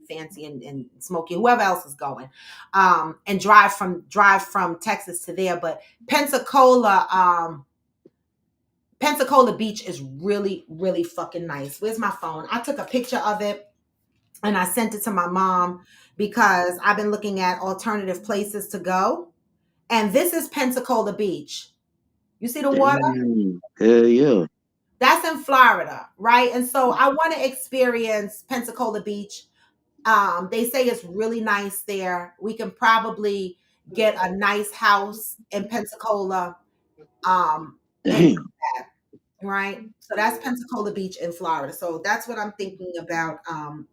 Fancy and Smokey, whoever else is going, and drive from Texas to there. But Pensacola Beach is really, really fucking nice. Where's my phone? I took a picture of it and I sent it to my mom because I've been looking at alternative places to go. And this is Pensacola Beach. You see the water? Damn. Hell yeah. That's in Florida, right? And so I want to experience Pensacola Beach. They say it's really nice there. We can probably get a nice house in Pensacola, and do Damn. that, right? So that's Pensacola Beach in Florida. So that's what I'm thinking about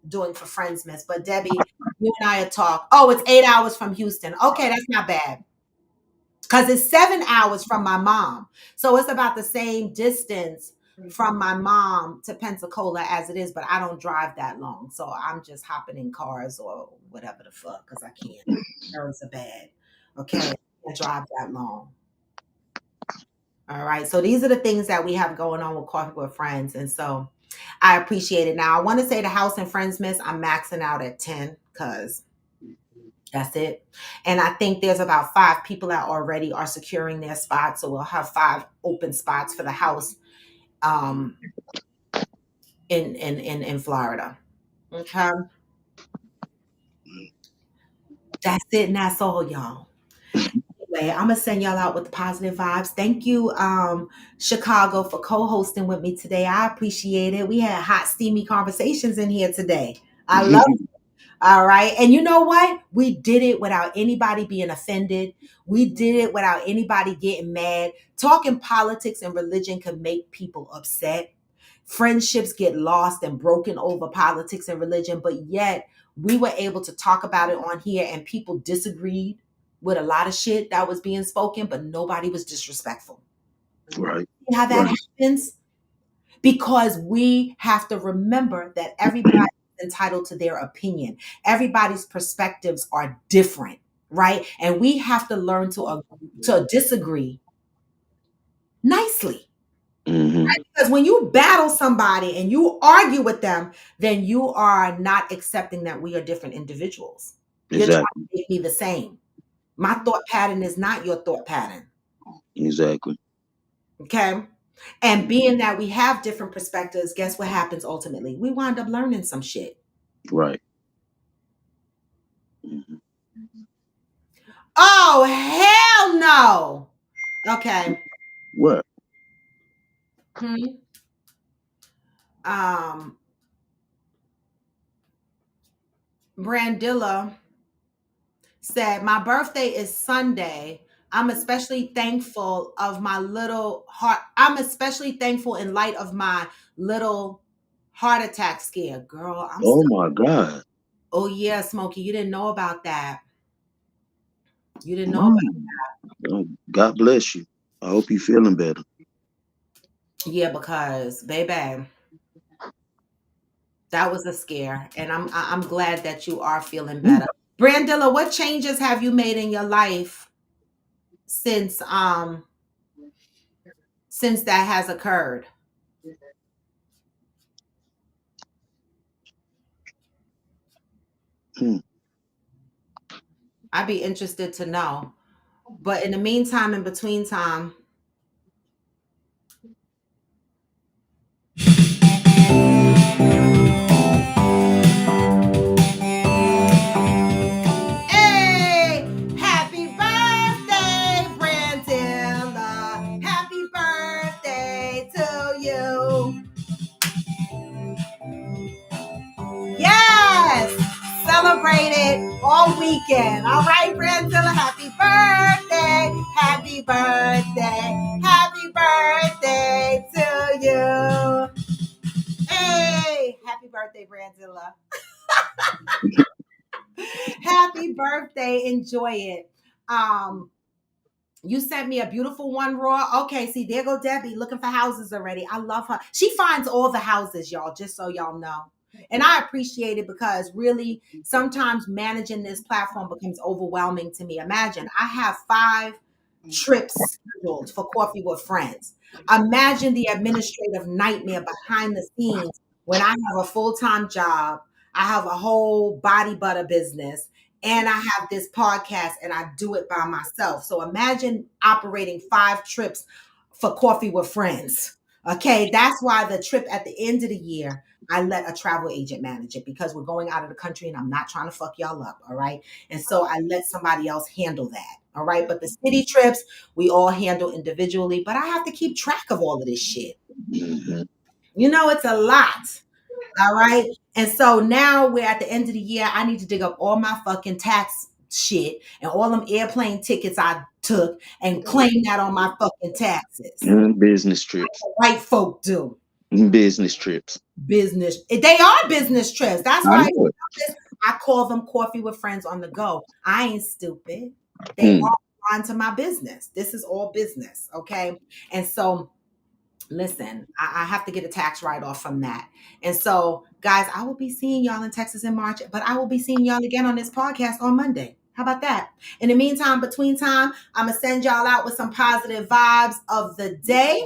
doing for Friendsmas. But Debbie, you and I had talked. Oh, it's 8 hours from Houston. Okay, that's not bad. Because it's 7 hours from my mom. So it's about the same distance from my mom to Pensacola as it is, but I don't drive that long. So I'm just hopping in cars or whatever the fuck, because I can't. Nerves are bad. Okay. I can't drive that long. All right. So these are the things that we have going on with Coffee with Friends. And so I appreciate it. Now I want to say the house and Friendsmas, I'm maxing out at 10 because that's it. And I think there's about 5 people that already are securing their spots. So we'll have 5 open spots for the house um in Florida. Okay. That's it. And that's all, y'all. Anyway, I'm gonna send y'all out with the positive vibes. Thank you, Chicago, for co-hosting with me today. I appreciate it. We had hot, steamy conversations in here today. I love. All right. And you know what? We did it without anybody being offended. We did it without anybody getting mad. Talking politics and religion can make people upset. Friendships get lost and broken over politics and religion, but yet we were able to talk about it on here and people disagreed with a lot of shit that was being spoken, but nobody was disrespectful. Right. See how that Right. happens? Because we have to remember that everybody is entitled to their opinion. Everybody's perspectives are different, right? And we have to learn to disagree nicely. Hmm. Because when you battle somebody and you argue with them, then you are not accepting that we are different individuals. You're trying Exactly. to make me the same. My thought pattern is not your thought pattern. Exactly. Okay. And being that we have different perspectives, guess what happens ultimately? We wind up learning some shit. Right. Hmm. Oh, hell no. Okay. What? Hmm. Um, Brandilla said, my birthday is Sunday. I'm especially thankful of my little heart. I'm especially thankful in light of my little heart attack scare. Girl, I'm Oh still. my God. Oh, yeah, Smokey, you didn't know about that. You didn't know about. No. God bless you. I hope you're feeling better. Yeah, because, baby, that was a scare. And I'm glad that you are feeling better. Brandilla, what changes have you made in your life since since that has occurred? Hmm. I'd be interested to know. But in the meantime, in between time, hey, happy birthday, Brandilla. Happy birthday to you. Yes, celebrate it all weekend. All right, Brandilla, happy birthday. Happy birthday. Happy birthday to you. Hey, happy birthday, Brandilla. Happy birthday. Enjoy it. You sent me a beautiful one, Raw. Okay, see, there go Debbie looking for houses already. I love her. She finds all the houses, y'all, just so y'all know. And I appreciate it because really sometimes managing this platform becomes overwhelming to me. Imagine I have 5 trips scheduled for Coffee with Friends. Imagine the administrative nightmare behind the scenes when I have a full-time job, I have a whole body butter business, and I have this podcast and I do it by myself. So imagine operating 5 trips for Coffee with Friends. Okay, that's why the trip at the end of the year, I let a travel agent manage it because we're going out of the country and I'm not trying to fuck y'all up. All right. And so I let somebody else handle that. All right. But the city trips, we all handle individually, but I have to keep track of all of this shit. Mhm. You know, it's a lot. All right. And so now we're at the end of the year. I need to dig up all my fucking tax shit and all them airplane tickets I took and claim that on my fucking taxes. Business trips. White folk do. Business trips. Business. They are business trips. That's I why know it. I call them Coffee with Friends on the go. I ain't stupid. They Hmm. all on to my business. This is all business. Okay. And so listen, I have to get a tax write-off from that. And so, guys, I will be seeing y'all in Texas in March, but I will be seeing y'all again on this podcast on Monday. How about that? In the meantime, between time, I'm going to send y'all out with some positive vibes of the day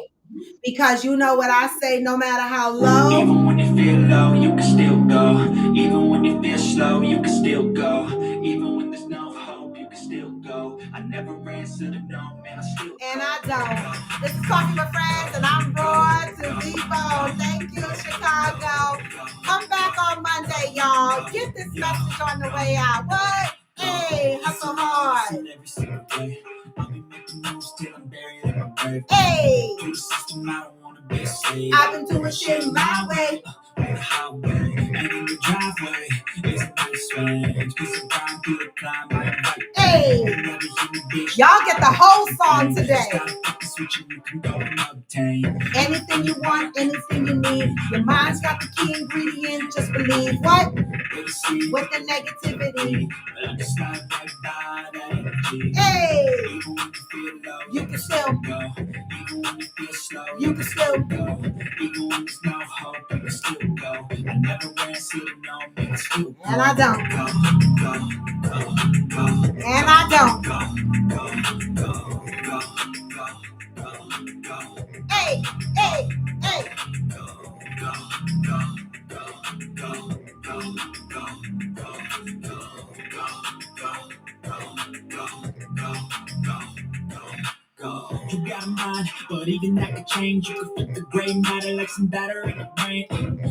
because you know what I say, no matter how low. Even when you feel low, you can still go. Even when you feel slow, you can still go. Even when there's no hope, you can still go. I never answer to no, man, I still go. And I don't. This is Coffee with Friends, and I'm Raw to Vivo. Thank you, Chicago. Come back on Monday, y'all. Get this message on the way out. What? Hey, hustle hard. Every single day, I'll be making moves till I'm buried in my grave. Hey, Through the system, I don't wanna be a slave. I've been doing shit my way. On the highway and in the driveway, it's a nice range. Cause I'm trying through the climb, I am right. Hey, Another human being. y'all get the whole song today. Just gotta flip the switch and you can go and obtain Anything you want, anything you need. Your mind's got the key ingredient. Just believe what? With the negativity. But I just slide right by that energy. Hey, Even when you feel low, you can still go. Even when you feel slow, you can still go. Even when there's no hope, you can still go. I never answer to no, man, I still go. And I don't. Go, go, go, go. And I don't. Go, go, go, go, go, go, go. Hey, hey, hey. Go, go, go, go, go, go, go, go, go. You got a mind, but even that could change. You could flip the gray matter like some batter in the brain.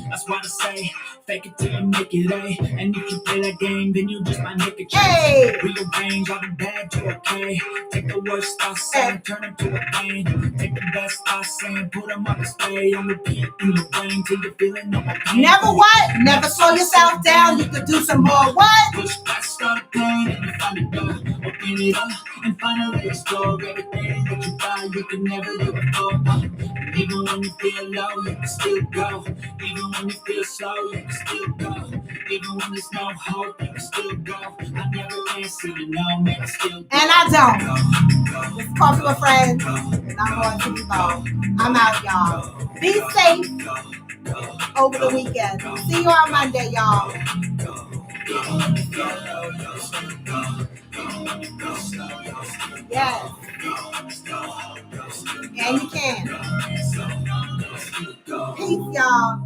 That's why I say, fake it till you make it A. And if you play that game, then you just might make a change. Hey. Rearrange all the bad to okay. Take the worst thoughts and turn them to a pain. Take the best thoughts and put them on display. On repeat in your brain till you're feeling no more pain. Never what? Never slow yourself down. You could do some more what? Push past all the pain and you find it door. Open it up and finally explore everything that you thought you could never do before. Even when you feel low, you can still go. Even when you feel slow, you can still go. Even when there's no hope, you can still go. I never answer to no, man, I still go. And I don't. This is Coffee with Friends. And I'm going to be low. I'm out, y'all. Be safe over the weekend. See you on Monday, y'all. Yes. And you can. Peace, y'all.